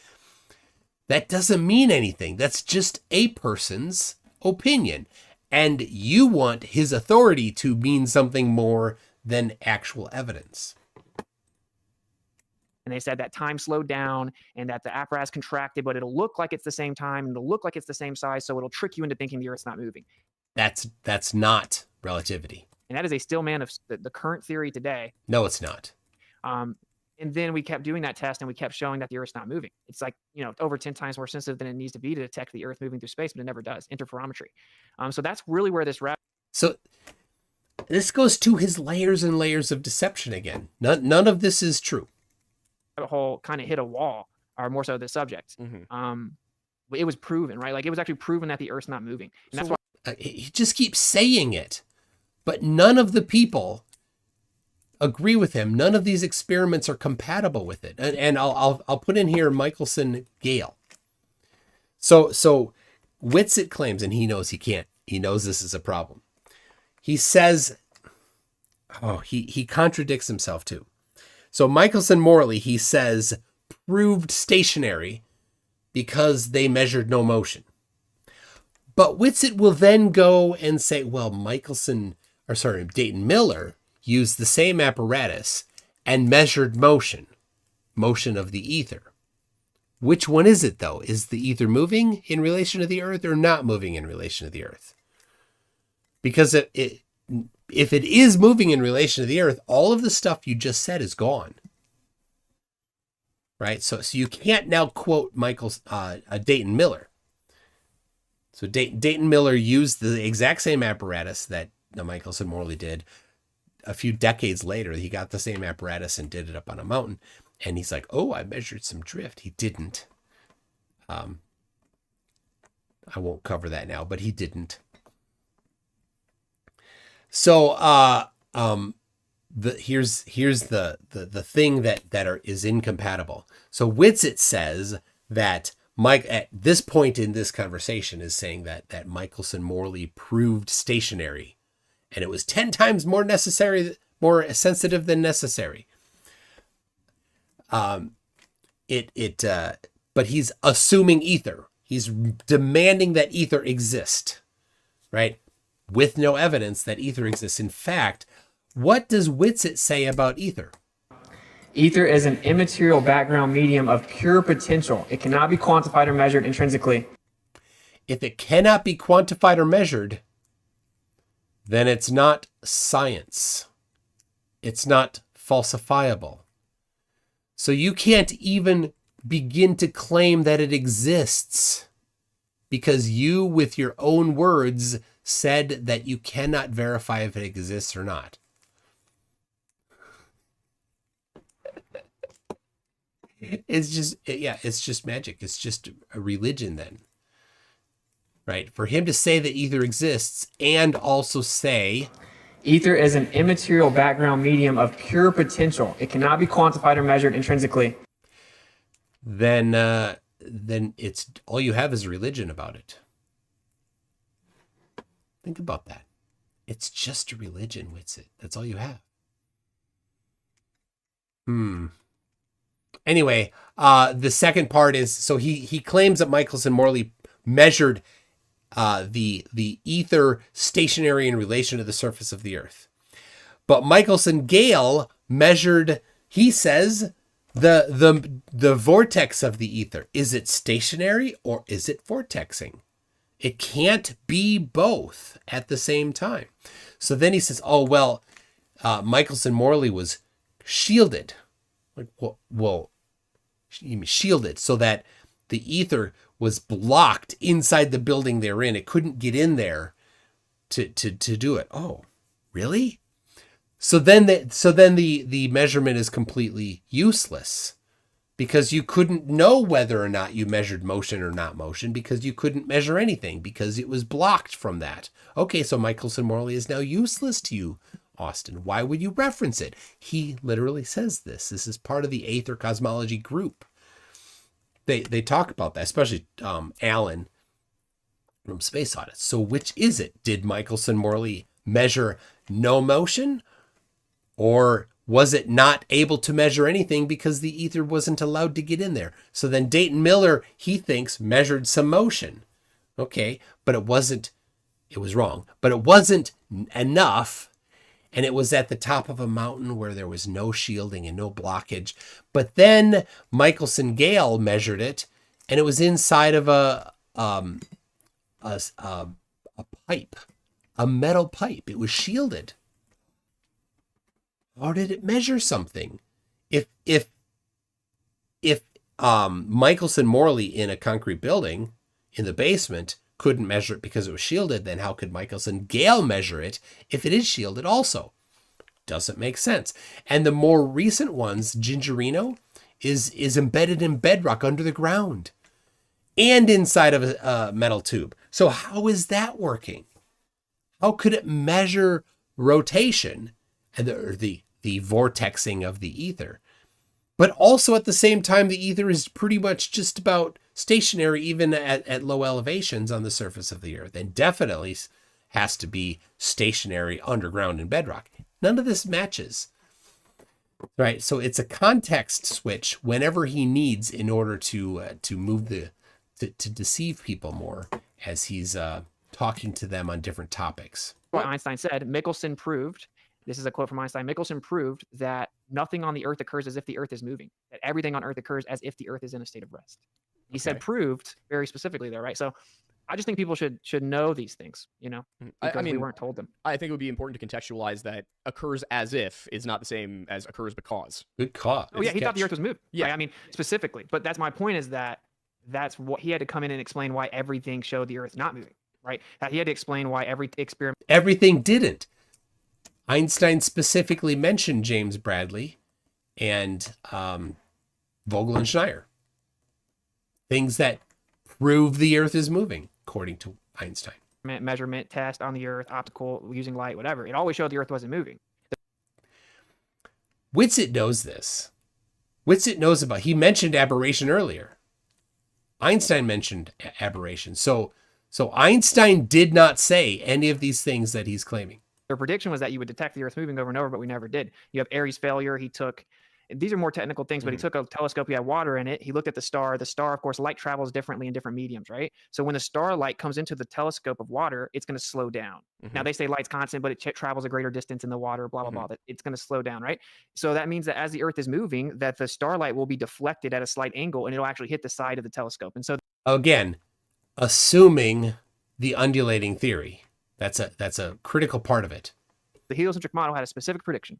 That doesn't mean anything. That's just a person's opinion. And you want his authority to mean something more than actual evidence. And they said that time slowed down and that the apparatus contracted, but it'll look like it's the same time and it'll look like it's the same size. So it'll trick you into thinking the Earth's not moving. That's not relativity. And that is a stillman of the current theory today. No, it's not. And then we kept doing that test and we kept showing that the Earth's not moving. It's like, over 10 times more sensitive than it needs to be to detect the Earth moving through space, but it never does. Interferometry. So that's really where this So this goes to his layers and layers of deception again. None of this is true. rabbit hole kind of hit a wall, or more so the subject. it was proven, right? Like it was actually proven that the Earth's not moving, and that's why. He just keeps saying it, but none of the people agree with him. None of these experiments are compatible with it. And I'll put in here Michelson Gale. So WItsit claims, and he knows he can't. He knows this is a problem. He says, he contradicts himself too. So Michelson Morley, he says, proved stationary because they measured no motion. But WItsit will then go and say, well, Dayton Miller used the same apparatus and measured motion of the ether. Which one is it, though? Is the ether moving in relation to the Earth or not moving in relation to the Earth? Because if it is moving in relation to the Earth, all of the stuff you just said is gone. Right? So you can't now quote Dayton Miller. So Dayton Miller used the exact same apparatus that Michelson Morley did. A few decades later, he got the same apparatus and did it up on a mountain. And he's like, oh, I measured some drift. He didn't. I won't cover that now, but he didn't. So here's the thing that is incompatible. So WItsit says that Mike, at this point in this conversation, is saying that Michelson Morley proved stationary, and it was 10 times more sensitive than necessary. But he's assuming ether. He's demanding that ether exist, right? With no evidence that ether exists. In fact, what does WItsit say about ether? Ether is an immaterial background medium of pure potential. It cannot be quantified or measured intrinsically. If it cannot be quantified or measured, then it's not science. It's not falsifiable. So you can't even begin to claim that it exists because you, with your own words, said that you cannot verify if it exists or not. It's just magic. It's just a religion then, right? For him to say that ether exists and also say ether is an immaterial background medium of pure potential. It cannot be quantified or measured intrinsically. Then it's all you have is religion about it. Think about that. It's just a religion, WItsit. That's all you have. Anyway, the second part is, so he claims that Michelson Morley measured the ether stationary in relation to the surface of the Earth. But Michelson Gale measured, he says, the vortex of the ether. Is it stationary or is it vortexing? It can't be both at the same time. So then he says, oh, well, Michelson Morley was shielded. Like, well, you mean shielded so that the ether was blocked inside the building they're in. It couldn't get in there to do it. Oh, really? So then the measurement is completely useless because you couldn't know whether or not you measured motion or not motion because you couldn't measure anything because it was blocked from that. Okay, so Michelson Morley is now useless to you, Austin. Why would you reference it? He literally says this. This is part of the Aether Cosmology group. They talk about that, especially Alan from Space Audit. So which is it? Did Michelson Morley measure no motion? Or was it not able to measure anything because the ether wasn't allowed to get in there? So then Dayton Miller, he thinks, measured some motion. Okay, but it was wrong. But it wasn't enough. And it was at the top of a mountain where there was no shielding and no blockage. But then Michelson Gale measured it, and it was inside of a pipe, a metal pipe. It was shielded. How did it measure something? If Michelson Morley in a concrete building in the basement couldn't measure it because it was shielded, then how could Michelson Gale measure it if it is shielded also? Doesn't make sense. And the more recent ones, Gingerino is embedded in bedrock under the ground. and inside of a metal tube. So how is that working? How could it measure rotation and the vortexing of the ether? But also at the same time, the ether is pretty much just about stationary, even at low elevations on the surface of the earth, and definitely has to be stationary underground in bedrock. None of this matches. Right, so it's a context switch whenever he needs in order to move to deceive people more as he's talking to them on different topics. What Einstein said, Michelson proved, this is a quote from Einstein, Michelson proved that nothing on the earth occurs as if the earth is moving, that everything on earth occurs as if the earth is in a state of rest. He said proved very specifically there, right? So I just think people should know these things, you know, because I mean, we weren't told them. I think it would be important to contextualize that occurs as if is not the same as occurs because. Good call. Oh, yeah, he thought the earth was moving. Yeah. Right? I mean, specifically. But that's my point, is that that's what he had to come in and explain why everything showed the earth not moving, right? He had to explain why every experiment. Everything didn't. Einstein specifically mentioned James Bradley and Vogel and Schneier. Things that prove the earth is moving, according to Einstein. Measurement test on the earth, optical, using light, whatever. It always showed the earth wasn't moving. WItsit knows this. WItsit knows about, he mentioned aberration earlier. Einstein mentioned aberration. So Einstein did not say any of these things that he's claiming. Their prediction was that you would detect the earth moving over and over, but we never did. You have Airy's failure. He took, these are more technical things, but he took a telescope, he had water in it. He looked at the star. The star, of course, light travels differently in different mediums, right? So when the starlight comes into the telescope of water, it's going to slow down. Now they say light's constant, but it travels a greater distance in the water, blah, blah, blah, that it's going to slow down, right? So that means that as the earth is moving, that the starlight will be deflected at a slight angle and it'll actually hit the side of the telescope. And so again, assuming the undulating theory, that's a critical part of it. the heliocentric model had a specific prediction.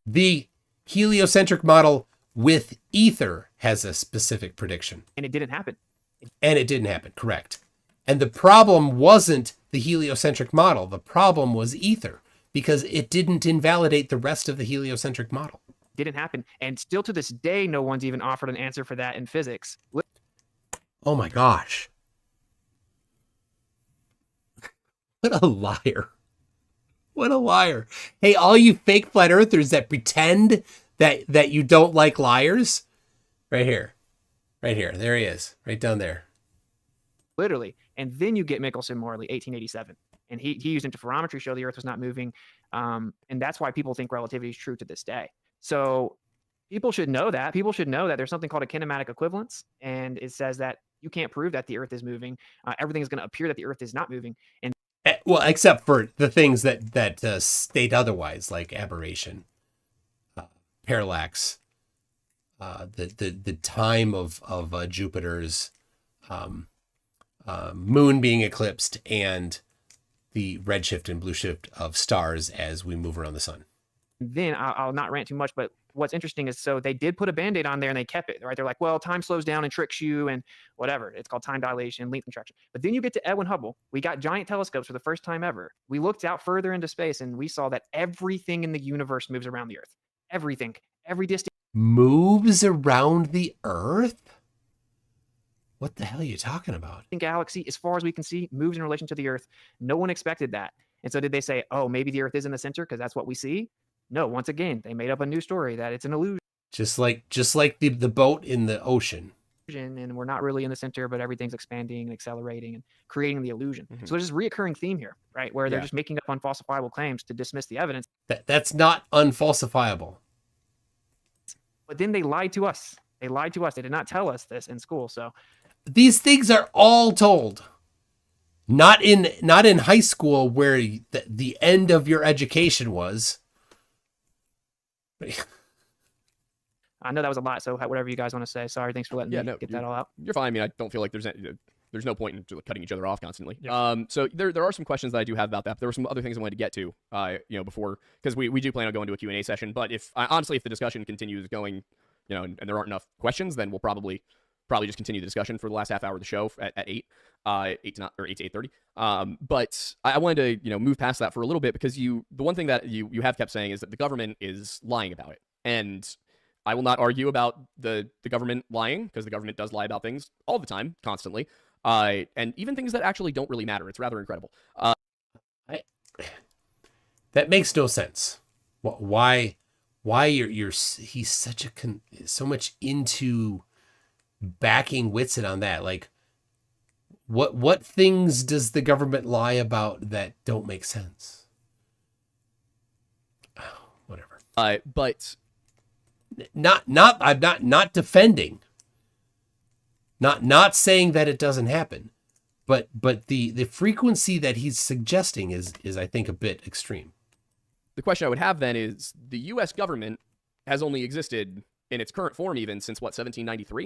The heliocentric model with ether has a specific prediction. And it didn't happen. And it didn't happen, correct. And the problem wasn't the heliocentric model. The problem was ether, because it didn't invalidate the rest of the heliocentric model. Didn't happen. And still to this day, no one's even offered an answer for that in physics. Oh my gosh. What a liar. What a liar. Hey, all you fake flat earthers that pretend that you don't like liars, right here. Right here. There he is. Right down there. Literally. And then you get Michelson-Morley, 1887. And he used interferometry to show the earth was not moving. And that's why people think relativity is true to this day. So people should know that. People should know that there's something called a kinematic equivalence. And it says that you can't prove that the earth is moving. Everything is going to appear that the earth is not moving. And well, except for the things that state otherwise, like aberration, parallax, the time of Jupiter's moon being eclipsed, and the redshift and blue shift of stars as we move around the sun. then I'll not rant too much, but what's interesting is, so they did put a Band-Aid on there and they kept it, right? They're like, well, time slows down and tricks you and whatever. It's called time dilation, length contraction. But then you get to Edwin Hubble. We got giant telescopes for the first time ever. We looked out further into space and we saw that everything in the universe moves around the earth. Everything, every distance. Moves around the earth? What the hell are you talking about? Galaxy, as far as we can see, moves in relation to the earth. No one expected that. And so did they say, oh, maybe the earth is in the center because that's what we see? No, once again, they made up a new story that it's an illusion. Just like the boat in the ocean. And we're not really in the center, but everything's expanding and accelerating and creating the illusion. So there's this reoccurring theme here, right? Where they're just making up unfalsifiable claims to dismiss the evidence. That's not unfalsifiable. But then they lied to us. They lied to us. They did not tell us this in school. So these things are all told. Not in high school, where the end of your education was. I know that was a lot, so whatever you guys want to say. Sorry, thanks for letting me get that all out. You're fine. I mean, I don't feel like there's no point in cutting each other off constantly. Yeah. So there are some questions that I do have about that. But there were some other things I wanted to get to, before, because we do plan on going to a Q&A session. But honestly, if the discussion continues going, and there aren't enough questions, then we'll probably just continue the discussion for the last half hour of the show at 8 to 8:30. But I wanted to move past that for a little bit, because the one thing that you have kept saying is that the government is lying about it. And I will not argue about the government lying, because the government does lie about things all the time, constantly, and even things that actually don't really matter. It's rather incredible. That makes no sense. Why he's such so much into backing WItsit on that? Like, what things does the government lie about that don't make sense? Oh, whatever. But I'm not defending. Not saying that it doesn't happen, but the frequency that he's suggesting is I think a bit extreme. the question I would have then is, the U.S. government has only existed in its current form even since, what, 1793?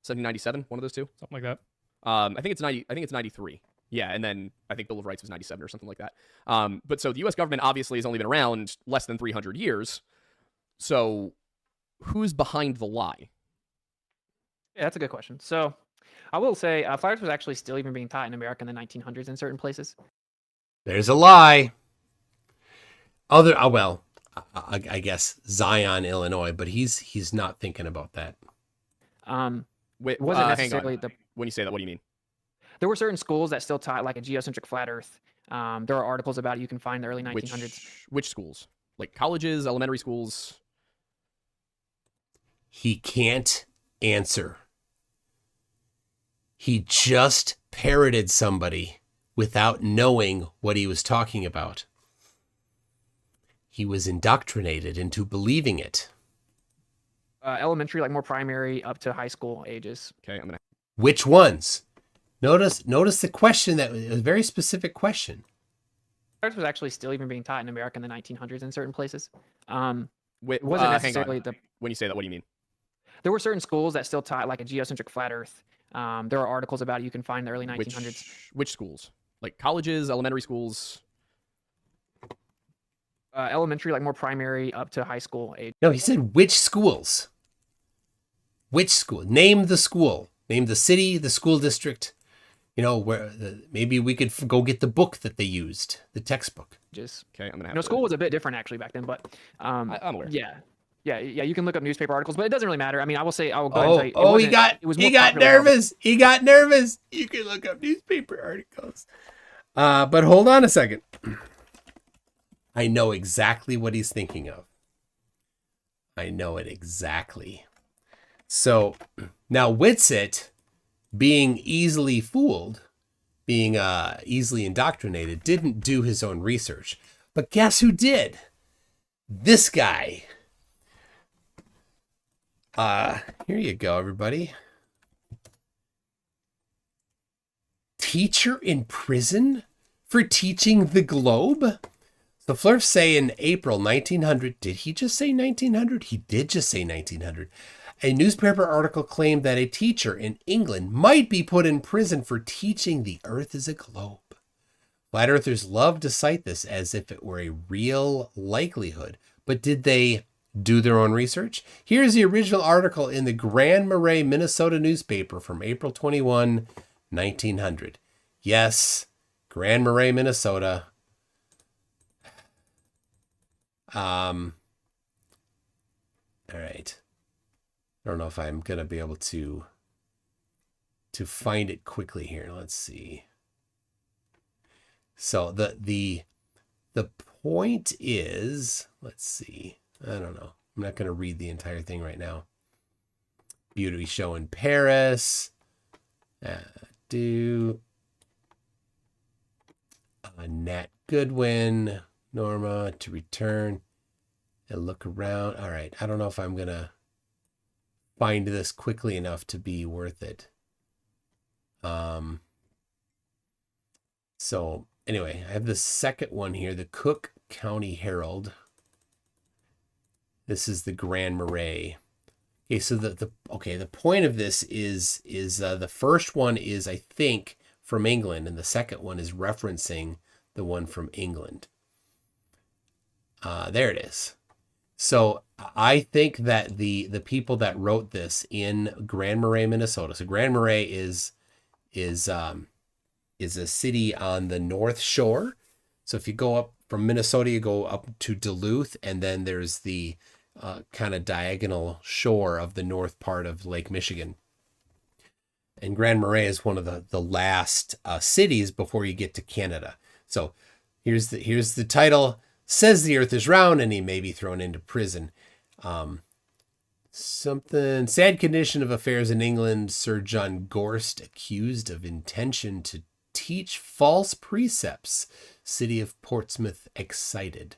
1797, one of those two? Something like that. I think it's 93. Yeah, and then I think Bill of Rights was 97 or something like that. But so the U.S. government obviously has only been around less than 300 years. So who's behind the lie? Yeah, that's a good question. So I will say flat Earth was actually still even being taught in America in the 1900s in certain places. There's a lie. I guess Zion, Illinois, but he's not thinking about that. Wait, It wasn't hang on. necessarily the. When you say that, what do you mean? There were certain schools that still taught like a geocentric flat Earth. There are articles about it you can find in the early 1900s. Which schools? Like colleges, elementary schools? He can't answer. He just parroted somebody without knowing what he was talking about. He was indoctrinated into believing it. Elementary, like more primary up to high school ages. Okay, I'm gonna. Which ones? Notice the question. That was a very specific question. Earth was actually still even being taught in America in the 1900s in certain places. Wait, It wasn't hang necessarily on. the. When you say that, what do you mean? There were certain schools that still taught like a geocentric flat Earth. There are articles about it you can find in the early 1900s. Which schools? Like colleges, elementary schools? Elementary, like more primary up to high school age. No, he said which schools. Which school? Name the school. Name the city, the school district. You know, where maybe we could go get the book that they used, the textbook. Just Okay, I'm gonna have you know, to. school was a bit different actually back then, but I'm aware. yeah. You can look up newspaper articles, but it doesn't really matter. I mean, I will say I will go ahead and tell you. He got nervous. He got nervous. You can look up newspaper articles. But hold on a second. I know exactly what he's thinking of. I know it exactly. So now WItsit, being easily fooled, being easily indoctrinated, didn't do his own research. But guess who did? This guy. Here you go, everybody. Teacher in prison for teaching the globe? So Flurf say in April 1900, did he just say 1900? He did just say 1900. A newspaper article claimed that a teacher in England might be put in prison for teaching the Earth is a globe. Flat Earthers love to cite this as if it were a real likelihood. But did they do their own research? Here's the original article in the Grand Marais, Minnesota newspaper from April 21, 1900. Yes, Grand Marais, Minnesota. All right. I don't know if I'm going to be able to find it quickly here. Let's see. So the point is, let's see. I don't know. I'm not going to read the entire thing right now. Beauty show in Paris. Nat Goodwin. Norma to return and look around. All right. I don't know if I'm going to find this quickly enough to be worth it. So anyway, I have the second one here, the Cook County Herald. This is the Grand Marais. Okay, so the point of this is the first one is, I think, from England, and the second one is referencing the one from England. There it is. So I think that the people that wrote this in Grand Marais, Minnesota. So Grand Marais is a city on the North Shore. So if you go up from Minnesota, you go up to Duluth, and then there's the kind of diagonal shore of the north part of Lake Michigan. And Grand Marais is one of the last cities before you get to Canada. So here's the title. Says the earth is round and he may be thrown into prison. Something sad condition of affairs in England. Sir John Gorst accused of intention to teach false precepts. City of Portsmouth excited.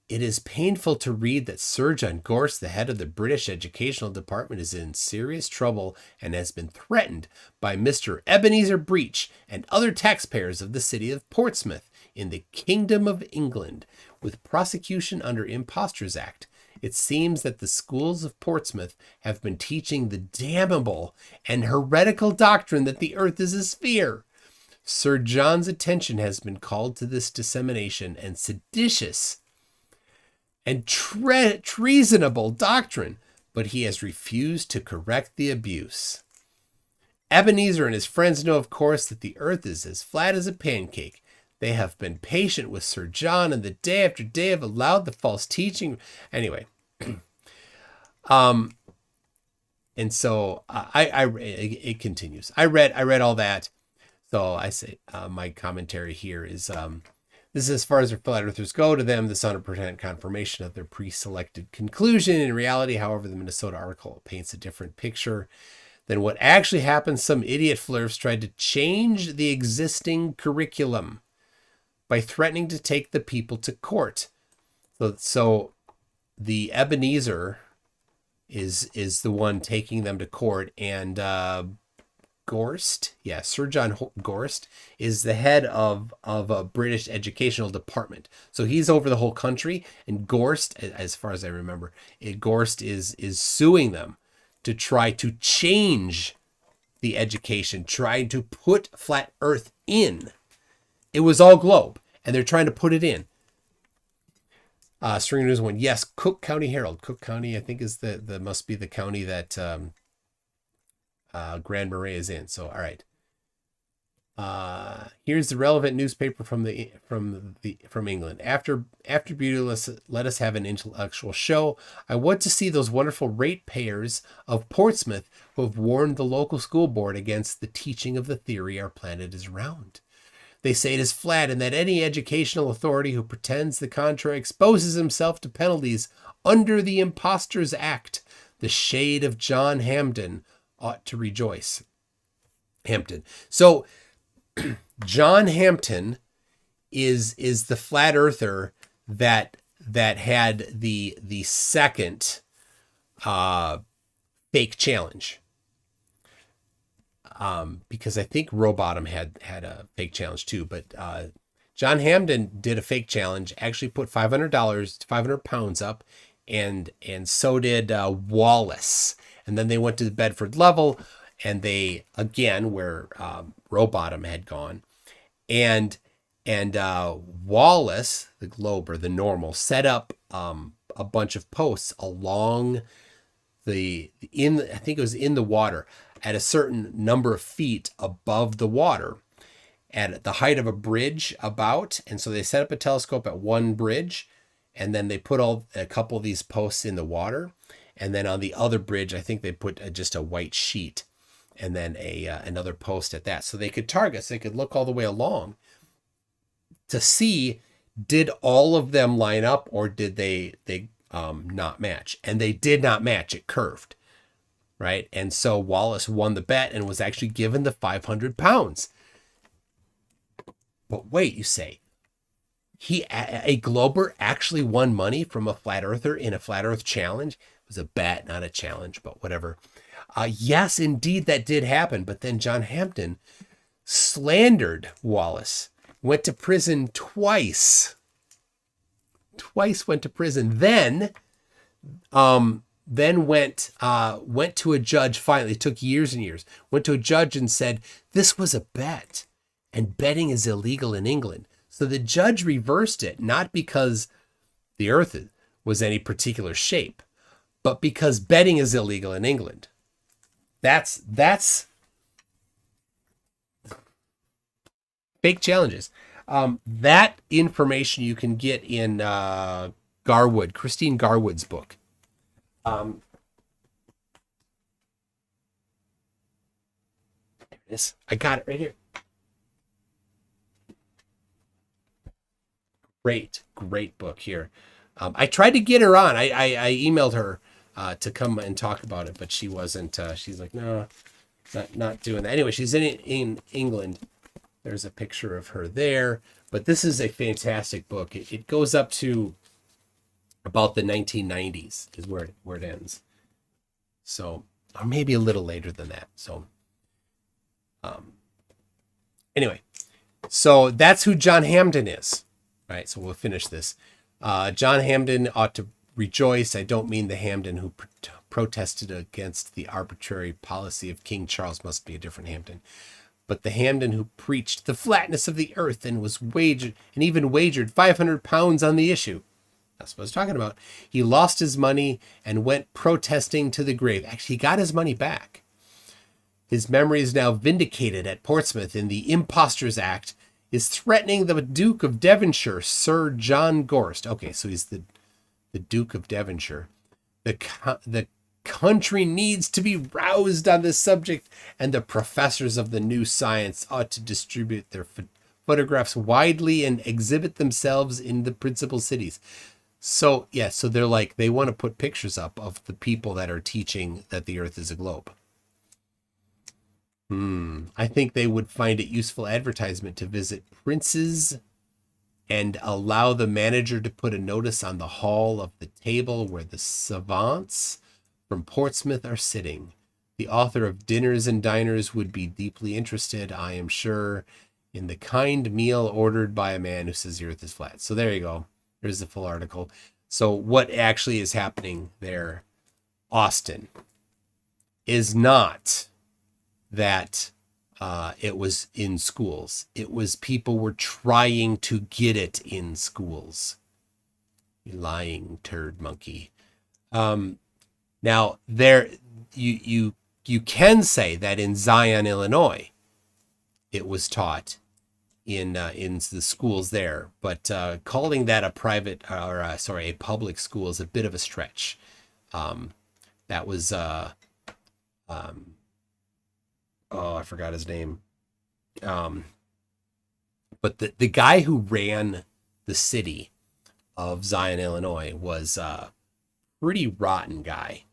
It is painful to read that Sir John Gorst, the head of the British Educational Department, is in serious trouble and has been threatened by Mr. Ebenezer Breach and other taxpayers of the city of Portsmouth in the Kingdom of England with prosecution under Impostors Act. It seems that the schools of Portsmouth have been teaching the damnable and heretical doctrine that the earth is a sphere. Sir John's attention has been called to this dissemination and seditious and treasonable doctrine, but he has refused to correct the abuse. Ebenezer and his friends know, of course, that the earth is as flat as a pancake. They have been patient with Sir John, and the day after day have allowed the false teaching. Anyway, and so it continues. I read all that. So I say my commentary here is this is as far as their flat earthers go. To them, this 100% confirmation of their pre-selected conclusion. In reality, however, the Minnesota article paints a different picture than what actually happened. Some idiot flirts tried to change the existing curriculum by threatening to take the people to court. So the Ebenezer is the one taking them to court, and Gorst, Sir John Gorst is the head of a British educational department. So he's over the whole country, and Gorst, as far as I remember, Gorst is suing them to try to change the education, trying to put flat earth in. It was all globe, and they're trying to put it in. Stringer News 1, yes, Cook County Herald. Cook County, I think, is the must be the county that Grand Marais is in. So, all right. Here's the relevant newspaper from England. After Beauty, let us have an intellectual show. I want to see those wonderful ratepayers of Portsmouth who have warned the local school board against the teaching of the theory our planet is round. They say it is flat, and that any educational authority who pretends the contrary exposes himself to penalties under the Impostors Act. The shade of John Hampden ought to rejoice. Hampden. So John Hampden is the flat earther that had the second fake challenge. Because I think Rowbottom had a fake challenge too, but John Hampden did a fake challenge, actually put $500, 500 pounds up, and so did Wallace. And then they went to the Bedford level, and they, again, where Rowbottom had gone, and Wallace, the globe or the normal, set up a bunch of posts along I think it was in the water, at a certain number of feet above the water, at the height of a bridge about. And so they set up a telescope at one bridge, and then they put a couple of these posts in the water. And then on the other bridge, I think they put just a white sheet, and then another post at that. So they could target, so they could look all the way along to see, did all of them line up, or did they not match? And they did not match. It curved. Right. And so Wallace won the bet and was actually given the 500 pounds. But wait, you say, a Glober actually won money from a flat earther in a flat earth challenge? It was a bet, not a challenge, but whatever. Yes, indeed, that did happen. But then John Hampden slandered Wallace, went to prison twice. Twice went to prison. Then went to a judge. Finally, it took years and years. Went to a judge and said, this was a bet, and betting is illegal in England. So the judge reversed it, not because the earth was any particular shape, but because betting is illegal in England. That's fake challenges. That information you can get in Christine Garwood's book. There it is. I got it right here. Great book here. I tried to get her on. I emailed her to come and talk about it, but she wasn't. She's like, no, not doing that. Anyway, she's in England. There's a picture of her there. But this is a fantastic book. It goes up to about the 1990s is where it ends. So, or maybe a little later than that. So, anyway, so that's who John Hampden is. All right, so we'll finish this. John Hampden ought to rejoice. I don't mean the Hampden who protested against the arbitrary policy of King Charles. Must be a different Hampden. But the Hampden who preached the flatness of the earth and even wagered 500 pounds on the issue. That's what I was talking about. He lost his money and went protesting to the grave. Actually, he got his money back. His memory is now vindicated at Portsmouth in the Impostors Act, is threatening the Duke of Devonshire, Sir John Gorst. Okay, so he's the Duke of Devonshire. The country needs to be roused on this subject, and the professors of the new science ought to distribute their photographs widely and exhibit themselves in the principal cities. So, yeah, so they're like, they want to put pictures up of the people that are teaching that the earth is a globe. I think they would find it useful advertisement to visit princes and allow the manager to put a notice on the hall of the table where the savants from Portsmouth are sitting. The author of Dinners and Diners would be deeply interested, I am sure, in the kind meal ordered by a man who says the earth is flat. So there you go. There's the full article. So what actually is happening there, Austin, is not that it was in schools. It was people were trying to get it in schools. You lying turd monkey. Now there, you can say that in Zion, Illinois, it was taught in the schools there, but calling that a public school is a bit of a stretch. That was I forgot his name. But the guy who ran the city of Zion, Illinois was a pretty rotten guy.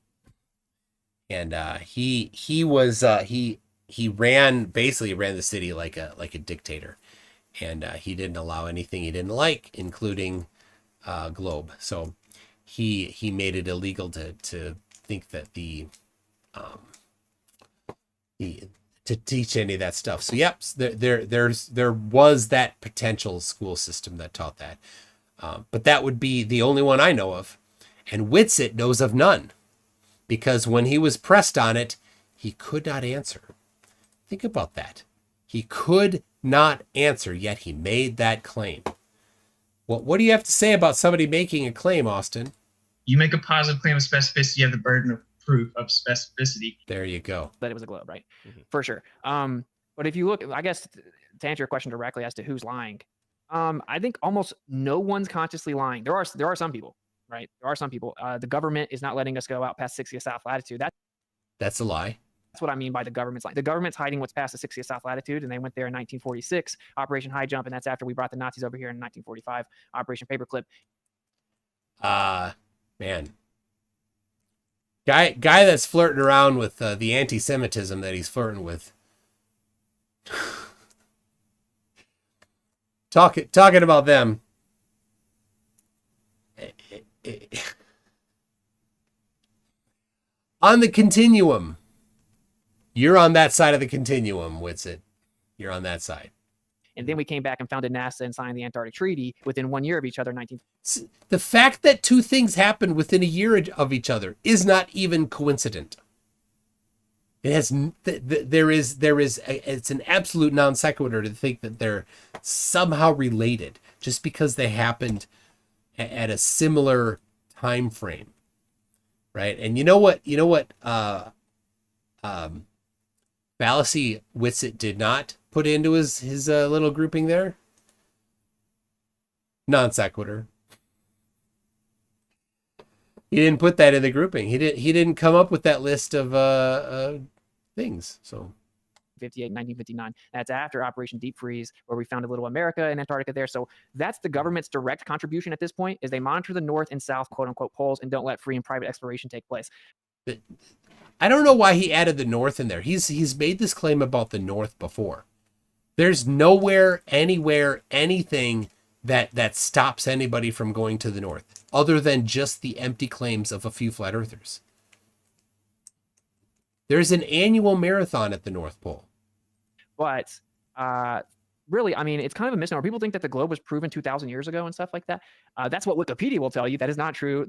And he ran the city like a dictator. And he didn't allow anything he didn't like, including Globe. So he made it illegal to think that to teach any of that stuff. So yep, there was that potential school system that taught that, but that would be the only one I know of, and WItsit knows of none, because when he was pressed on it, he could not answer. Think about that. He could not answer, yet he made that claim. Well, what do you have to say about somebody making a claim, Austin? You make a positive claim of specificity, you have the burden of proof of specificity. There you go. That it was a globe, right? For sure. But if you look, I guess to answer your question directly as to who's lying, I think almost no one's consciously lying. There are some people, right? There are some people. The government is not letting us go out past 60th south latitude. That's a lie. That's what I mean by the government's lying. The government's hiding what's past the 60th south latitude, and they went there in 1946, Operation High Jump, and that's after we brought the Nazis over here in 1945, Operation Paperclip. Man. Guy that's flirting around with the anti-Semitism that he's flirting with. Talking about them. On the continuum. You're on that side of the continuum, WItsit. You're on that side. And then we came back and founded NASA and signed the Antarctic Treaty within 1 year of each other. The fact that two things happened within a year of each other is not even coincident. It has it's an absolute non sequitur to think that they're somehow related just because they happened at a similar time frame, right? And you know what fallacy WItsit did not put into his little grouping there? Non sequitur. He didn't put that in the grouping. He didn't come up with that list of things. So 1959. That's after Operation Deep Freeze, where we found a little America and Antarctica there. So that's the government's direct contribution at this point, is they monitor the North and South, quote unquote, poles, and don't let free and private exploration take place. I don't know why he added the North in there. He's made this claim about the North before. There's nowhere, anywhere, anything that stops anybody from going to the North, other than just the empty claims of a few flat earthers. There's an annual marathon at the North Pole. But really, I mean, it's kind of a misnomer. People think that the globe was proven 2,000 years ago and stuff like that. That's what Wikipedia will tell you. That is not true.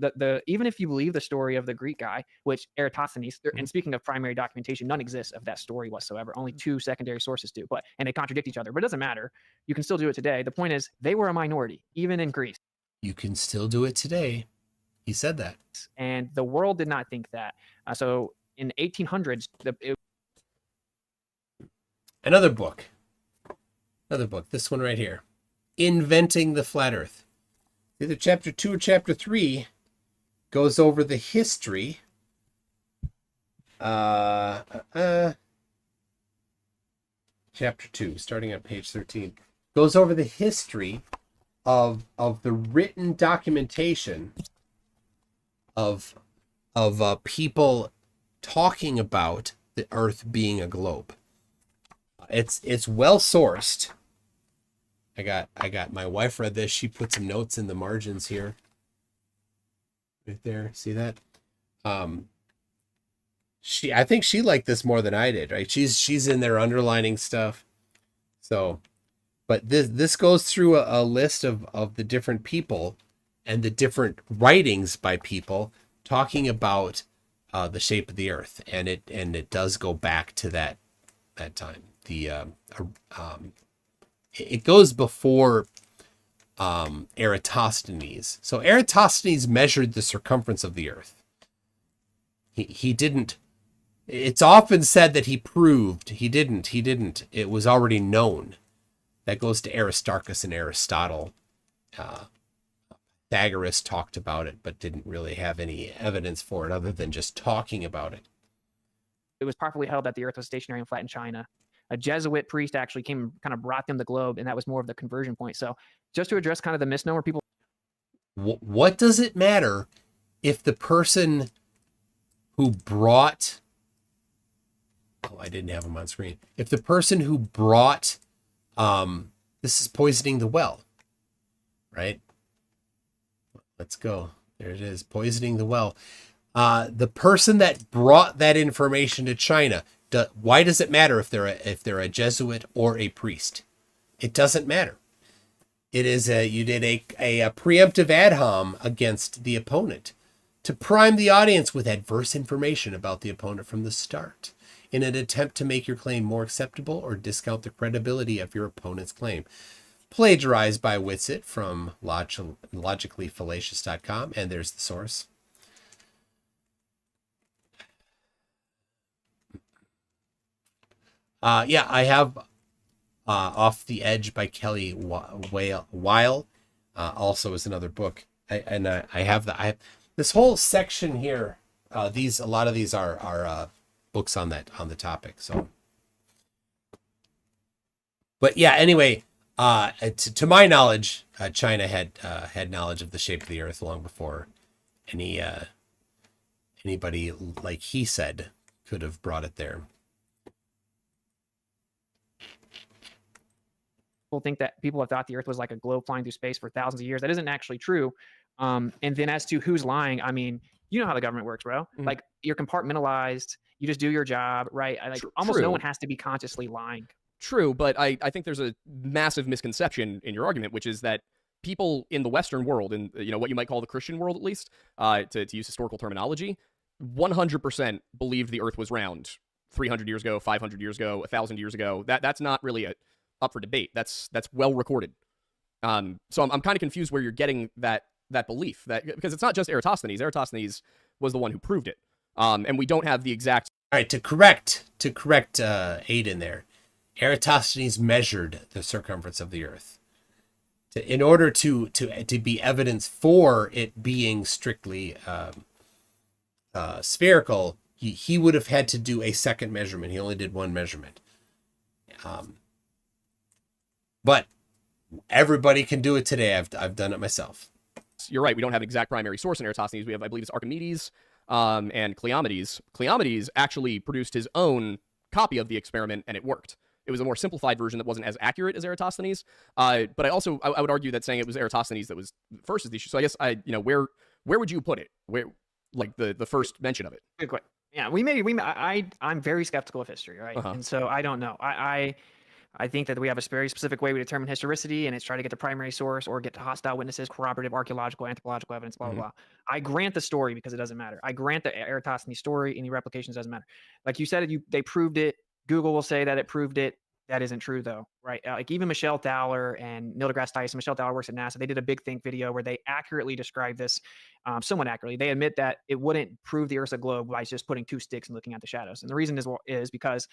Even if you believe the story of the Greek guy, which Eratosthenes, and speaking of primary documentation, none exists of that story whatsoever. Only two secondary sources do, and they contradict each other. But it doesn't matter. You can still do it today. The point is, they were a minority, even in Greece. You can still do it today. He said that. And the world did not think that. So in the 1800s, Another book. This one right here. Inventing the Flat Earth. Either chapter 2 or chapter 3 goes over the history. Chapter 2, starting on page 13, goes over the history of the written documentation of people talking about the Earth being a globe. It's well sourced. I got my wife read this. She put some notes in the margins here. Right there. See that? I think she liked this more than I did, right? She's in there underlining stuff. So, but this goes through a list of the different people and the different writings by people talking about the shape of the Earth, and it does go back to that time. It goes before Eratosthenes. So Eratosthenes measured the circumference of the Earth. He didn't. It's often said that he proved. He didn't. It was already known. That goes to Aristarchus and Aristotle. Pythagoras talked about it, but didn't really have any evidence for it other than just talking about it. It was properly held that the Earth was stationary and flat in China. A Jesuit priest actually came and kind of brought them the globe, and that was more of the conversion point. So just to address kind of the misnomer, people... What does it matter if the person who brought... Oh, I didn't have them on screen. If the person who brought... this is poisoning the well, right? Let's go. There it is, poisoning the well. The person that brought that information to China... why does it matter if they're a Jesuit or a priest? It doesn't matter. It is you did a preemptive ad hom against the opponent to prime the audience with adverse information about the opponent from the start in an attempt to make your claim more acceptable or discount the credibility of your opponent's claim. Plagiarized by WItsit from logicallyfallacious.com, and there's the source. Yeah, I have Off the Edge by Kelly Weil. Also is another book. I have this whole section here. A lot of these are books on the topic. So, but yeah, anyway, to my knowledge, China had knowledge of the shape of the Earth long before anybody, like he said, could have brought it there. People think that people have thought the Earth was like a globe flying through space for thousands of years. That isn't actually true. And then as to who's lying, I mean, you know how the government works, bro. Mm-hmm. Like, you're compartmentalized. You just do your job, right? Almost no one has to be consciously lying. True, but I think there's a massive misconception in your argument, which is that people in the Western world, in what you might call the Christian world at least, to use historical terminology, 100% believed the Earth was round 300 years ago, 500 years ago, 1,000 years ago. That's not really up for debate. That's well recorded. So I'm kind of confused where you're getting that belief, because it's not just Eratosthenes. Eratosthenes was the one who proved it. And we don't have the exact... All right, to correct Aiden there, Eratosthenes measured the circumference of the Earth in order to be evidence for it being strictly spherical, he would have had to do a second measurement. He only did one measurement. But everybody can do it today. I've done it myself. You're right. We don't have an exact primary source in Eratosthenes. We have, I believe, it's Archimedes and Cleomenes. Cleomenes actually produced his own copy of the experiment, and it worked. It was a more simplified version that wasn't as accurate as Eratosthenes. But I would argue that saying it was Eratosthenes that was first is the issue. So I guess where would you put it? Where, like the first mention of it? Good question. Yeah, I'm very skeptical of history, right? And so I don't know. I think that we have a very specific way we determine historicity, and it's try to get the primary source or get to hostile witnesses, corroborative, archaeological, anthropological evidence, blah, blah, blah. I grant the story because it doesn't matter. I grant the Eratosthenes story, any replications doesn't matter. Like you said, they proved it. Google will say that it proved it. That isn't true, though, right? Like even Michelle Thaler and Neil deGrasse Tyson, Michelle Thaler works at NASA. They did a big think video where they accurately describe this, somewhat accurately. They admit that it wouldn't prove the Earth's a globe by just putting two sticks and looking at the shadows. And the reason is because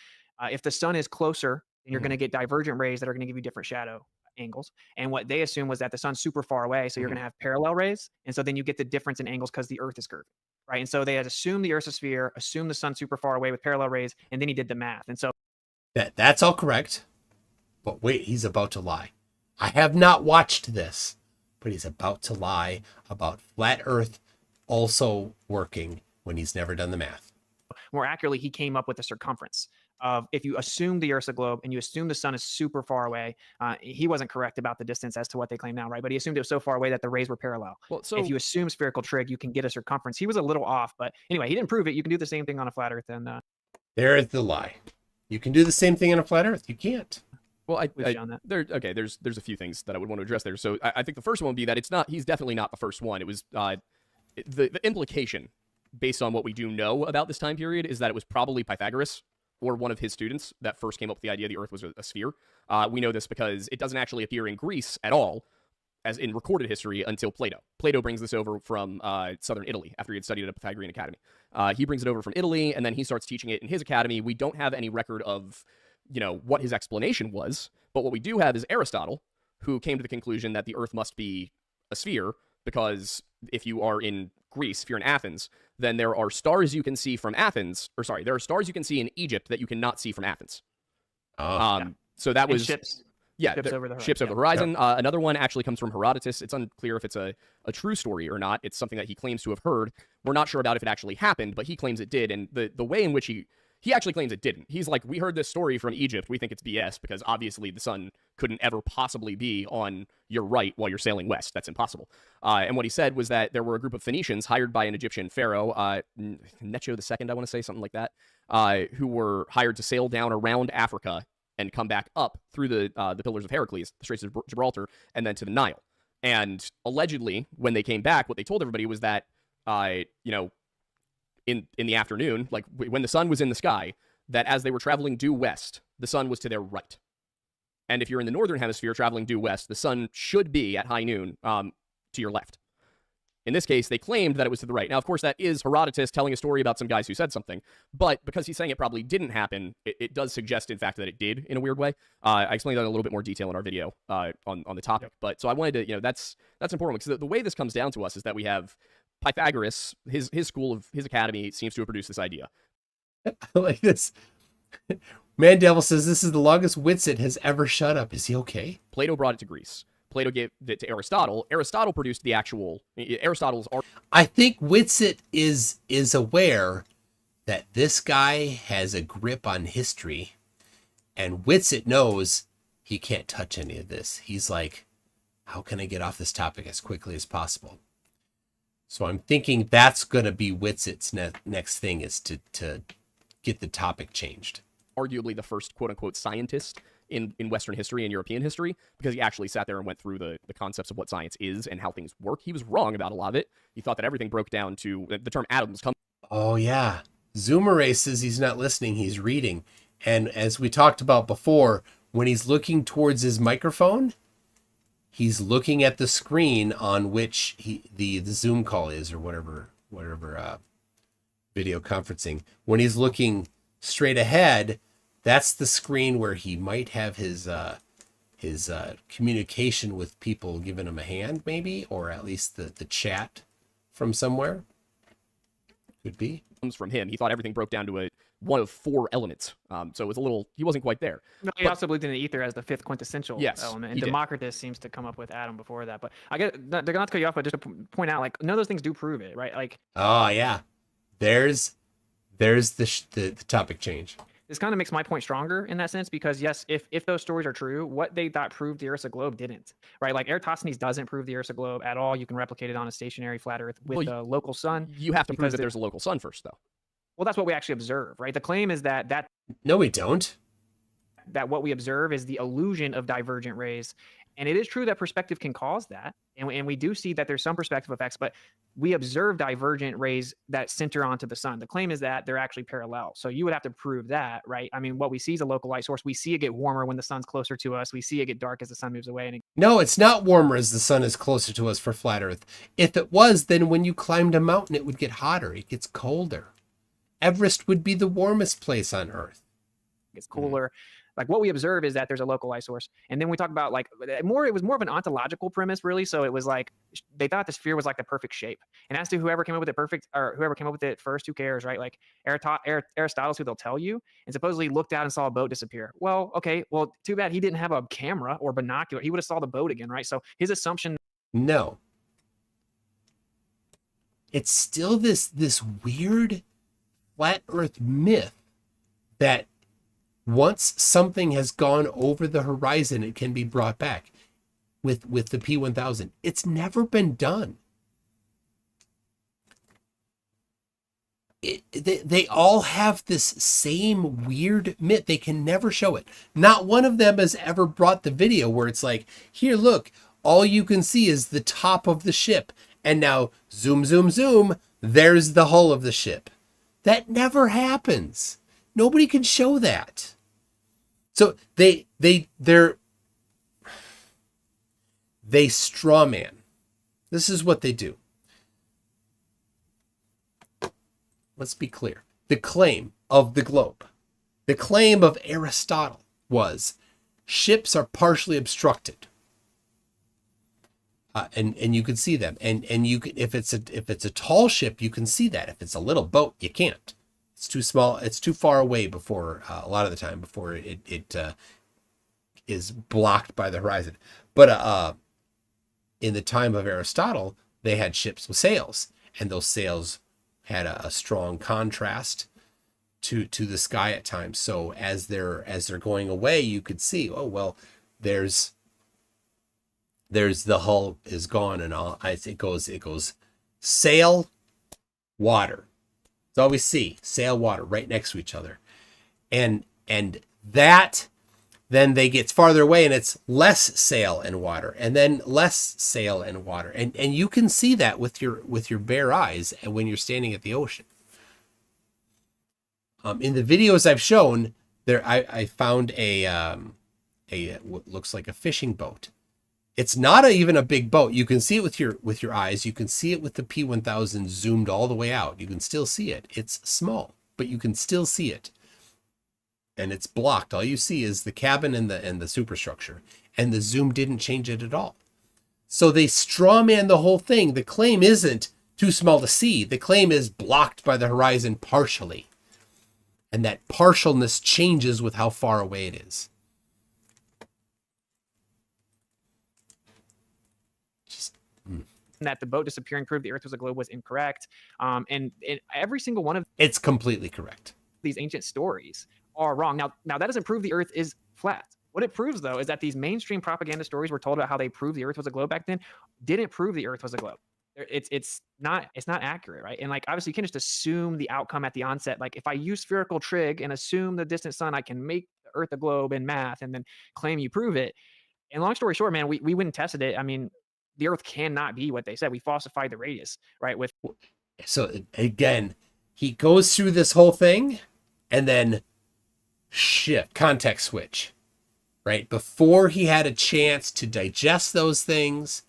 if the sun is closer, then you're going to get divergent rays that are going to give you different shadow angles. And what they assume was that the sun's super far away, so you're going to have parallel rays. And so then you get the difference in angles because the Earth is curved, right? And so they had assumed the Earth's a sphere, assumed the sun's super far away with parallel rays, and then he did the math. And so that's all correct. But wait, he's about to lie. I have not watched this, but he's about to lie about flat Earth also working when he's never done the math. More accurately, he came up with the circumference of if you assume the Earth's a globe and you assume the sun is super far away. He wasn't correct about the distance as to what they claim now, right? But he assumed it was so far away that the rays were parallel. Well, so if you assume spherical trig, you can get a circumference. He was a little off, but anyway, he didn't prove it. You can do the same thing on a flat Earth. And there is the lie. You can do the same thing on a flat Earth. You can't. Well, there's a few things that I would want to address there. So I think the first one would be that he's definitely not the first one. It was the implication based on what we do know about this time period is that it was probably Pythagoras or one of his students that first came up with the idea the Earth was a sphere. We know this because it doesn't actually appear in Greece at all as in recorded history until Plato. Plato brings this over from southern Italy after he had studied at a Pythagorean academy. He brings it over from Italy, and then he starts teaching it in his academy. We don't have any record of what his explanation was, but what we do have is Aristotle, who came to the conclusion that the Earth must be a sphere because if you are in Greece, if you're in Athens, then there are stars you can see from Athens, there are stars you can see in Egypt that you cannot see from Athens. So that was ships. Yeah, ships over the horizon. Ships over the horizon. Another one actually comes from Herodotus. It's unclear if it's a true story or not. It's something that he claims to have heard. We're not sure about if it actually happened, but he claims it did. And the way in which he actually claims it didn't. He's like, we heard this story from Egypt. We think it's BS because obviously the sun couldn't ever possibly be on your right while you're sailing west. That's impossible. And what he said was that there were a group of Phoenicians hired by an Egyptian pharaoh, Necho II, I want to say, something like that, who were hired to sail down around Africa and come back up through the Pillars of Heracles, the Straits of Gibraltar, and then to the Nile. And allegedly, when they came back, what they told everybody was that, in the afternoon, like when the sun was in the sky, that as they were traveling due west, the sun was to their right. And if you're in the northern hemisphere traveling due west, the sun should be at high noon to your left. In this case, they claimed that it was to the right. Now, of course, that is Herodotus telling a story about some guys who said something. But because he's saying it probably didn't happen, it does suggest, in fact, that it did in a weird way. I explained that in a little bit more detail in our video on the topic. But so I wanted to, that's important because the way this comes down to us is that we have Pythagoras, his school of his academy seems to have produced this idea. I like this. Man Devil says this is the longest WItsit has ever shut up. Is he okay? Plato brought it to Greece. Plato gave it to Aristotle. Aristotle produced the actual Aristotle's art. I think WItsit is aware that this guy has a grip on history, and WItsit knows he can't touch any of this. He's like, how can I get off this topic as quickly as possible? So I'm thinking that's going to be WItsit's next thing is to get the topic changed. Arguably the first quote-unquote scientist in Western history and European history, because he actually sat there and went through the concepts of what science is and how things work. He was wrong about a lot of it. He thought that everything broke down to the term atoms. Oh, yeah. Zoomer says he's not listening, he's reading. And as we talked about before, when he's looking towards his microphone, he's looking at the screen on which the Zoom call is, or whatever video conferencing. When he's looking straight ahead, that's the screen where he might have his communication with people giving him a hand, maybe, or at least the chat from somewhere. Could be. comes from him. He thought everything broke down to one of 4 elements. So it was he wasn't quite there. No, he also believed in the ether as the 5th quintessential Yes, element, he and did. Democritus seems to come up with Adam before that. But I get not to cut you off, but just to point out, like, none of those things do prove it, right? Like, Oh yeah, there's the topic change. this kind of makes my point stronger in that sense, because yes, if those stories are true, what they thought proved the Earth's a globe didn't, right? Like, Eratosthenes doesn't prove the Earth's a globe at all. You can replicate it on a stationary flat Earth with a local sun. You have to prove because that there's a local sun first, though. Well, that's what we actually observe, right? The claim is that No, we don't. what we observe is the illusion of divergent rays. And it is true that perspective can cause that. And we do see that there's some perspective effects, but we observe divergent rays that center onto the sun. The claim is that they're actually parallel. So you would have to prove that, right? I mean, what we see is a local light source. We see it get warmer when the sun's closer to us. We see it get dark as the sun moves away. And No, it's not warmer as the sun is closer to us for flat Earth. If it was, then when you climbed a mountain, it would get hotter. It gets colder. Everest would be the warmest place on Earth. it gets cooler. Like, what we observe is that there's a local light source. And then we talk about, like, it was more of an ontological premise, really. So it was like they thought the sphere was like the perfect shape. And as to whoever came up with it first, who cares, right? Like, Aristotle's who they'll tell you, and supposedly looked out and saw a boat disappear. Well, okay, well, too bad he didn't have a camera or binocular. He would have saw the boat again, right? So his assumption. No. It's still this weird flat Earth myth that once something has gone over the horizon, it can be brought back with the P1000. It's never been done. They all have this same weird myth. They can never show it. Not one of them has ever brought the video where it's like, here, look, all you can see is the top of the ship. And now zoom, zoom, zoom, there's the hull of the ship. That never happens. Nobody can show that. So they straw man. This is what they do. Let's be clear. The claim of the globe, the claim of Aristotle was ships are partially obstructed. And you can see them. And you can, if it's a tall ship, you can see that. If it's a little boat, you can't. It's too small. It's too far away before a lot of the time before it is blocked by the horizon. But in the time of Aristotle, they had ships with sails, and those sails had a strong contrast to the sky at times. So as they're going away, you could see, oh well, there's the hull is gone, and all it goes sail, water. That's all we see, sail, water, right next to each other. And that, then they get farther away and it's less sail and water, and then less sail and water. And you can see that with your bare eyes and when you're standing at the ocean. In the videos I've shown, I found a what looks like a fishing boat. It's not even a big boat. You can see it with your eyes. You can see it with the P1000 zoomed all the way out. You can still see it. It's small, but you can still see it. And it's blocked. All you see is the cabin and the superstructure. And the zoom didn't change it at all. So they straw man the whole thing. The claim isn't too small to see. The claim is blocked by the horizon partially. And that partialness changes with how far away it is. That the boat disappearing proved the Earth was a globe was incorrect. And every single one of It's completely correct. these ancient stories are wrong. Now that doesn't prove the Earth is flat. What it proves, though, is that these mainstream propaganda stories were told about how they proved the Earth was a globe back then didn't prove the Earth was a globe. It's not accurate, right? And, like, obviously you can't just assume the outcome at the onset. Like, if I use spherical trig and assume the distant sun, I can make the Earth a globe in math and then claim you prove it. And long story short, man, we went and tested it. I mean, the Earth cannot be what they said. We falsified the radius, right? So again, he goes through this whole thing and then context switch, right? Before he had a chance to digest those things,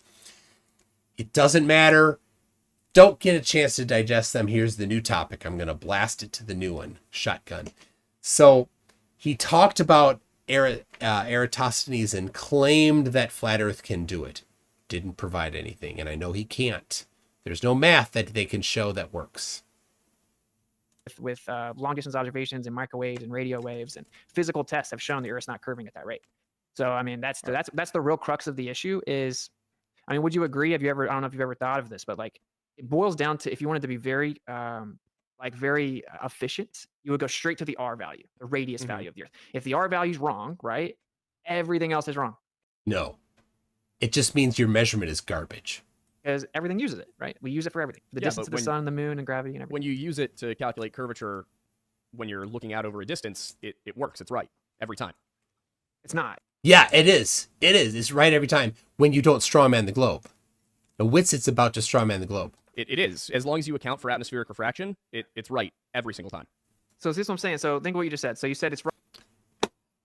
it doesn't matter. Don't get a chance to digest them. Here's the new topic. I'm going to blast it to the new one, shotgun. So he talked about Eratosthenes and claimed that flat Earth can do it. Didn't provide anything, and I know he can't. There's no math that they can show that works. with long distance observations and microwaves and radio waves, and physical tests have shown the Earth's not curving at that rate. So I mean, that's the real crux of the issue. Is, I mean, would you agree? Have you ever? I don't know if you've ever thought of this, but like, it boils down to, if you wanted to be very very efficient, you would go straight to the R value, the radius value of the Earth. If the R value is wrong, right, everything else is wrong. No, it just means your measurement is garbage. Because everything uses it, right? We use it for everything. The distance of the sun, the moon, and gravity, and everything. When you use it to calculate curvature, when you're looking out over a distance, it works. It's right every time. It's not. Yeah, it is. It is. It's right every time when you don't strawman the globe. The WItSit's about to strawman the globe. It is. As long as you account for atmospheric refraction, it's right every single time. So this is what I'm saying. So think of what you just said. So you said it's right.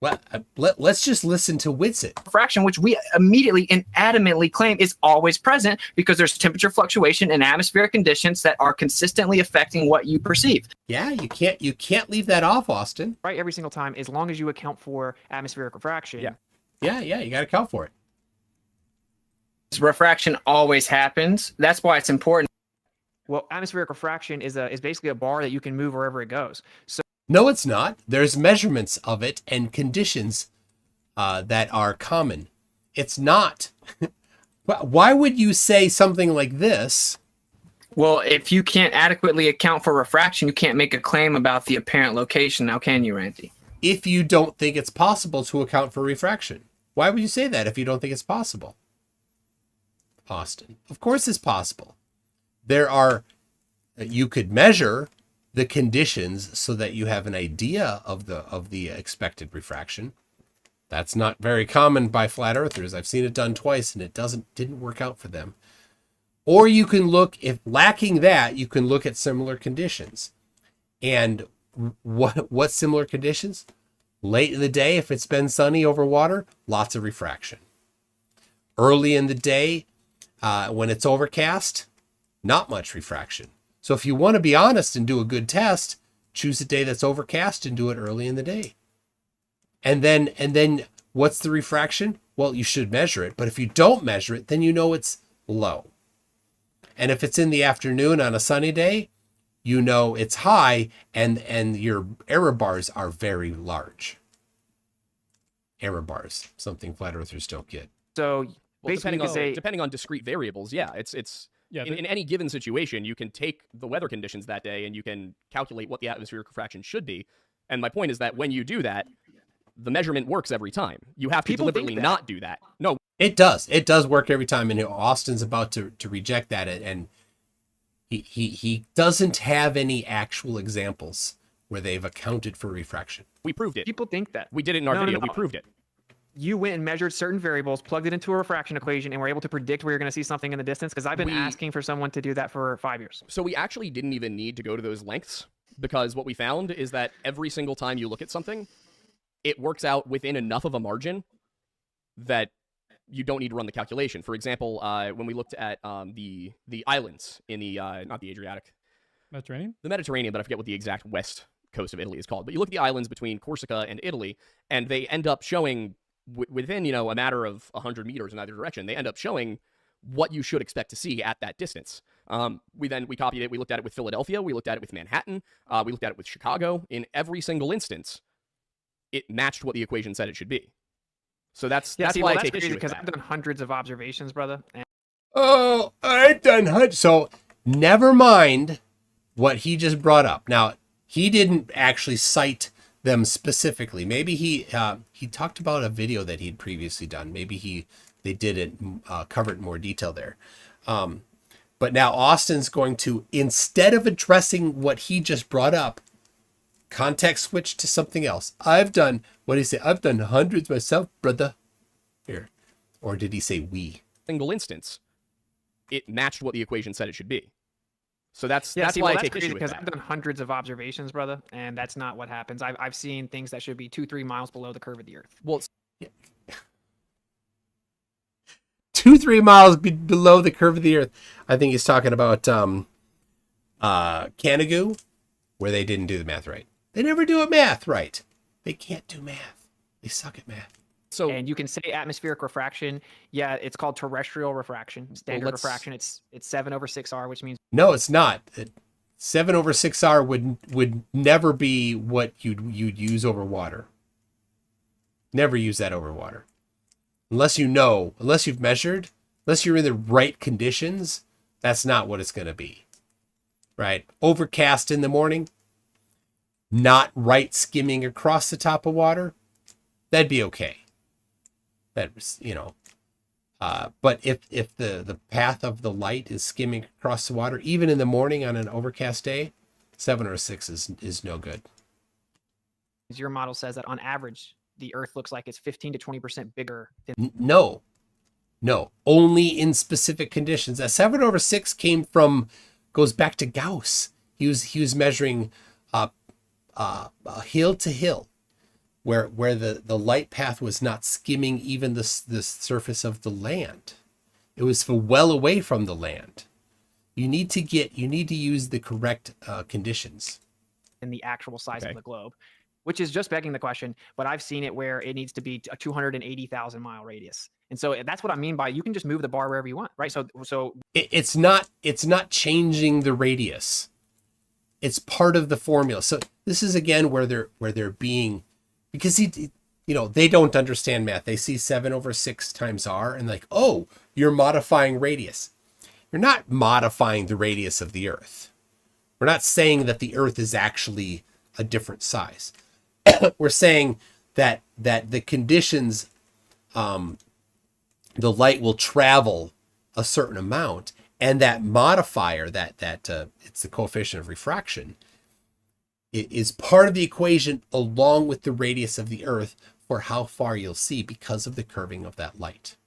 Well, let's just listen to WItSit. Refraction, which we immediately and adamantly claim is always present because there's temperature fluctuation and atmospheric conditions that are consistently affecting what you perceive. Yeah, you can't leave that off, Austin. Right every single time, as long as you account for atmospheric refraction. Yeah, you got to account for it. Refraction always happens. That's why it's important. Well, atmospheric refraction is basically a bar that you can move wherever it goes. So No, it's not. There's measurements of it and conditions that are common. It's not. Why would you say something like this? Well, if you can't adequately account for refraction, you can't make a claim about the apparent location. Now, can you, Randy? If you don't think it's possible to account for refraction. Why would you say that if you don't think it's possible? Austin, of course it's possible. You could measure the conditions so that you have an idea of the expected refraction. That's not very common by flat earthers. I've seen it done twice and it didn't work out for them. Or you can look, if lacking that, you can look at similar conditions. And what similar conditions? Late in the day, if it's been sunny over water, lots of refraction. Early in the day, when it's overcast, not much refraction. So if you want to be honest and do a good test, choose a day that's overcast and do it early in the day. And then what's the refraction? Well, you should measure it, but if you don't measure it, then you know it's low. And if it's in the afternoon on a sunny day, you know it's high and your error bars are very large. Error bars, something flat earthers don't get. So Well, basically, depending on discrete variables, in any given situation, you can take the weather conditions that day and you can calculate what the atmospheric refraction should be. And my point is that when you do that, the measurement works every time. You have to People think deliberately that. not do that. No, It does. It does work every time. And Austin's about to reject that. And he doesn't have any actual examples where they've accounted for refraction. we proved it. people think that. We did it in our No, no, video. no. We proved it. You went and measured certain variables, plugged it into a refraction equation, and were able to predict where you're going to see something in the distance? Because I've been asking for someone to do that for 5 years. So we actually didn't even need to go to those lengths because what we found is that every single time you look at something, it works out within enough of a margin that you don't need to run the calculation. For example, when we looked at the islands in the not the Adriatic, Mediterranean? the Mediterranean, but I forget what the exact west coast of Italy is called. But you look at the islands between Corsica and Italy, and they end up showing within a matter of 100 meters in either direction, they end up showing what you should expect to see at that distance. We copied it. We looked at it with Philadelphia. We looked at it with Manhattan. We looked at it with Chicago. In every single instance, it matched what the equation said it should be. So that's why I take issue with because that. I've done hundreds of observations, brother. And Oh, I've done hundreds. So never mind what he just brought up. Now, he didn't actually cite them specifically. Maybe he talked about a video that he'd previously done. Maybe they did it, cover it in more detail there. But now Austin's going to, instead of addressing what he just brought up, context switch to something else. I've done, what did he say? I've done hundreds myself, brother. Here. Or did he say we? Single instance, it matched what the equation said it should be. So that's yeah, why I take issue with because that. I've done hundreds of observations, brother, and that's not what happens. I've seen things that should be 2-3 miles below the curve of the Earth. Well, 2-3 miles below the curve of the Earth. I think he's talking about Canigoo, where they didn't do the math right. They never do math right. They can't do math. They suck at math. so And you can say atmospheric refraction. Yeah, it's called terrestrial refraction. Standard let's- refraction. It's 7/6R, which means No, it's not. 7/6R would never be what you'd use over water. Never use that over water. Unless you've measured, unless you're in the right conditions, that's not what it's going to be. Right? Overcast in the morning, not right skimming across the top of water, that'd be okay. That, you know, but if the path of the light is skimming across the water, even in the morning on an overcast day, 7 or 6 is no good. Your model says that on average, the Earth looks like it's 15 to 20% bigger than. No, only in specific conditions. That 7/6 goes back to Gauss. He was measuring hill to hill, where the light path was not skimming even the surface of the land. It was well away from the land. You need to use the correct conditions. In the actual size of the globe, which is just begging the question, but I've seen it where it needs to be a 280,000 mile radius. And so that's what I mean by you can just move the bar wherever you want, right? So it's not changing the radius. It's part of the formula. So this is again where they're being, because they don't understand math. They see 7/6 times R and like, oh, you're modifying radius. You're not modifying the radius of the Earth. We're not saying that the Earth is actually a different size. We're saying that the conditions, the light will travel a certain amount, and that modifier, that it's the coefficient of refraction, it is part of the equation along with the radius of the Earth for how far you'll see because of the curving of that light.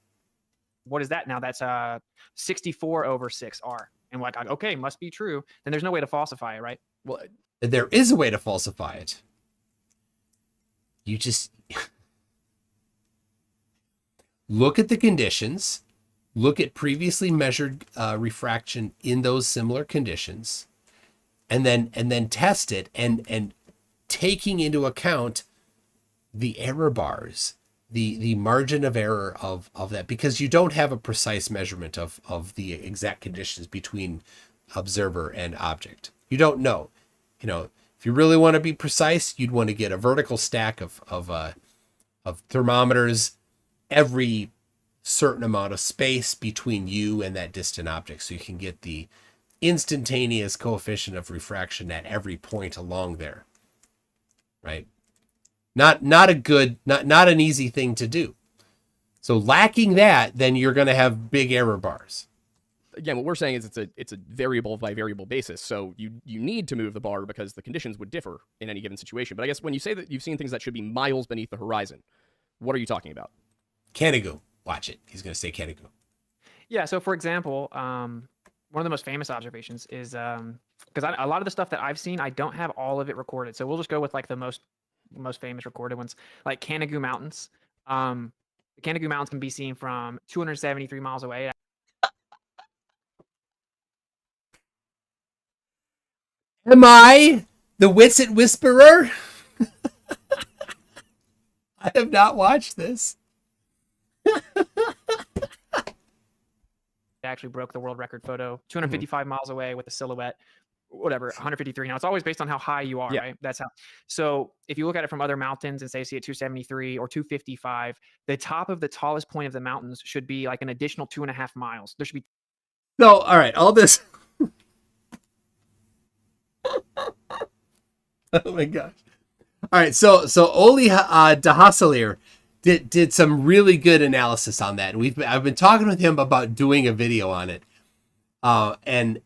What is that now? That's 64/6R. And like, okay, must be true. Then there's no way to falsify it, right? Well, there is a way to falsify it. You just look at the conditions, look at previously measured refraction in those similar conditions, and then test it, and taking into account the error bars, the margin of error of that, because you don't have a precise measurement of the exact conditions between observer and object. You don't know. If you really want to be precise, you'd want to get a vertical stack of thermometers every certain amount of space between you and that distant object, so you can get the instantaneous coefficient of refraction at every point along there. Right? Not an easy thing to do. So lacking that, then you're going to have big error bars. Again, what we're saying is it's a variable by variable basis. So you need to move the bar because the conditions would differ in any given situation. But I guess when you say that you've seen things that should be miles beneath the horizon, what are you talking about? Canigou. Watch it. He's going to say Canigou. Yeah. So for example, one of the most famous observations is because a lot of the stuff that I've seen, I don't have all of it recorded. So we'll just go with like the most famous recorded ones, like Canigou Mountains. The Canigou Mountains can be seen from 273 miles away. Am I the WItsit Whisperer? I have not watched this. It actually broke the world record photo 255 miles away with a silhouette, whatever, 153. Now it's always based on how high you are, right? That's how. So if you look at it from other mountains and say see at 273 or 255, the top of the tallest point of the mountains should be like an additional 2.5 miles. There should be. So, all right, all this. Oh my gosh. All right, so Oli de Hasselier did some really good analysis on that. And I've been talking with him about doing a video on it. And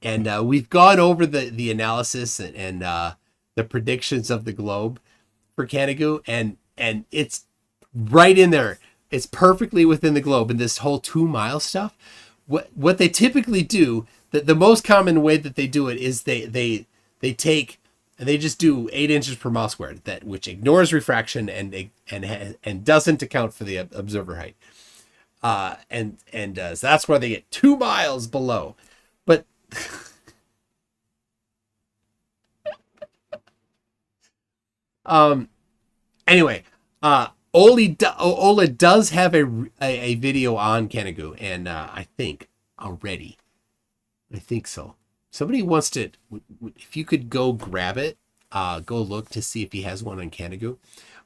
we've gone over the analysis and the predictions of the globe for Canigou, and it's right in there. It's perfectly within the globe. And this whole 2 mile stuff, what they typically do, the most common way that they do it is they take and they just do 8 inches per mile squared, which ignores refraction and doesn't account for the observer height. So that's where they get 2 miles below. But anyway, Ola does have a video on Canigou, and I think already. I think so. Somebody wants to, if you could go grab it, go look to see if he has one on Canagoo.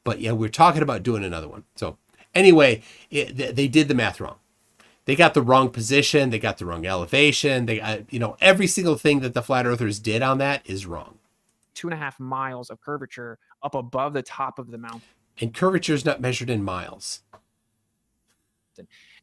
But yeah, we're talking about doing another one. So anyway, they did the math wrong. They got the wrong position. They got the wrong elevation. They, every single thing that the flat earthers did on that is wrong. 2.5 miles of curvature up above the top of the mountain. And curvature is not measured in miles.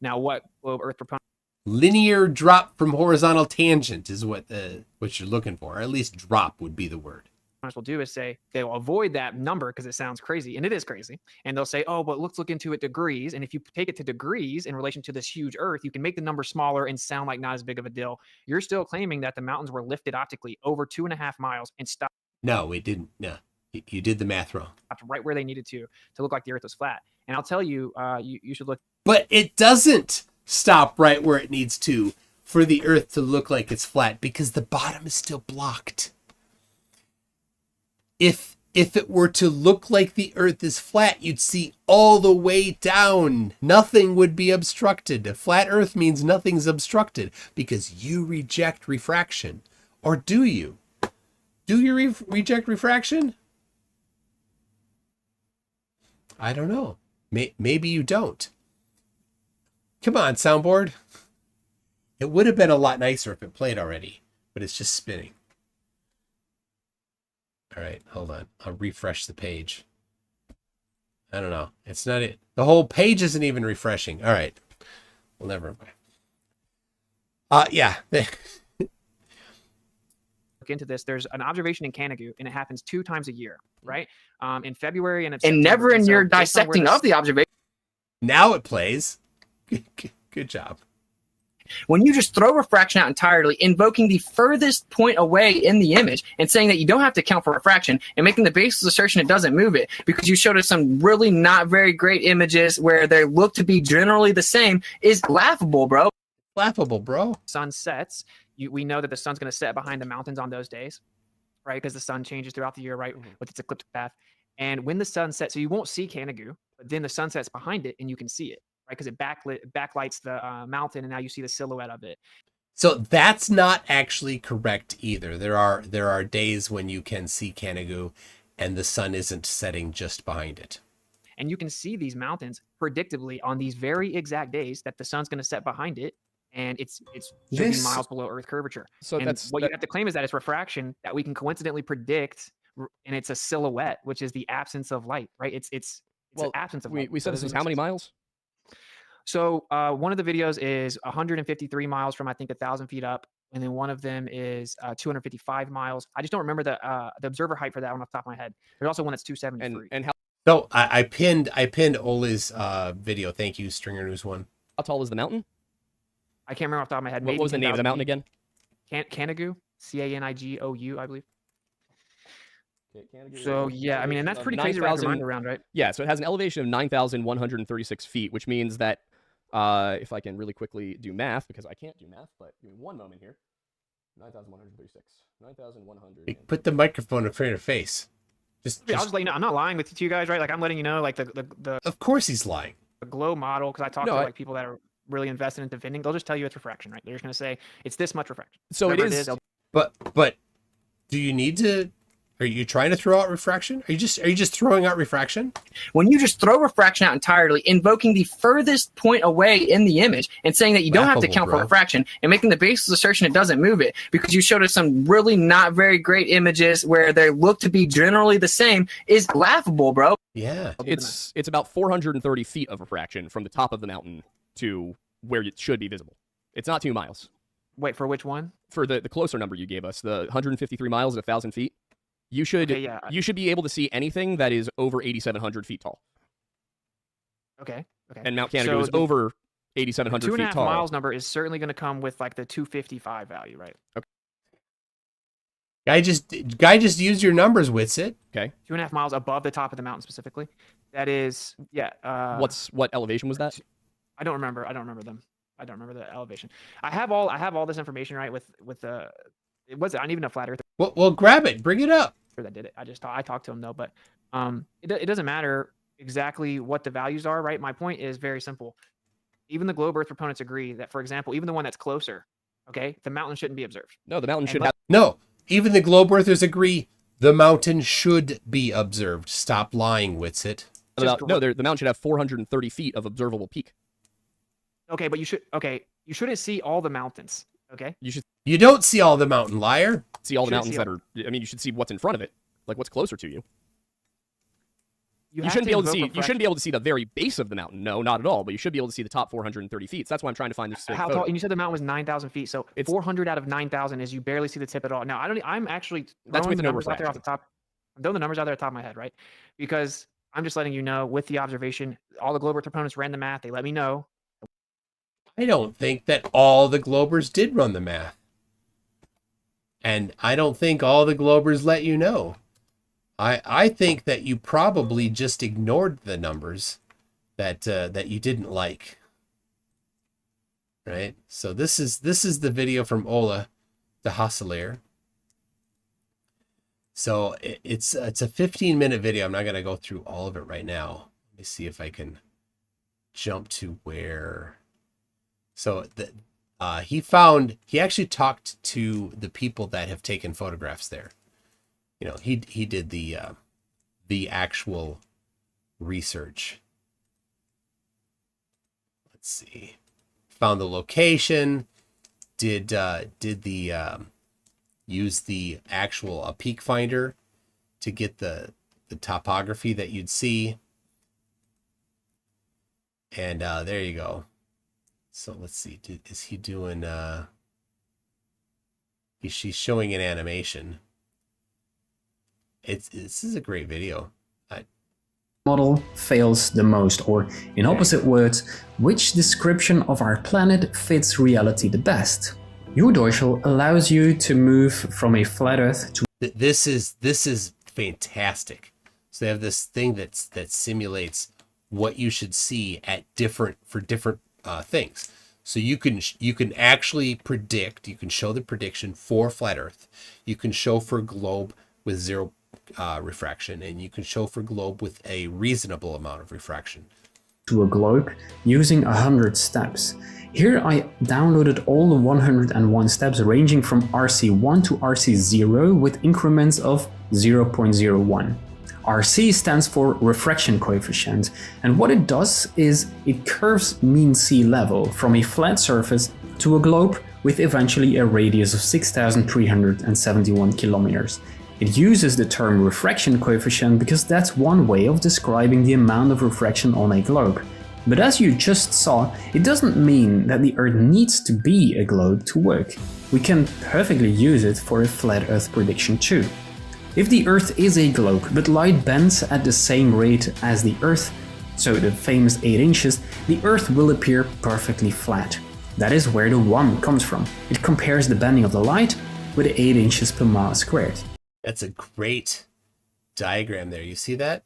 Now, what globe Earth proponents Linear drop from horizontal tangent is what you're looking for. Or at least drop would be the word. will do is say they will avoid that number because it sounds crazy, and it is crazy. And they'll say, oh, but let's look into it degrees. And if you take it to degrees in relation to this huge Earth, you can make the number smaller and sound like not as big of a deal. You're still claiming that the mountains were lifted optically over 2.5 miles and stopped. No, it didn't. No, you did the math wrong. Right where they needed to look like the Earth was flat. And I'll tell you, you should look. But it doesn't stop right where it needs to for the Earth to look like it's flat because the bottom is still blocked. If it were to look like the Earth is flat, you'd see all the way down. Nothing would be obstructed. A flat Earth means nothing's obstructed because you reject refraction. Or do you? Do you reject refraction? I don't know. Maybe you don't. Come on, soundboard. It would have been a lot nicer if it played already, but it's just spinning. All right, hold on. I'll refresh the page. I don't know. It's not it. The whole page isn't even refreshing. All right. Well, never mind. Yeah. Look into this. There's an observation in Canagoo, and it happens 2 times a year, right? In February and and never in your dissecting of the observation. Now it plays. Good job. When you just throw refraction out entirely, invoking the furthest point away in the image and saying that you don't have to account for refraction and making the baseless assertion it doesn't move it because you showed us some really not very great images where they look to be generally the same is laughable, bro. Laughable, bro. Sun sets. We know that the sun's going to set behind the mountains on those days, right? Because the sun changes throughout the year, right, with its ecliptic path. And when the sun sets, so you won't see Canagoo, but then the sun sets behind it and you can see it. Right, because it backlights the mountain, and now you see the silhouette of it. So that's not actually correct either. There are days when you can see Canagoo, and the sun isn't setting just behind it. And you can see these mountains predictably on these very exact days that the sun's going to set behind it, and it's should be miles below Earth curvature. So and you have to claim is that it's refraction that we can coincidentally predict, and it's a silhouette, which is the absence of light. Right? It's an absence of light. We said this is how many miles? So one of the videos is 153 miles from, I think, 1,000 feet up. And then one of them is 255 miles. I just don't remember the observer height for that one off the top of my head. There's also one that's 273. And how? So I pinned Ole's video. Thank you, Stringer News One. How tall is the mountain? I can't remember off the top of my head. What was the name of the mountain again? Canagoo, Canigou, I believe. Okay, so yeah, I mean, and that's pretty crazy to wrap your mind around, right? Yeah, so it has an elevation of 9,136 feet, which means that if I can really quickly do math, because I can't do math, but give me one moment here. 9,136. 9,100. Put the microphone in front of your face. I'll just let you know. I'm not lying with you guys, right? Like I'm letting you know, like the Of course he's lying. The glow model, because I talk to like people that are really invested in defending. They'll just tell you it's refraction, right? They're just gonna say it's this much refraction. So it is. But do you need to? Are you trying to throw out refraction? Are you just throwing out refraction? When you just throw refraction out entirely, invoking the furthest point away in the image and saying that you don't have to account for refraction and making the baseless assertion it doesn't move it because you showed us some really not very great images where they look to be generally the same is laughable, bro. Yeah. It's about 430 feet of refraction from the top of the mountain to where it should be visible. It's not 2 miles. Wait, for which one? For the closer number you gave us, the 153 miles at 1,000 feet. You should be able to see anything that is over 8,700 feet tall. Okay. And Mount Canagoo is over 8,700 feet tall. 2.5 miles number is certainly going to come with like the 255 value, right? Okay. Guy just used your numbers, WItsit. Okay. 2.5 miles above the top of the mountain specifically. That is, yeah. What elevation was that? I don't remember. I don't remember them. I don't remember the elevation. I have all this information, right? With the, it wasn't. I don't even know flat Earth. Well, grab it. Bring it up. That did it. I talked to him though, but it doesn't matter exactly what the values are, right? My point is very simple. Even the globe Earth proponents agree that, for example, even the one that's closer, Okay, the mountain shouldn't be observed. No, the mountain And should like- have. No, even the globe earthers agree the mountain should be observed. Stop lying, Witsit. No, the mountain should have 430 feet of observable peak. Okay, but you shouldn't see all the mountains. Okay. You should You don't see all the mountain, liar. see all the Shouldn't mountains see that are. I mean, you should see what's in front of it, like what's closer to you. You have shouldn't be able to invoke see. You refraction. shouldn't be able to see the very base of the mountain. No, not at all. But you should be able to see the top 430 feet. So that's why I'm trying to find this. How tall? And you said the mountain was 9,000 feet. So It's- 400 out of 9,000 is you barely see the tip at all. Now I'm actually That's throwing with the no numbers out there off the refraction. top. I'm throwing the numbers out there at the top of my head, right? Because I'm just letting you know with the observation, all the globe earth proponents ran the math. They let me know. I don't think that all the globers did run the math. And I don't think all the globers let you know. I think that you probably just ignored the numbers that you didn't like. Right? So this is the video from Ola de Hasselaar. So it's a 15-minute video. I'm not going to go through all of it right now. Let me see if I can jump to where. So he actually talked to the people that have taken photographs there. You know, he did the actual research. Let's see. Found the location. Did the use the actual peak finder to get the topography that you'd see. And there you go. So let's see. Is he doing? She's showing an animation. This is a great video. Model fails the most, or in opposite words, which description of our planet fits reality the best? Udeuschel allows you to move from a flat Earth to This is fantastic. So they have this thing that simulates what you should see at different things. So you can actually predict. You can show the prediction for flat Earth. You can show for globe with zero refraction, and you can show for globe with a reasonable amount of refraction. to a globe using 100 steps. Here I downloaded all the 101 steps ranging from RC1 to RC0 with increments of 0.01. RC stands for refraction coefficient, and what it does is it curves mean sea level from a flat surface to a globe with eventually a radius of 6,371 kilometers. It uses the term refraction coefficient because that's one way of describing the amount of refraction on a globe. But as you just saw, it doesn't mean that the Earth needs to be a globe to work. We can perfectly use it for a flat Earth prediction too. If the Earth is a globe, but light bends at the same rate as the Earth, so the famous 8 inches, the Earth will appear perfectly flat. That is where the 1 comes from. It compares the bending of the light with 8 inches per mile squared. That's a great diagram there. You see that?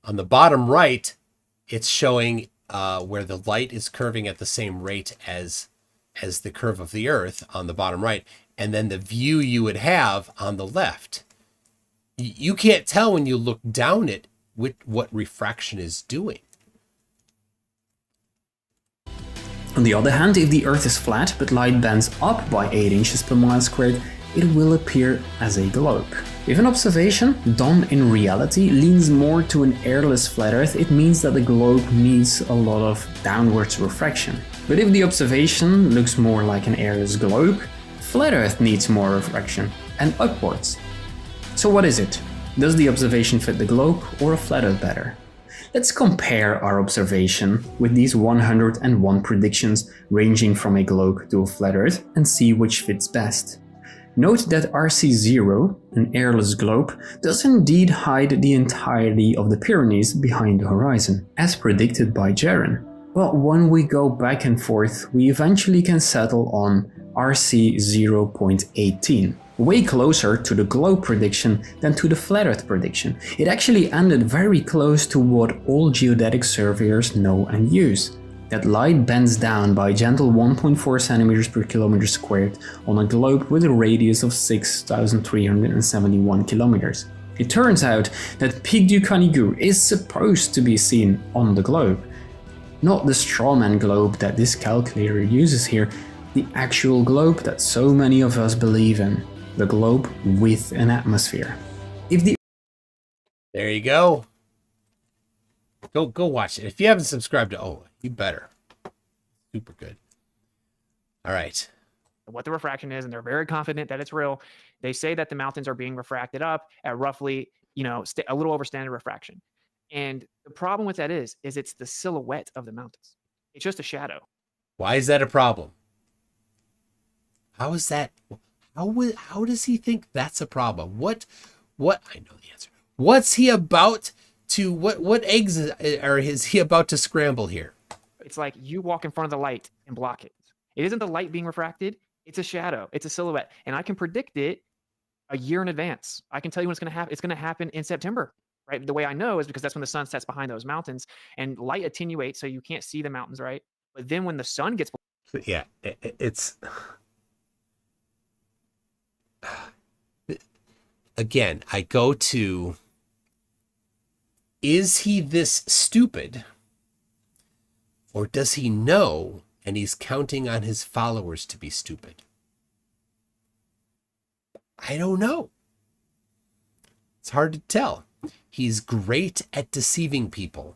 On the bottom right, it's showing where the light is curving at the same rate as the curve of the Earth on the bottom right, and then the view you would have on the left. You can't tell when you look down at what refraction is doing. On the other hand, if the Earth is flat but light bends up by 8 inches per mile squared, it will appear as a globe. If an observation done in reality leans more to an airless flat Earth, it means that the globe needs a lot of downwards refraction. But if the observation looks more like an airless globe, flat Earth needs more refraction, and upwards. So what is it? Does the observation fit the globe or a flat Earth better? Let's compare our observation with these 101 predictions ranging from a globe to a flat Earth and see which fits best. Note that RC0, an airless globe, does indeed hide the entirety of the Pyrenees behind the horizon, as predicted by Jaren. But when we go back and forth, we eventually can settle on RC0.18, way closer to the globe prediction than to the flat Earth prediction. It actually ended very close to what all geodetic surveyors know and use. That light bends down by a gentle 1.4 centimeters per kilometer squared on a globe with a radius of 6,371 kilometers. It turns out that Pic du Canigou is supposed to be seen on the globe. Not the strawman globe that this calculator uses here, the actual globe that so many of us believe in, the globe with an atmosphere. If the There you go. Go watch it. If you haven't subscribed to you better. Super good. All right. what the refraction is, and they're very confident that it's real. They say that the mountains are being refracted up at roughly, a little over standard refraction. And the problem with that is it's the silhouette of the mountains. It's just a shadow. Why is that a problem? How is that? How does he think that's a problem? What? I know the answer. What's he about to? What eggs is he about to scramble here? It's like you walk in front of the light and block it. It isn't the light being refracted. It's a shadow. It's a silhouette. And I can predict it a year in advance. I can tell you when it's going to happen. It's going to happen in September, right? The way I know is because that's when the sun sets behind those mountains and light attenuates, so you can't see the mountains, right? But then when the sun gets... Yeah, it's... Again, I go to... Is he this stupid? Or does he know and he's counting on his followers to be stupid? I don't know. It's hard to tell. He's great at deceiving people.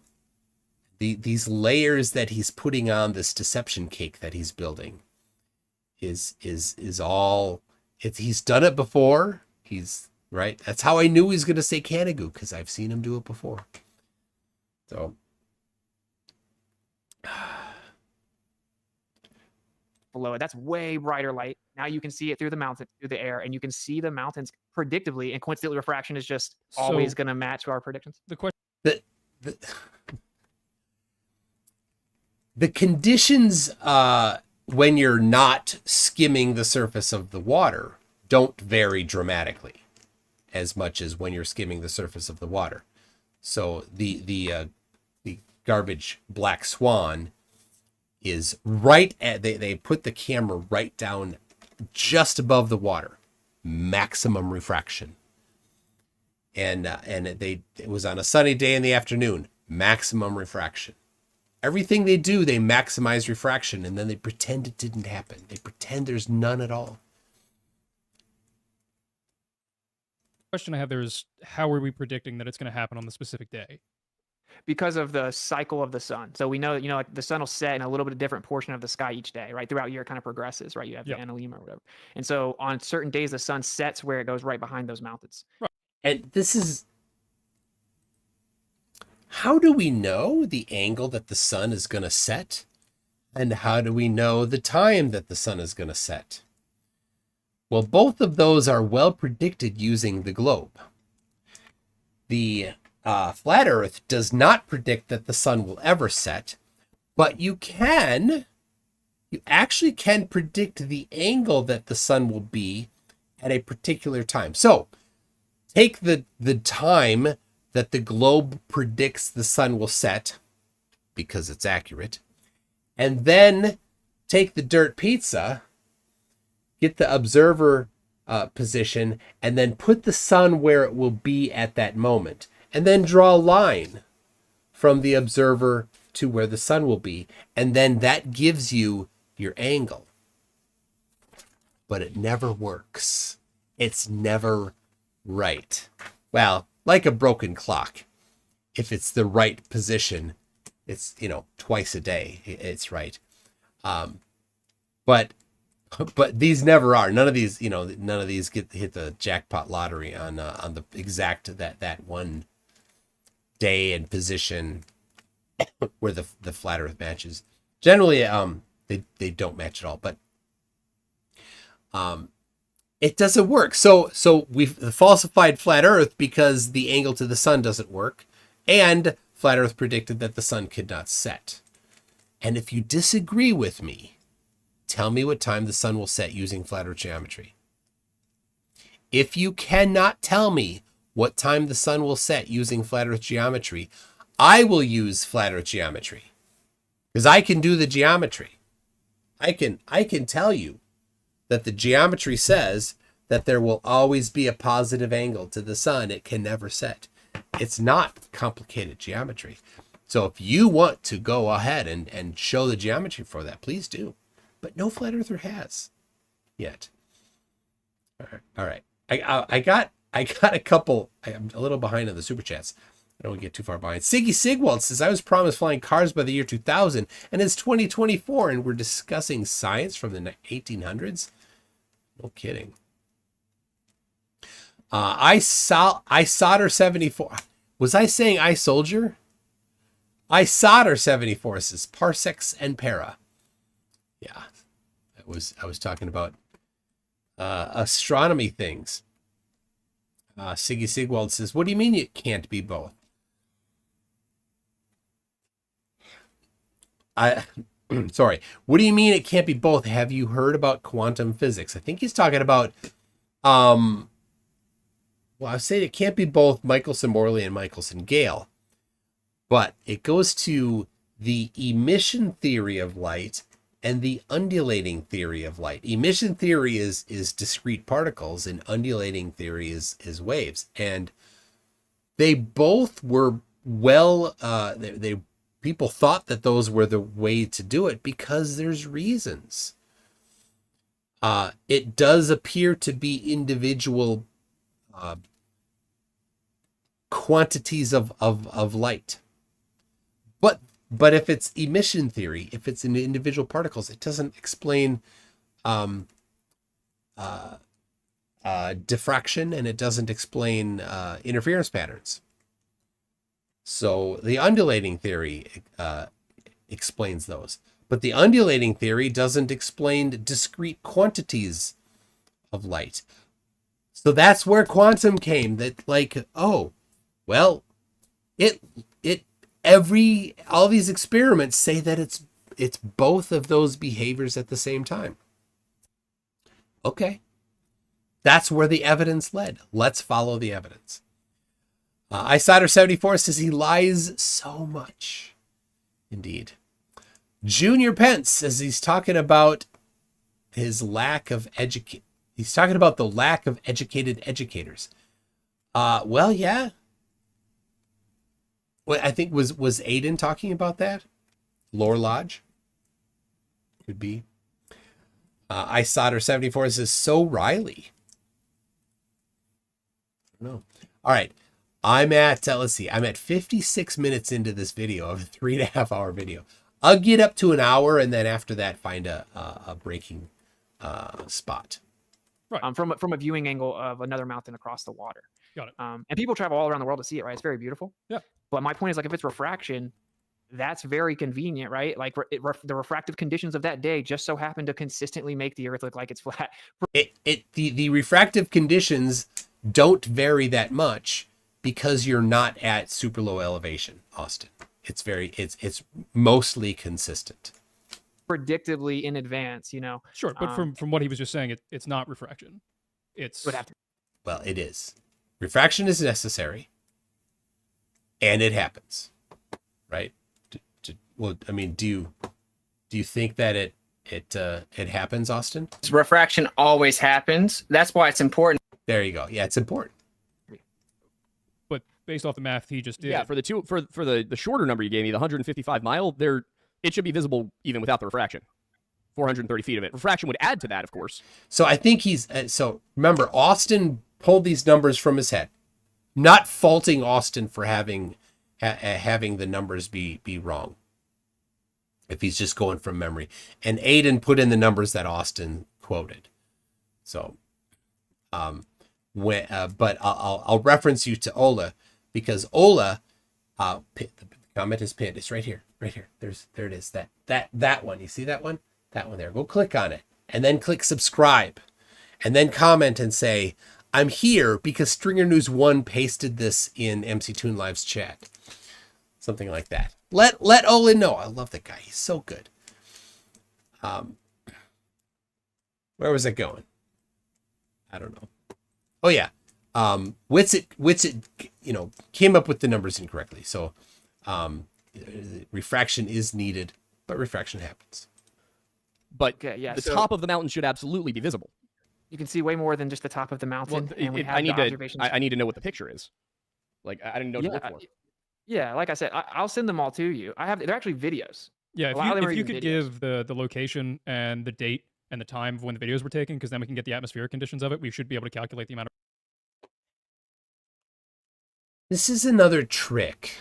These layers that he's putting on this deception cake that he's building is all... He's done it before. He's right. That's how I knew he was going to say Canagoo, because I've seen him do it before. So... below it. That's way brighter light. Now you can see it through the mountain, through the air, and you can see the mountains predictably, and coincidentally refraction is just always going to match our predictions. The question... The conditions when you're not skimming the surface of the water don't vary dramatically as much as when you're skimming the surface of the water. So the garbage black swan is right at, they put the camera right down just above the water, maximum refraction. And it was on a sunny day in the afternoon, maximum refraction. Everything they do, they maximize refraction, and then they pretend it didn't happen. They pretend there's none at all. Question I have there is, how are we predicting that it's going to happen on the specific day? Because of the cycle of the sun. So we know, like the sun will set in a little bit of different portion of the sky each day, right? Throughout year, it kind of progresses, right? You have the analemma or whatever. And so on certain days, the sun sets where it goes right behind those mountains. Right. And this is... How do we know the angle that the sun is going to set? And how do we know the time that the sun is going to set? Well, both of those are well predicted using the globe. The flat Earth does not predict that the sun will ever set, but you actually can predict the angle that the sun will be at a particular time. So take the time that the globe predicts the sun will set, because it's accurate, and then take the dirt pizza, get the observer position, and then put the sun where it will be at that moment, and then draw a line from the observer to where the sun will be, and then that gives you your angle. But it never works. It's never right. Well, like a broken clock. If it's the right position, it's, twice a day, it's right. But these never are. None of these, none of these hit the jackpot lottery on the exact that one day and position where the flat Earth matches. Generally, they don't match at all. But it doesn't work. So we've falsified flat Earth because the angle to the sun doesn't work, and flat Earth predicted that the sun could not set. And if you disagree with me, tell me what time the sun will set using flat Earth geometry. If you cannot tell me what time the sun will set using flat Earth geometry, I will use flat Earth geometry, because I can do the geometry. I can tell you that the geometry says that there will always be a positive angle to the sun. It can never set. It's not complicated geometry. So if you want to go ahead and show the geometry for that, please do. but no flat earther has yet. All right. I got a couple. I'm a little behind on the super chats. I don't want to get too far behind. Siggy Sigwald says, I was promised flying cars by the year 2000, and it's 2024, and we're discussing science from the 1800s? No kidding. I solder 74. Was I saying I soldier? I solder 74 says parsecs and para. Yeah, I was talking about astronomy things. Siggy Sigwald says, what do you mean it can't be both? Sorry. What do you mean it can't be both? Have you heard about quantum physics? I think he's talking about, well, I was saying it can't be both Michelson-Morley and Michelson-Gale, but it goes to the emission theory of light and the undulating theory of light. Emission theory is discrete particles, and undulating theory is waves. And they both were people thought that those were the way to do it because there's reasons. It does appear to be individual quantities of light. But if it's emission theory, if it's in individual particles, it doesn't explain diffraction, and it doesn't explain interference patterns. So the undulating theory explains those. But the undulating theory doesn't explain discrete quantities of light. So that's where quantum came. That like, oh, well, all these experiments say that it's both of those behaviors at the same time. Okay. That's where the evidence led. Let's follow the evidence. iSolder74 says he lies so much. Indeed. Junior Pence says he's talking about his lack of he's talking about the lack of educated educators. Well, yeah. Well, I think was Aiden talking about that? Lore Lodge? Could be. iSolder74 says, so Riley. I don't know. All right. I'm at, let's see, I'm at 56 minutes into this video, of a 3.5 hour video. I'll get up to an hour, and then after that, find a breaking spot. Right. From a viewing angle of another mountain across the water. Got it. And people travel all around the world to see it, right? It's very beautiful. Yeah. But my point is, like, if it's refraction, that's very convenient, right? Like the refractive conditions of that day just so happen to consistently make the Earth look like it's flat. The refractive conditions don't vary that much because you're not at super low elevation, Austin. It's mostly consistent. Predictably in advance, you know. Sure, but from what he was just saying, it's not refraction. Well, it is. Refraction is necessary, and it happens, right? Well, I mean, do you think that it happens, Austin? Refraction always happens. That's why it's important. There you go. Yeah, it's important. But based off the math he just did, yeah, for the shorter number you gave me, the 155 mile, it should be visible even without the refraction. 430 feet of it. Refraction would add to that, of course. So I think so remember, Austin pulled these numbers from his head. Not faulting Austin for having the numbers be wrong, if he's just going from memory. And Aiden put in the numbers that Austin quoted. So, but I'll reference you to Ola, because Ola, the comment is pinned. It's right here. There it is. That one. You see that one? That one there. Go click on it, and then click subscribe, and then comment and say, I'm here because Stringer News 1 pasted this in MC Toon Live's chat. Something like that. Let Olin know. I love that guy. He's so good. Where was it going? I don't know. Oh yeah. WItsit, came up with the numbers incorrectly. So, refraction is needed, but refraction happens. But the top of the mountain should absolutely be visible. You can see way more than just the top of the mountain. Well, I need to know what the picture is. Like, I didn't know what to look for. Yeah, like I said, I'll send them all to you. They're actually videos. Yeah, A lot of them if are you even could videos. give the location and the date and the time of when the videos were taken, because then we can get the atmospheric conditions of it, we should be able to calculate the amount of. This is another trick,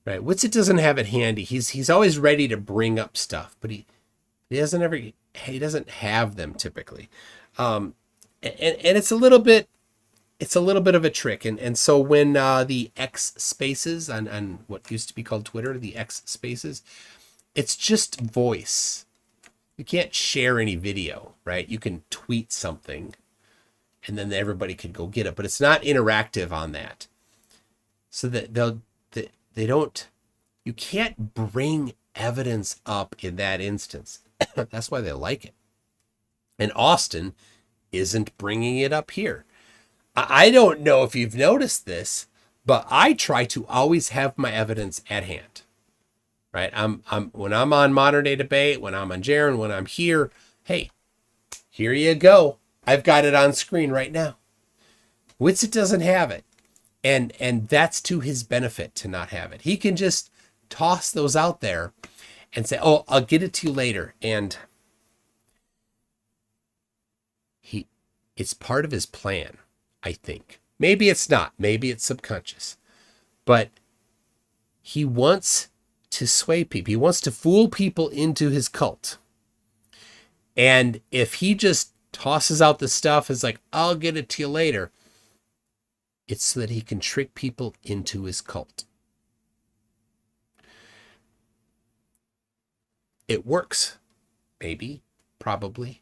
right? WItsit doesn't have it handy. He's always ready to bring up stuff, but he doesn't have them typically, and it's a little bit of a trick. And so when the X spaces on what used to be called Twitter, the X spaces, it's just voice. You can't share any video, right? You can tweet something and then everybody could go get it, but it's not interactive on that. So that they don't, you can't bring evidence up in that instance. That's why they like it. And Austin isn't bringing it up here. I don't know if you've noticed this, but I try to always have my evidence at hand, right? When I'm on Modern Day Debate, when I'm on Jaren, when I'm here, hey, here you go. I've got it on screen right now. WItsit doesn't have it. And that's to his benefit to not have it. He can just toss those out there and say, oh, I'll get it to you later. And it's part of his plan, I think. Maybe it's not. Maybe it's subconscious. But he wants to sway people. He wants to fool people into his cult. And if he just tosses out the stuff, is like, I'll get it to you later, it's so that he can trick people into his cult. It works. Maybe. Probably.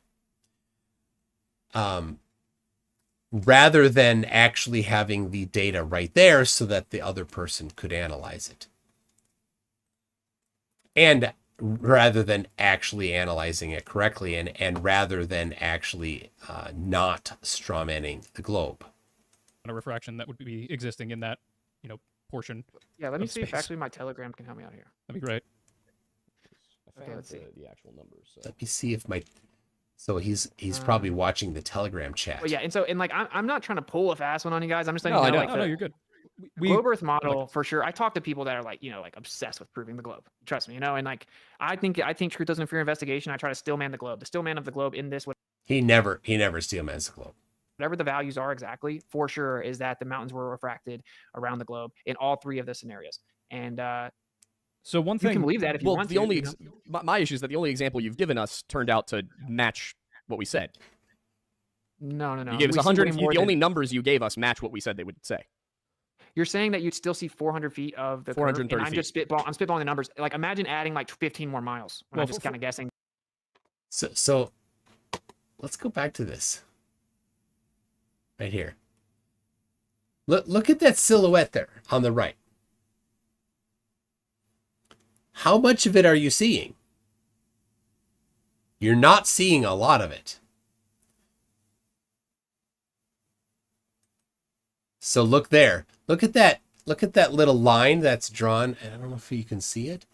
Rather than actually having the data right there so that the other person could analyze it. And rather than actually analyzing it correctly, and rather than actually not strawmanning the globe. A refraction that would be existing in that, portion. Yeah, let me of see if space. actually my Telegram can help me out here. That'd be great. Okay, let's see. The actual numbers. So. Let me see if my... So he's probably watching the Telegram chat. Well, yeah, and like I'm not trying to pull a fast one on you guys. I'm just saying, No, I know. like No, you're good. globe Earth model for sure. I talk to people that are like, like obsessed with proving the globe. Trust me, and like I think truth doesn't fear investigation. I try to stillman the globe. The stillman of the globe in this, He never steelmans the globe. whatever the values are exactly, for sure, is that the mountains were refracted around the globe in all three of the scenarios. And So one you thing. can believe that if you Well, want the to. only my issue is that the only example you've given us turned out to match what we said. No. You gave us We see 100. way more The than- only numbers you gave us match what we said they would say. You're saying that you'd still see 400 feet of the curve, 430 and I'm just spitballing the numbers. Like imagine adding like 15 more miles. Well, I'm just kind of guessing. So let's go back to this. Right here. Look at that silhouette there on the right. How much of it are you seeing? You're not seeing a lot of it. So look there. Look at that. Look at that little line that's drawn. I don't know if you can see it.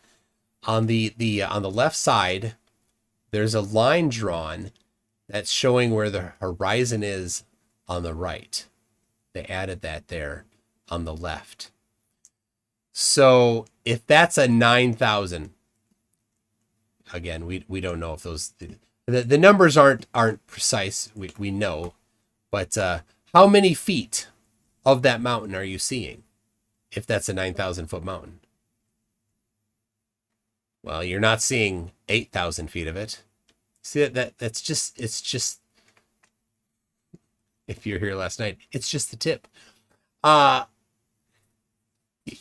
On the left side, there's a line drawn that's showing where the horizon is on the right. They added that there on the left. So if that's a 9,000, again, we don't know if those the numbers aren't precise. We know, but how many feet of that mountain are you seeing? If that's a 9,000 foot mountain, well, you're not seeing 8,000 feet of it. See it's just. If you're here last night, it's just the tip.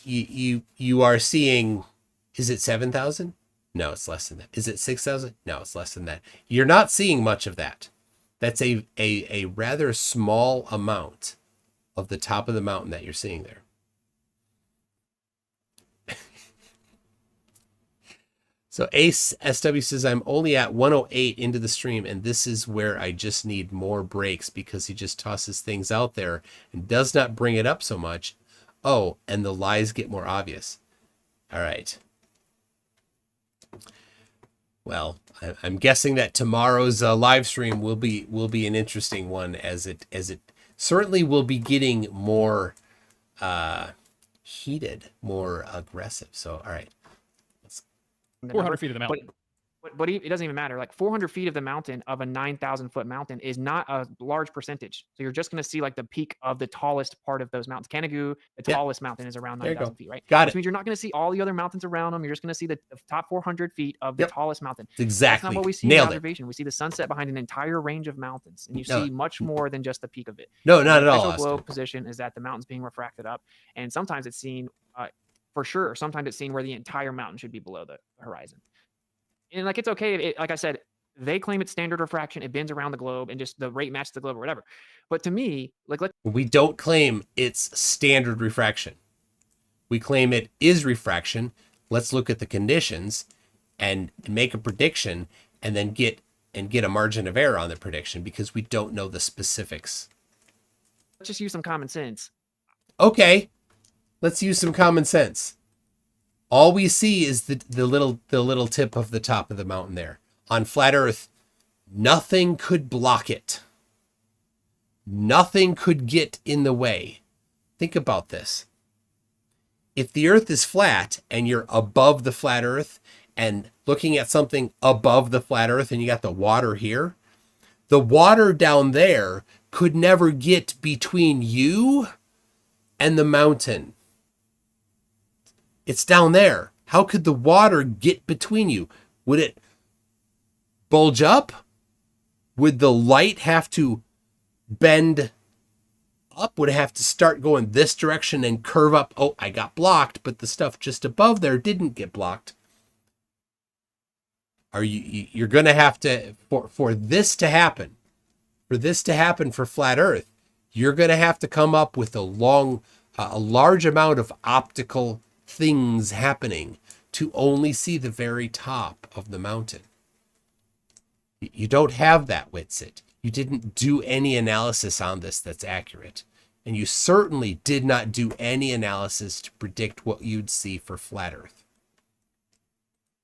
You are seeing, is it 7,000? No, it's less than that. Is it 6,000? No, it's less than that. You're not seeing much of that. That's a rather small amount of the top of the mountain that you're seeing there. So Ace SW says, I'm only at 108 into the stream, and this is where I just need more breaks because he just tosses things out there and does not bring it up so much. Oh, and the lies get more obvious. All right. Well, I'm guessing that tomorrow's live stream will be an interesting one, as it certainly will be getting more heated, more aggressive. So, all right. 400 feet of the mountain. But it doesn't even matter. Like 400 feet of the mountain of a 9,000 foot mountain is not a large percentage. So you're just going to see like the peak of the tallest part of those mountains. Canigou, the tallest mountain, is around There you 9,000 go. feet, right? Got Which it. means you're not going to see all the other mountains around them. You're just going to see the top 400 feet of the Yep. tallest mountain. Exactly. That's not what we see Nailed in it. observation. We see the sunset behind an entire range of mountains, and you No. see much more than just the peak of it. No, not The at all, official Austin. globe position is that the mountain's being refracted up, and sometimes it's seen, for sure, sometimes it's seen where the entire mountain should be below the horizon. And like, it's okay. Like I said, they claim it's standard refraction. It bends around the globe and just the rate matches the globe or whatever. But to me, like, We don't claim it's standard refraction. We claim it is refraction. Let's look at the conditions and make a prediction, and then get a margin of error on the prediction because we don't know the specifics. let's just use some common sense. Okay, let's use some common sense. All we see is the little tip of the top of the mountain there. On flat Earth, nothing could block it. Nothing could get in the way. Think about this. If the Earth is flat and you're above the flat Earth and looking at something above the flat Earth and you got the water here, the water down there could never get between you and the mountain. It's down there. How could the water get between you? Would it bulge up? Would the light have to bend up? Would it have to start going this direction and curve up? Oh, I got blocked, but the stuff just above there didn't get blocked. You're going to have to, for this to happen for flat Earth, you're going to have to come up with a large amount of optical things happening to only see the very top of the mountain. You don't have that, WItsit. You didn't do any analysis on this that's accurate. And you certainly did not do any analysis to predict what you'd see for flat Earth.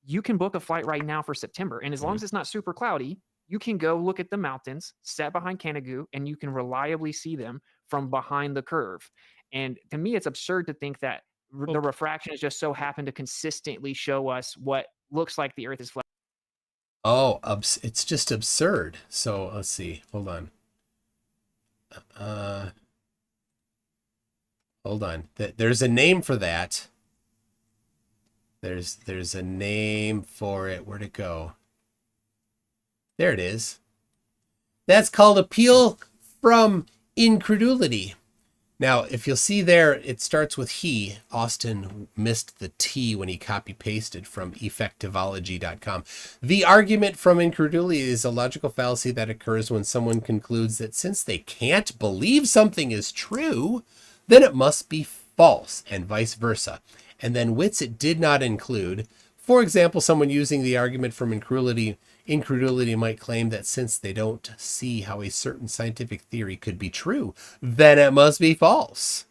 You can book a flight right now for September, and as long as it's not super cloudy, you can go look at the mountains set behind Canigou, and you can reliably see them from behind the curve. And to me, it's absurd to think that the refraction is just so happen to consistently show us what looks like the Earth is flat. Oh, it's just absurd. So let's see. Hold on. Hold on. There's a name for that. There's a name for it. Where'd it go? There it is. That's called appeal from incredulity. Now, if you'll see there, it starts with he. Austin missed the T when he copy-pasted from effectivology.com. The argument from incredulity is a logical fallacy that occurs when someone concludes that since they can't believe something is true, then it must be false, and vice versa. And then WItsit did not include, for example, someone using the argument from incredulity might claim that since they don't see how a certain scientific theory could be true, then it must be false.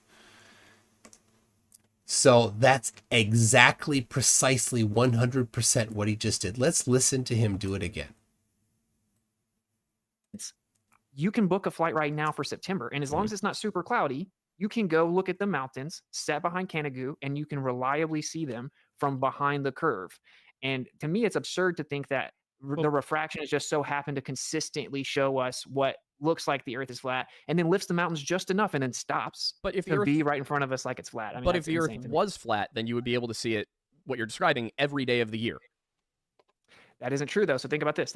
So that's exactly, precisely 100% what he just did. Let's listen to him do it again. You can book a flight right now for September, and as long as it's not super cloudy, you can go look at the mountains set behind Canigou, and you can reliably see them from behind the curve. And to me, it's absurd to think that the refraction is just so happen to consistently show us what looks like the Earth is flat, and then lifts the mountains just enough and then stops. But if the to Earth, be right in front of us like it's flat. I mean, but if that's the Earth insane to me. was flat, then you would be able to see it, what you're describing, every day of the year. That isn't true, though. So think about this.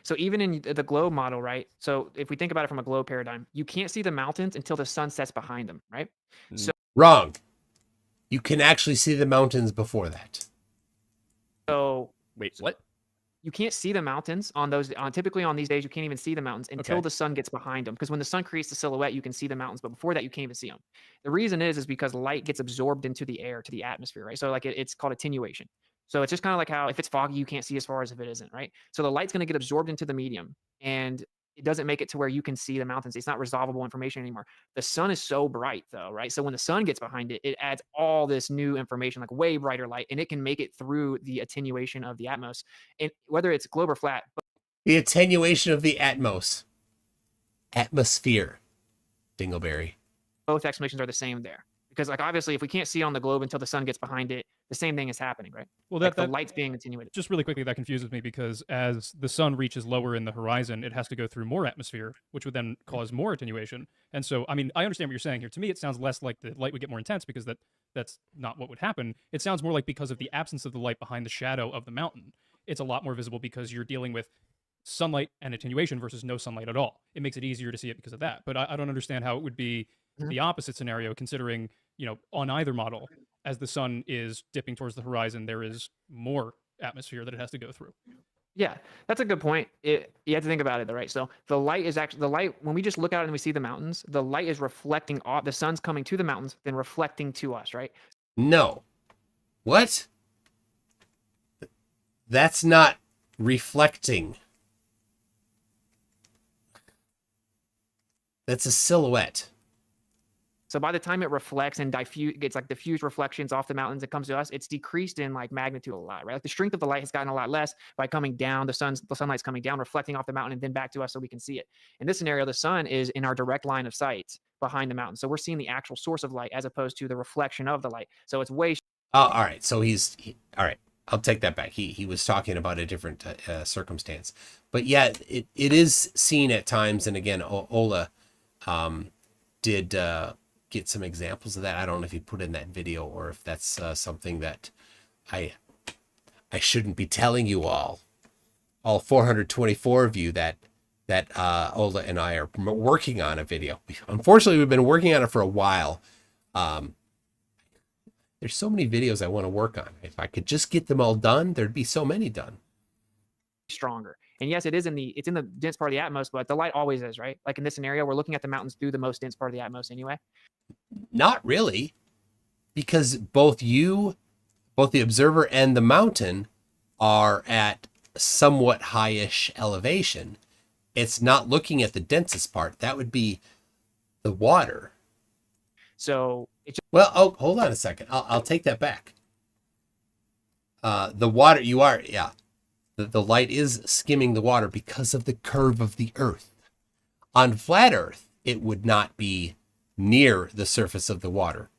So even in the globe model, right? So if we think about it from a globe paradigm, you can't see the mountains until the sun sets behind them, right? So Wrong. You can actually see the mountains before that. Wait, what? You can't see the mountains on those. Typically on these days, you can't even see the mountains until Okay. the sun gets behind them. Because when the sun creates the silhouette, you can see the mountains, but before that, you can't even see them. The reason is because light gets absorbed into the air, to the atmosphere, right? So like it's called attenuation. So it's just kind of like how if it's foggy, you can't see as far as if it isn't, right? So the light's going to get absorbed into the medium, and it doesn't make it to where you can see the mountains. It's not resolvable information anymore. The sun is so bright, though, right? So when the sun gets behind it, it adds all this new information, like way brighter light, and it can make it through the attenuation of the atmos. And whether it's globe or flat, The attenuation of the atmosphere. Dingleberry. both explanations are the same there. Because like obviously, if we can't see on the globe until the sun gets behind it, the same thing is happening, right? Well, Like that the light's being attenuated. just really quickly, that confuses me because as the sun reaches lower in the horizon, it has to go through more atmosphere, which would then cause more attenuation. And so, I mean, I understand what you're saying here. To me, it sounds less like the light would get more intense because that's not what would happen. It sounds more like because of the absence of the light behind the shadow of the mountain, it's a lot more visible because you're dealing with sunlight and attenuation versus no sunlight at all. It makes it easier to see it because of that. But I don't understand how it would be the opposite scenario, considering, on either model, as the sun is dipping towards the horizon, there is more atmosphere that it has to go through. Yeah, that's a good point. You have to think about it, though, right? So the light is actually when we just look out and we see the mountains, the light is reflecting off. The sun's coming to the mountains, then reflecting to us, right? No. What? That's not reflecting. That's a silhouette. So by the time it reflects and gets like diffused reflections off the mountains, it comes to us, it's decreased in like magnitude a lot, right? Like the strength of the light has gotten a lot less by coming down. The sunlight's coming down, reflecting off the mountain and then back to us so we can see it. In this scenario, the sun is in our direct line of sight behind the mountain. So we're seeing the actual source of light as opposed to the reflection of the light. So it's way. Oh, all right. So all right. I'll take that back. He was talking about a different circumstance, but yeah, it is seen at times. And again, Ola did get some examples of that. I don't know if he put in that video or if that's something that I shouldn't be telling you all 424 of you that Ola and I are working on a video. Unfortunately, we've been working on it for a while. There's so many videos I want to work on. If I could just get them all done, there'd be so many done. Stronger. And yes, it's in the dense part of the atmos, but the light always is, right? Like in this scenario, we're looking at the mountains through the most dense part of the atmos anyway. Not really, because both the observer and the mountain are at somewhat highish elevation. It's not looking at the densest part. That would be the water. So it's hold on a second. I'll take that back. The water, the light is skimming the water because of the curve of the Earth. On flat Earth, it would not be near the surface of the water.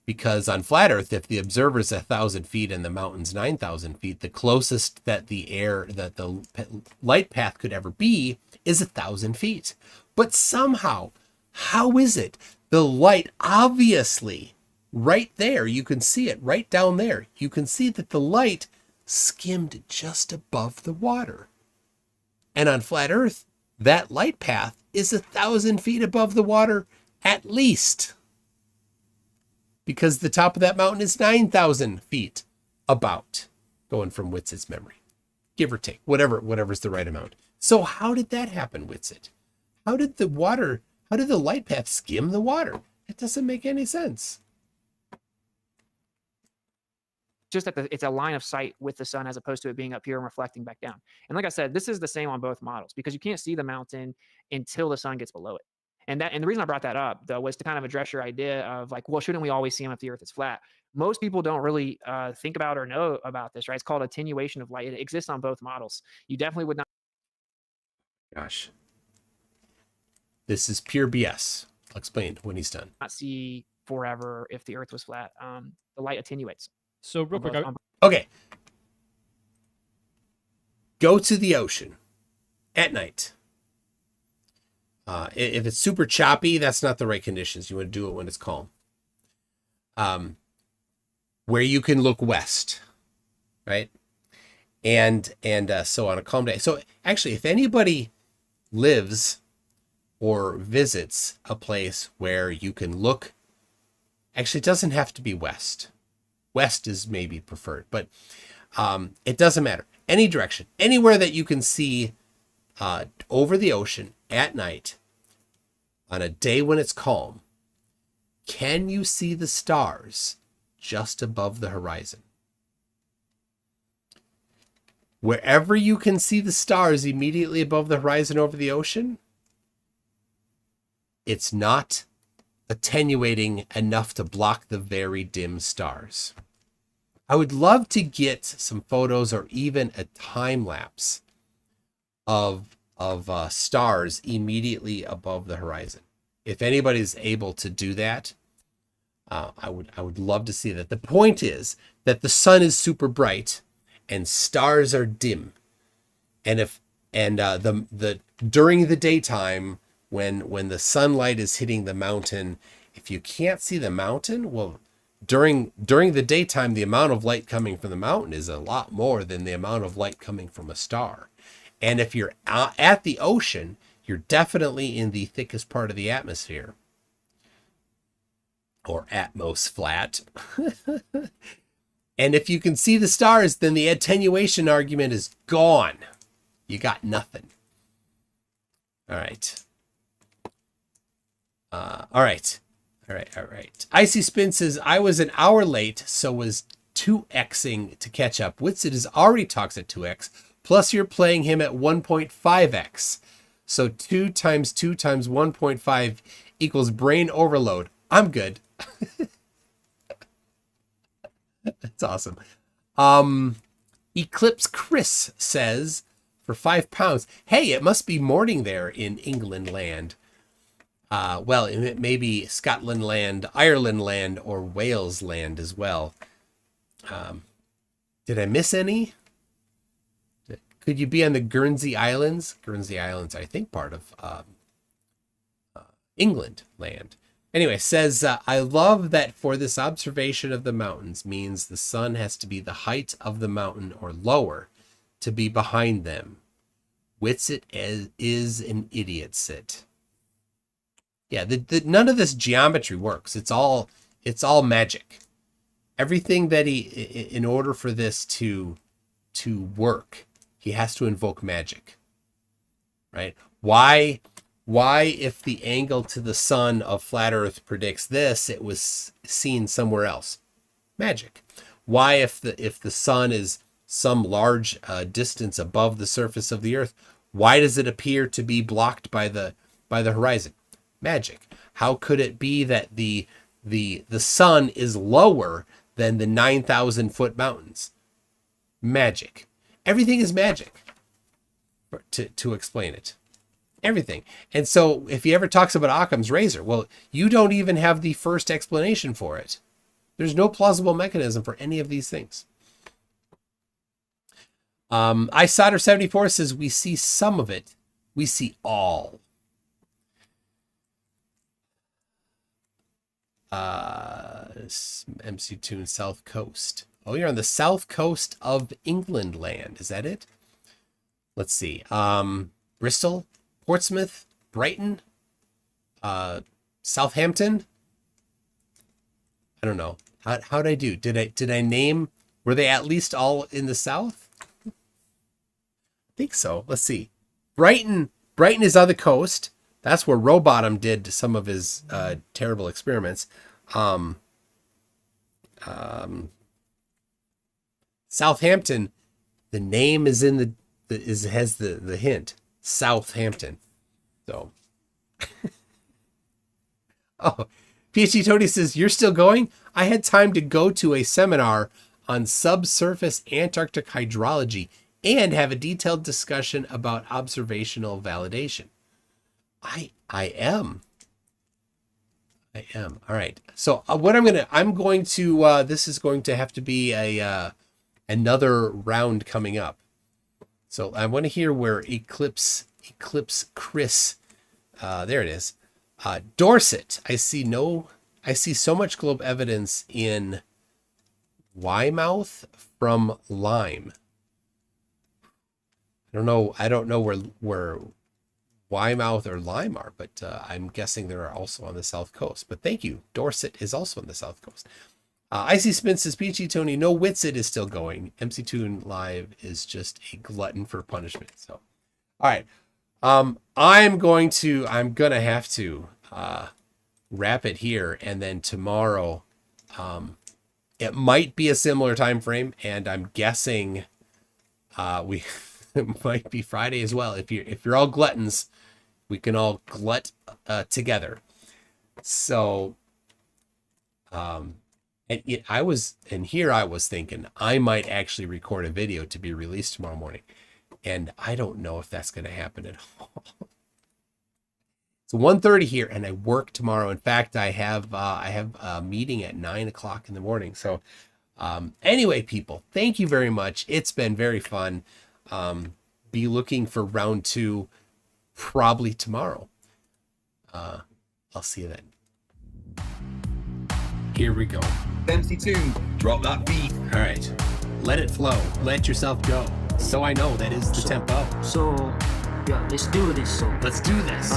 Because on flat Earth, if the observer is 1,000 feet and the mountain's 9,000 feet, the closest that the light path could ever be is 1,000 feet. But somehow, how is it? The light, obviously, right there, you can see it right down there. You can see that the light skimmed just above the water. And on flat Earth, that light path is 1,000 feet above the water at least. Because the top of that mountain is 9,000 feet, about, going from WItsit's memory. Give or take, whatever's the right amount. So how did that happen, WItsit? How did the light path skim the water? It doesn't make any sense. just that it's a line of sight with the sun as opposed to it being up here and reflecting back down. And like I said, this is the same on both models because you can't see the mountain until the sun gets below it. And the reason I brought that up, though, was to kind of address your idea of like, well, shouldn't we always see them if the Earth is flat? Most people don't really think about or know about this, right? It's called attenuation of light. It exists on both models. You definitely would not. Gosh. This is pure BS. I'll explain when he's done. Not see forever if the Earth was flat. The light attenuates. So real quick, okay. Go to the ocean at night. If it's super choppy, that's not the right conditions. You want to do it when it's calm. Where you can look west, right? And so on a calm day. So actually, if anybody lives or visits a place where you can look, actually, it doesn't have to be west. West is maybe preferred, but it doesn't matter. Any direction, anywhere that you can see over the ocean at night on a day when it's calm, can you see the stars just above the horizon? Wherever you can see the stars immediately above the horizon over the ocean, it's not attenuating enough to block the very dim stars. I would love to get some photos or even a time lapse of stars immediately above the horizon. If anybody's able to do that, I would love to see that. The point is that the sun is super bright and stars are dim. And the during the daytime, when the sunlight is hitting the mountain, if you can't see the mountain, well, during the daytime, the amount of light coming from the mountain is a lot more than the amount of light coming from a star. And if you're at the ocean, you're definitely in the thickest part of the atmosphere, or Atmos flat. And if you can see the stars, then the attenuation argument is gone. You got nothing. All right. All right. Icy Spin says, I was an hour late, so was 2xing to catch up. Witsit is already talks at 2x, plus you're playing him at 1.5x. So 2 times 2 times 1.5 equals brain overload. I'm good. That's awesome. Eclipse Chris says, for £5, hey, it must be morning there in England land. Well, it may be Scotland land, Ireland land, or Wales land as well. Did I miss any? Could you be on the Guernsey Islands? Guernsey Islands, I think, part of England land. Anyway, says, I love that for this observation of the mountains means the sun has to be the height of the mountain or lower to be behind them. Witsit is an idiot sit. Yeah, none of this geometry works. It's all magic. Everything that in order for this to work, he has to invoke magic. Right? Why, if the angle to the sun of flat Earth predicts this, it was seen somewhere else? Magic. Why, if the sun is some large distance above the surface of the Earth, why does it appear to be blocked by the horizon? Magic. How could it be that the sun is lower than the 9,000 foot mountains? Magic. Everything is magic to explain it. Everything. And so if he ever talks about Occam's razor, well, you don't even have the first explanation for it. There's no plausible mechanism for any of these things. iSolder74 says, we see some of it. We see all. MC Tune South Coast. Oh, you're on the south coast of England land. Is that it? Let's see. Bristol, Portsmouth, Brighton, Southampton. I don't know. How'd I do? Did I name? Were they at least all in the south? I think so. Let's see. Brighton is on the coast. That's where Rowbottom did some of his terrible experiments. Southampton, the name is in has the hint. Southampton. So oh, PhD Tony says, you're still going? I had time to go to a seminar on subsurface Antarctic hydrology and have a detailed discussion about observational validation. I am. All right. So what I'm going to this is going to have to be another round coming up. So I want to hear where Eclipse Chris, there it is. Dorset. I see so much globe evidence in Weymouth from Lyme. I don't know where Weymouth or Lyme are, but I'm guessing they're also on the south coast. But thank you. Dorset is also on the south coast. Icy Spin says, Peachy Tony, no Witsit is still going. MC Tune Live is just a glutton for punishment. So, all right. I'm gonna have to wrap it here, and then tomorrow, it might be a similar time frame, and I'm guessing it might be Friday as well. If you're all gluttons, we can all glut together. So, I was thinking I might actually record a video to be released tomorrow morning, and I don't know if that's going to happen at all. It's 1:30 here, and I work tomorrow. In fact, I have a meeting at 9 o'clock in the morning. So anyway, people, thank you very much. It's been very fun. Be looking for round 2 probably tomorrow. I'll see you then. Here we go. MC2, drop that beat. All right. Let it flow. Let yourself go. So I know that is the tempo. So, yeah, let's do this. So, let's do this.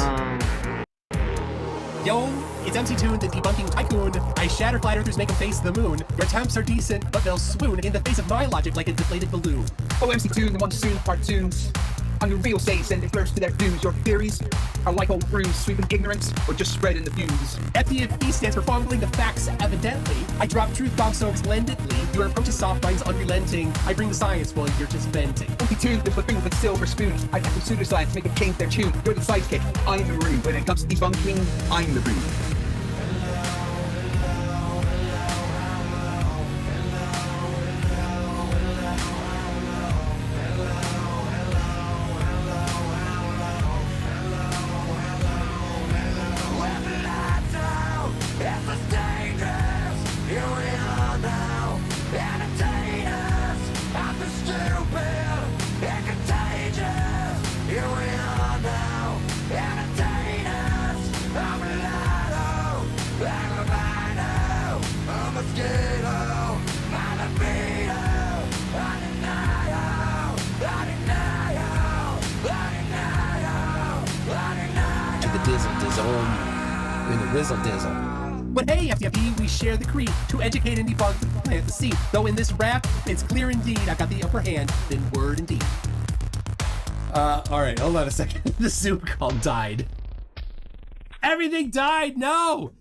Yo, it's MC2, the debunking tycoon. I shatter flat earthers, make them face the moon. Your attempts are decent, but they'll swoon in the face of my logic like a deflated balloon. Oh, MC2, the one soon cartoons. On your real say, send it first to their views. Your theories are like old brooms, sweeping ignorance or just spreading the views. FDFB stands for fumbling the facts, evidently. I drop truth bombs so splendidly. Your approach is soft, mine's unrelenting. I bring the science while you're just venting. MC2, the buffoon with silver spoon. I have the pseudoscience, make them change their tune. You're the sidekick, I'm the room. When it comes to debunking, I'm the room. Dizzle. But hey, FTFE, we share the creed to educate and debunk the plant the seed. Though in this rap, it's clear indeed I've got the upper hand, then word indeed. All right, hold on a second. The Zoom call died. Everything died. No.